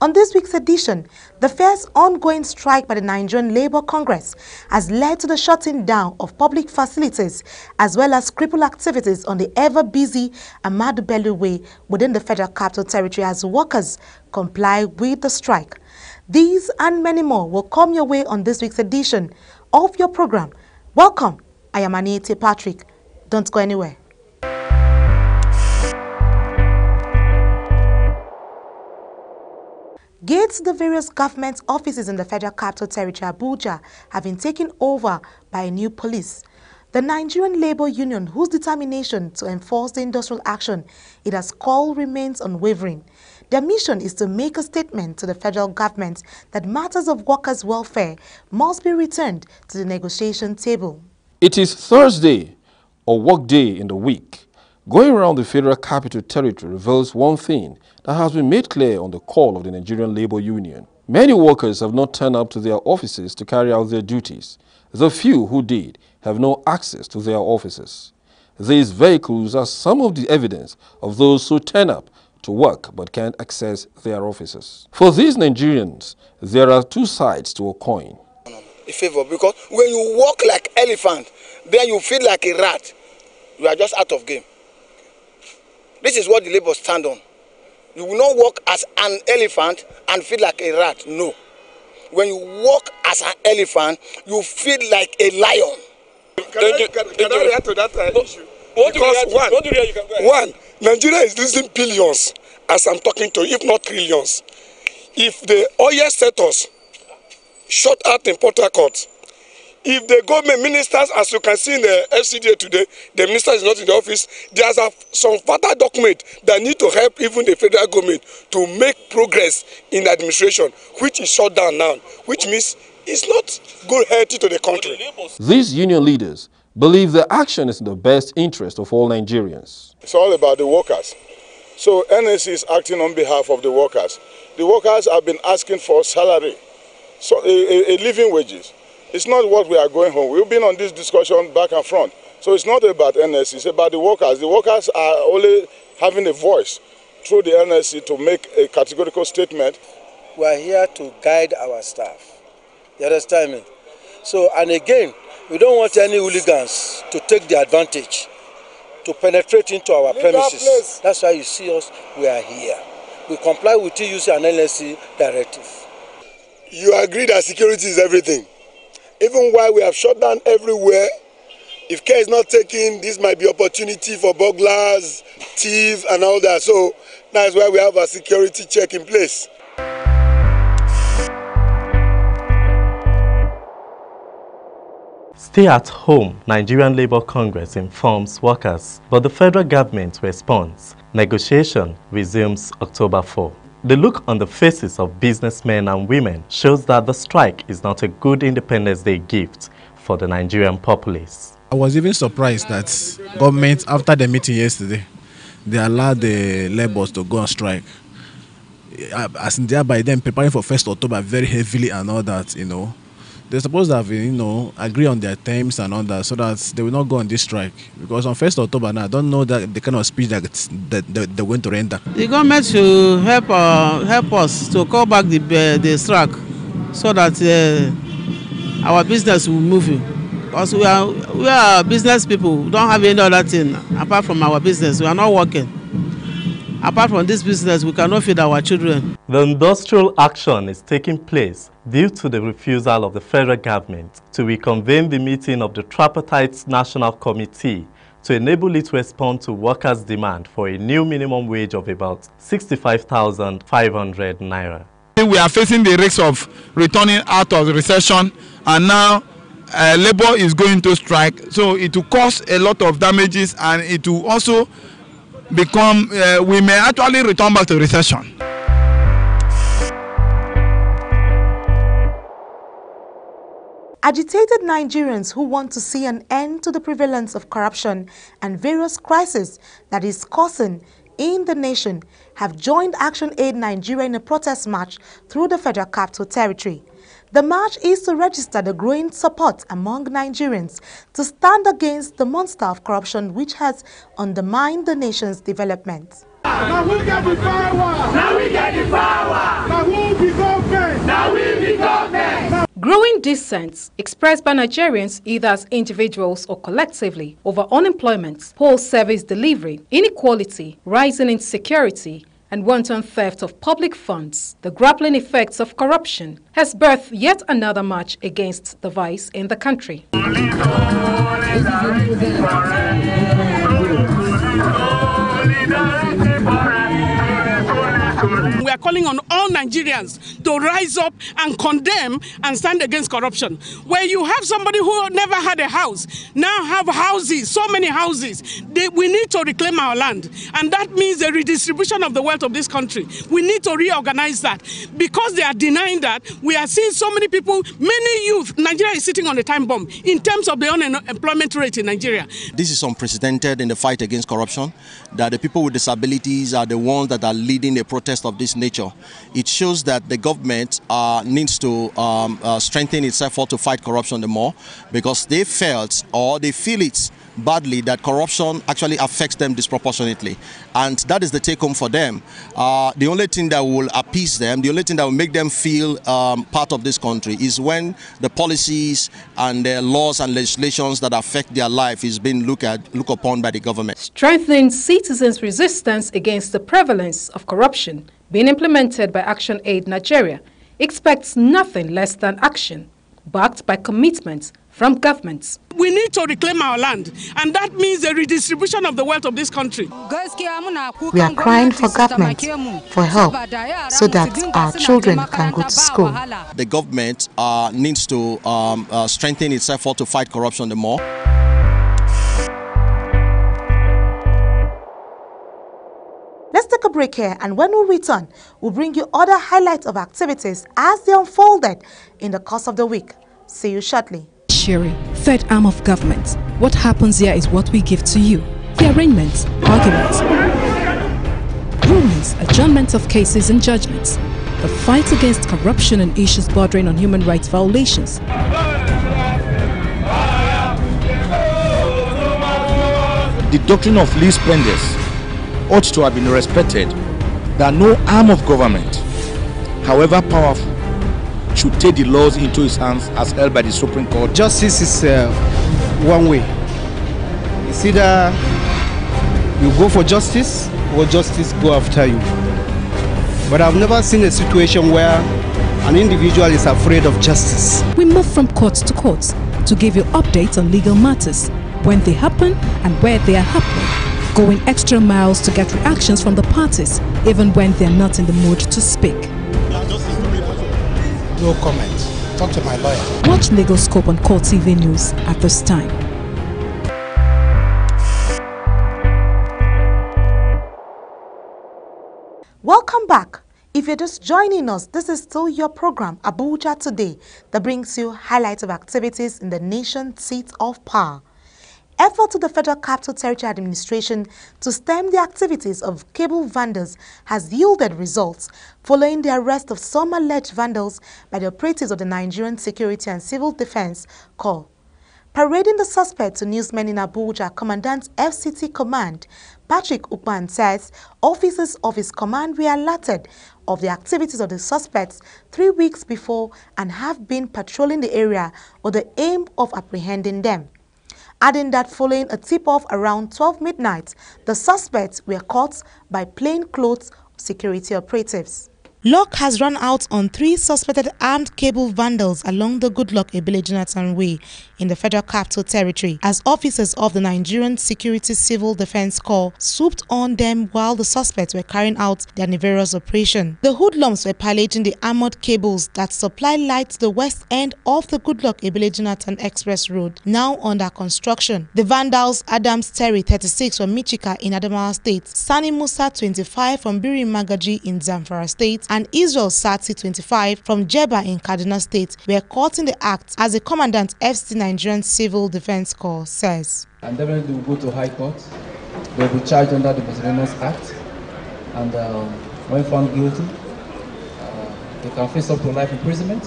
On this week's edition, the fierce ongoing strike by the Nigerian Labour Congress has led to the shutting down of public facilities as well as crippled activities on the ever-busy Ahmadu Bello Way within the Federal Capital Territory as workers comply with the strike. These and many more will come your way on this week's edition of your program. Welcome, I am Anita Patrick. Don't go anywhere. Gates to the various government offices in the Federal Capital Territory, Abuja, have been taken over by a new police. The Nigerian Labour Union, whose determination to enforce the industrial action it has called remains unwavering. Their mission is to make a statement to the federal government that matters of workers' welfare must be returned to the negotiation table. It is Thursday, or work day in the week. Going around the Federal Capital Territory reveals one thing that has been made clear on the call of the Nigerian Labour Union. Many workers have not turned up to their offices to carry out their duties. The few who did have no access to their offices. These vehicles are some of the evidence of those who turn up to work but can't access their offices. For these Nigerians, there are two sides to a coin. A favor, because when you walk like elephant, then you feel like a rat. You are just out of game. This is what the Labour stand on. You will not walk as an elephant and feel like a rat. No. When you walk as an elephant, you feel like a lion. Can I react to that issue? Because one, Nigeria is losing billions as I'm talking to you, if not trillions. If the oil status shut out in Port Harcourt, if the government ministers, as you can see in the FCDA today, the minister is not in the office, there's some further document that need to help even the federal government to make progress in administration, which is shut down now, which means it's not good healthy to the country. These union leaders believe the action is in the best interest of all Nigerians. It's all about the workers. So NSC is acting on behalf of the workers. The workers have been asking for salary, so a living wages. It's not what we are going home. We've been on this discussion back and front. So it's not about NSC, it's about the workers. The workers are only having a voice through the NSC to make a categorical statement. We are here to guide our staff. You understand me? So, and again, we don't want any hooligans to take the advantage, to penetrate into our premises. That's why you see us, we are here. We comply with TUC and NSC directive. You agree that security is everything. Even while we have shut down everywhere, if care is not taken, this might be opportunity for burglars, thieves, and all that. So that's why we have a security check in place. Stay at home, Nigerian Labour Congress informs workers, but the federal government responds. Negotiation resumes October 4. The look on the faces of businessmen and women shows that the strike is not a good Independence Day gift for the Nigerian populace. I was even surprised that government, after the meeting yesterday, they allowed the labourers to go on strike. As in thereby them preparing for 1st October very heavily and all that, you know. They're supposed to have, you know, agree on their terms and all that so that they will not go on this strike. Because on 1st October now, I don't know that the kind of speech that they're going to render. The government should help us to call back the strike so that our business will move. Because we are business people. We don't have any other thing apart from our business. We are not working. Apart from this business, we cannot feed our children. The industrial action is taking place due to the refusal of the federal government to reconvene the meeting of the Tripartite National Committee to enable it to respond to workers' demand for a new minimum wage of about 65,500 naira. We are facing the risk of returning out of the recession, and now labor is going to strike, so it will cause a lot of damages, and it will also become, we may actually return back to recession. Agitated Nigerians who want to see an end to the prevalence of corruption and various crises that is causing in the nation have joined Action Aid Nigeria in a protest march through the Federal Capital Territory. The march is to register the growing support among Nigerians to stand against the monster of corruption which has undermined the nation's development. Now we get the power. Now we get the power. Now we be government. Now we be government. Growing dissent expressed by Nigerians either as individuals or collectively over unemployment, poor service delivery, inequality, rising insecurity, and wanton theft of public funds, the grappling effects of corruption, has birthed yet another march against the vice in the country. We are calling on all Nigerians to rise up and condemn and stand against corruption. Where you have somebody who never had a house, now have houses, so many houses, we need to reclaim our land. And that means the redistribution of the wealth of this country. We need to reorganize that. Because they are denying that, we are seeing so many people, many youth, Nigeria is sitting on a time bomb in terms of the unemployment rate in Nigeria. This is unprecedented in the fight against corruption, that the people with disabilities are the ones that are leading a protest of this nature. It shows that the government needs to strengthen its effort to fight corruption the more, because they felt or they feel it badly that corruption actually affects them disproportionately, and that is the take home for them. The only thing that will appease them, the only thing that will make them feel part of this country is when the policies and the laws and legislations that affect their life is being looked upon by the government. Strengthening citizens' resistance against the prevalence of corruption being implemented by Action Aid Nigeria expects nothing less than action, backed by commitments from governments. We need to reclaim our land, and that means the redistribution of the wealth of this country. We are crying for government for help so that our children can go to school. The government needs to strengthen its effort to fight corruption the more. Let's take a break here, and when we return, we'll bring you other highlights of activities as they unfolded in the course of the week. See you shortly. Judiciary, third arm of government. What happens here is what we give to you. The arraignments, arguments, rulings, adjournment of cases and judgments. The fight against corruption and issues bordering on human rights violations. The doctrine of least spenders ought to have been respected, that no arm of government, however powerful, should take the laws into its hands as held by the Supreme Court. Justice is one way. It's either you go for justice or justice go after you. But I've never seen a situation where an individual is afraid of justice. We move from court to court to give you updates on legal matters, when they happen and where they are happening, going extra miles to get reactions from the parties, even when they're not in the mood to speak. No comment. Talk to my lawyer. Watch Legal Scope on CoreTV News at this time. Welcome back. If you're just joining us, this is still your program, Abuja Today, that brings you highlights of activities in the nation's seat of power. Effort to the Federal Capital Territory Administration to stem the activities of cable vandals has yielded results following the arrest of some alleged vandals by the operatives of the Nigerian Security and Civil Defense Corps. Parading the suspect to newsmen in Abuja, Commandant FCT Command Patrick Ukpan says officers of his command were alerted of the activities of the suspects 3 weeks before and have been patrolling the area with the aim of apprehending them. Adding that following a tip-off around 12 midnight, the suspects were caught by plainclothes security operatives. Luck has run out on 3 suspected armed cable vandals along the Goodluck Ebele Jonathan Way in the Federal Capital Territory as officers of the Nigerian Security Civil Defense Corps swooped on them while the suspects were carrying out their nefarious operation. The hoodlums were piloting the armored cables that supply light to the west end of the Goodluck Ebele Jonathan Express Road, now under construction. The vandals, Adams Terry, 36 from Michika in Adamawa State, Sani Musa, 25 from Biri Magaji in Zamfara State, and Israel Sati, 25 from Jeba in Kaduna State, were caught in the act, as the Commandant FC Nigerian Civil Defense Corps says. And definitely will go to High Court. They will be charged under the Miscellaneous Act, and when found guilty, they can face up to life imprisonment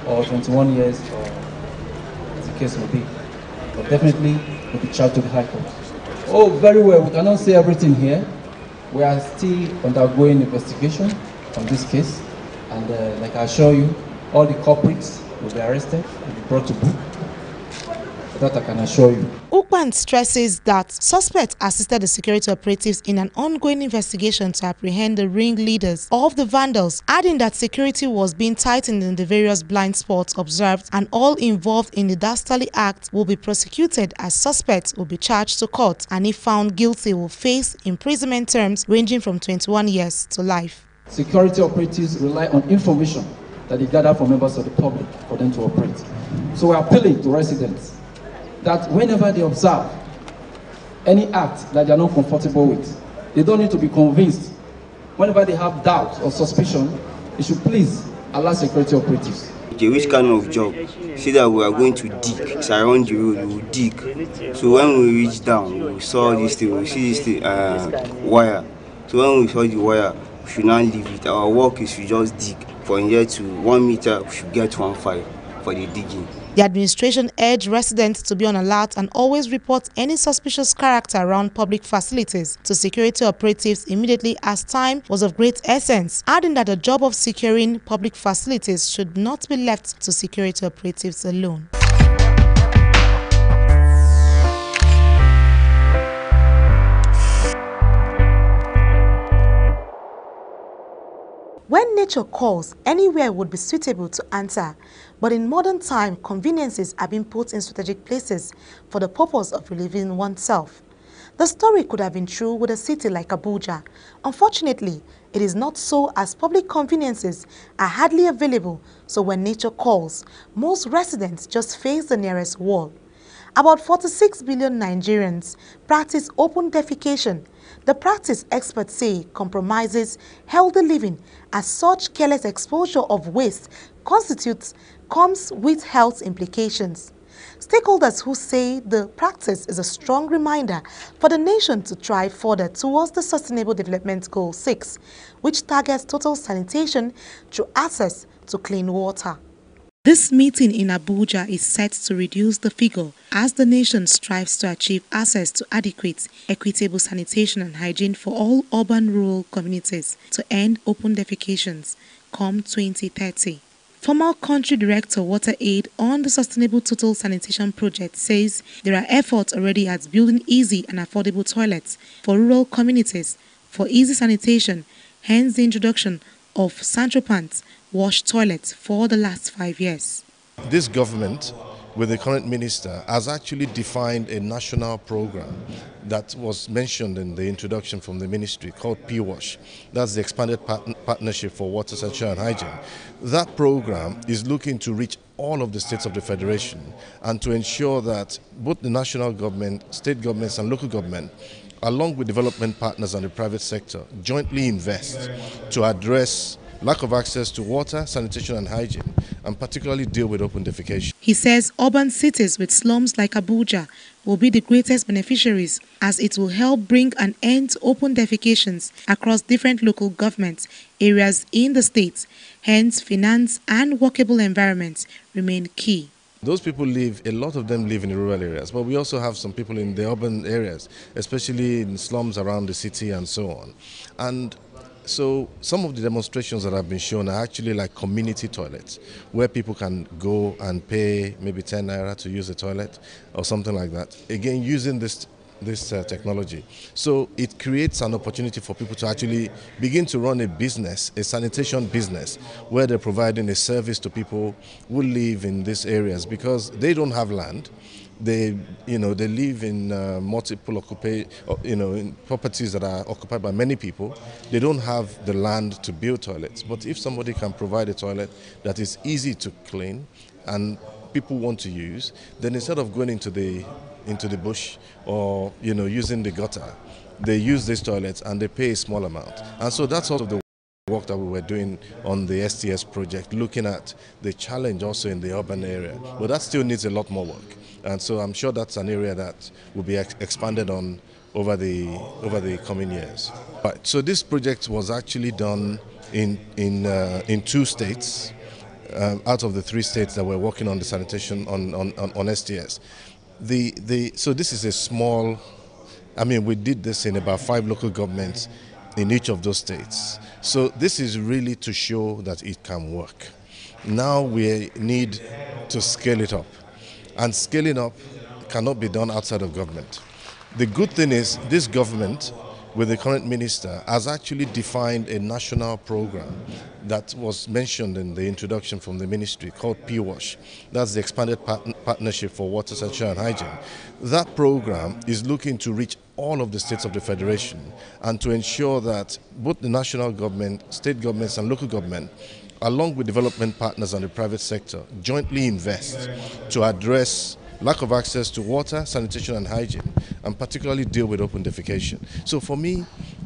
or 21 years, or as the case may be. But definitely will be charged to the High Court. Oh, very well. We cannot say everything here. We are still undergoing investigation on this case, and like I assure you, all the culprits will be arrested and be brought to book. That I can assure you. Ukpan stresses that suspects assisted the security operatives in an ongoing investigation to apprehend the ringleaders of the vandals, adding that security was being tightened in the various blind spots observed and all involved in the dastardly act will be prosecuted as suspects will be charged to court and if found guilty will face imprisonment terms ranging from 21 years to life. Security operatives rely on information that they gather from members of the public for them to operate. So we are appealing to residents that whenever they observe any act that they are not comfortable with, they don't need to be convinced. Whenever they have doubt or suspicion, they should please alert security operatives. Okay, which kind of job? See that we are going to dig. It's around the road, we will dig. So when we reach down, we saw this thing, we see this thing, wire. So when we saw the wire, we should not leave it. Our work is to just dig. From here to 1 meter, we should get 1.5 for the digging. The administration urged residents to be on alert and always report any suspicious character around public facilities to security operatives immediately as time was of great essence, adding that the job of securing public facilities should not be left to security operatives alone. When nature calls, anywhere would be suitable to answer. But in modern time, conveniences are being put in strategic places for the purpose of relieving oneself. The story could have been true with a city like Abuja. Unfortunately, it is not so as public conveniences are hardly available, so when nature calls, most residents just face the nearest wall. About 46 billion Nigerians practice open defecation. The practice, experts say, compromises healthy living as such careless exposure of waste comes with health implications. Stakeholders who say the practice is a strong reminder for the nation to try further towards the Sustainable Development Goal 6, which targets total sanitation through access to clean water. This meeting in Abuja is set to reduce the figure as the nation strives to achieve access to adequate, equitable sanitation and hygiene for all urban-rural communities to end open defecations come 2030. Former Country Director Water Aid on the Sustainable Total Sanitation Project says there are efforts already at building easy and affordable toilets for rural communities for easy sanitation, hence the introduction of Santropant wash toilets for the last 5 years. This government, with the current minister, has actually defined a national program that was mentioned in the introduction from the ministry called PWASH. That's the Expanded Partnership for Water, Sanitation and Hygiene. That program is looking to reach all of the states of the federation and to ensure that both the national government, state governments and local government, along with development partners and the private sector, jointly invest to address lack of access to water, sanitation and hygiene, and particularly deal with open defecation. He says urban cities with slums like Abuja will be the greatest beneficiaries as it will help bring an end to open defecations across different local government areas in the state. Hence, finance and workable environments remain key. Those people live, a lot of them live in the rural areas, but we also have some people in the urban areas, especially in slums around the city and so on. And so some of the demonstrations that have been shown are actually like community toilets, where people can go and pay maybe 10 naira to use a toilet or something like that. Again, using this technology. So it creates an opportunity for people to actually begin to run a business, a sanitation business, where they're providing a service to people who live in these areas because they don't have land. They live in multiple in properties that are occupied by many people. They don't have the land to build toilets. But if somebody can provide a toilet that is easy to clean and people want to use, then instead of going into the bush or using the gutter, they use these toilets and they pay a small amount. And so that's also the work that we were doing on the STS project, looking at the challenge also in the urban area. But that still needs a lot more work. And so I'm sure that's an area that will be expanded on over the coming years. Right. So this project was actually done in 2 states. out of the 3 states that were working on the sanitation on STS. So this is a small, I mean, we did this in about 5 local governments in each of those states. So this is really to show that it can work. Now we need to scale it up, and scaling up cannot be done outside of government. The good thing is this government, with the current minister, has actually defined a national program that was mentioned in the introduction from the ministry called PWASH. That's the Expanded Partnership for Water, Sanitation and Hygiene. That program is looking to reach all of the states of the federation and to ensure that both the national government, state governments and local government, along with development partners and the private sector, jointly invest to address lack of access to water, sanitation and hygiene, and particularly deal with open defecation. So for me,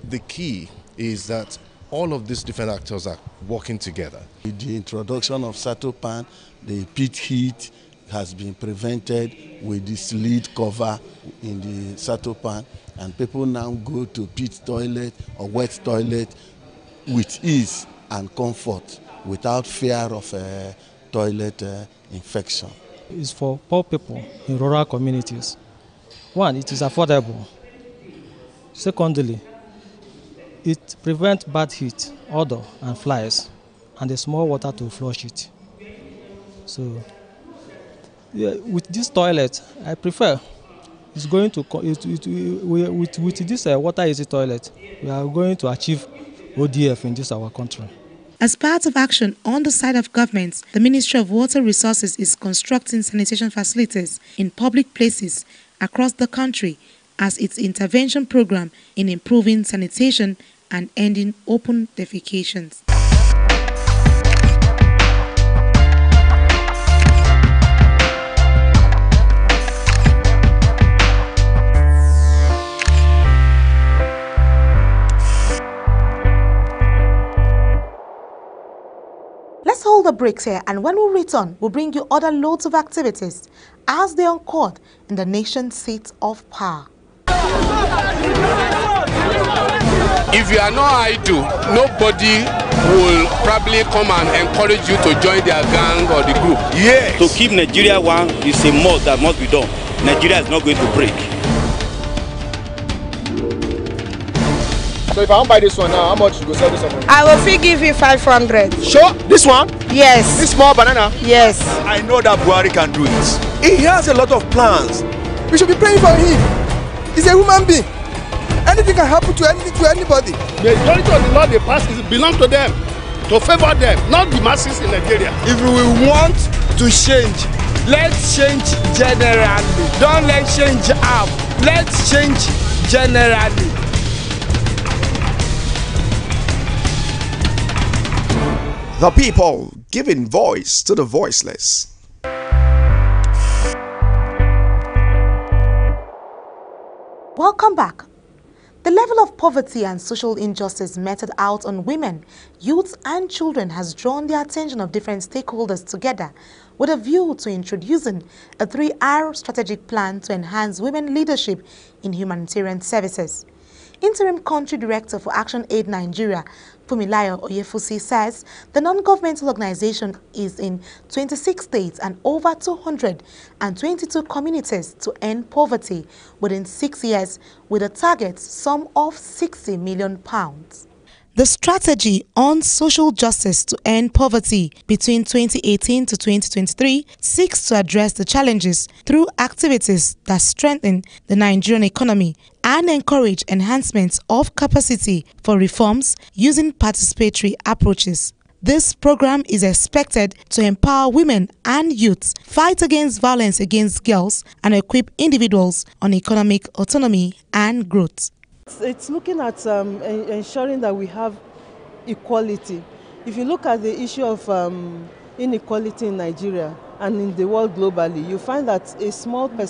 the key is that all of these different actors are working together. With the introduction of Satopan, the pit heat has been prevented with this lid cover in the Satopan, and people now go to pit toilet or wet toilet with ease and comfort without fear of toilet infection. It's for poor people in rural communities. One, it is affordable. Secondly, it prevents bad heat, odor, and flies, and the small water to flush it. So, yeah, with this toilet, I prefer. It's going to with this water easy toilet, we are going to achieve ODF in this our country. As part of action on the side of government, the Ministry of Water Resources is constructing sanitation facilities in public places across the country as its intervention program in improving sanitation and ending open defecations. Let's hold the brakes here, and when we return, we'll bring you other loads of activities as they uncored in the nation's seat of power. If you are not idle, nobody will probably come and encourage you to join their gang or the group. Yes. To keep Nigeria one is a must that must be done. Nigeria is not going to break. So if I want to buy this one now, how much you go sell this one? I will give you 500. Sure? This one? Yes. This small banana? Yes. I know that Buhari can do it. He has a lot of plans. We should be praying for him. He's a human being. Anything can happen to anybody. The majority of the law they pass belong to them, to favor them, not the masses in Nigeria. If we want to change, let's change generally. Don't let's change half. Let's change generally. The people giving voice to the voiceless. Welcome back. The level of poverty and social injustice meted out on women, youths and children has drawn the attention of different stakeholders together with a view to introducing a 3R strategic plan to enhance women leadership in humanitarian services. Interim Country Director for Action Aid Nigeria, Fumilayo Oyefusi, says the non-governmental organization is in 26 states and over 222 communities to end poverty within 6 years with a target sum of £60 million. The strategy on social justice to end poverty between 2018 to 2023 seeks to address the challenges through activities that strengthen the Nigerian economy and encourage enhancements of capacity for reforms using participatory approaches. This program is expected to empower women and youths, fight against violence against girls, and equip individuals on economic autonomy and growth. It's looking at ensuring that we have equality. If you look at the issue of inequality in Nigeria and in the world globally, you find that a small percentage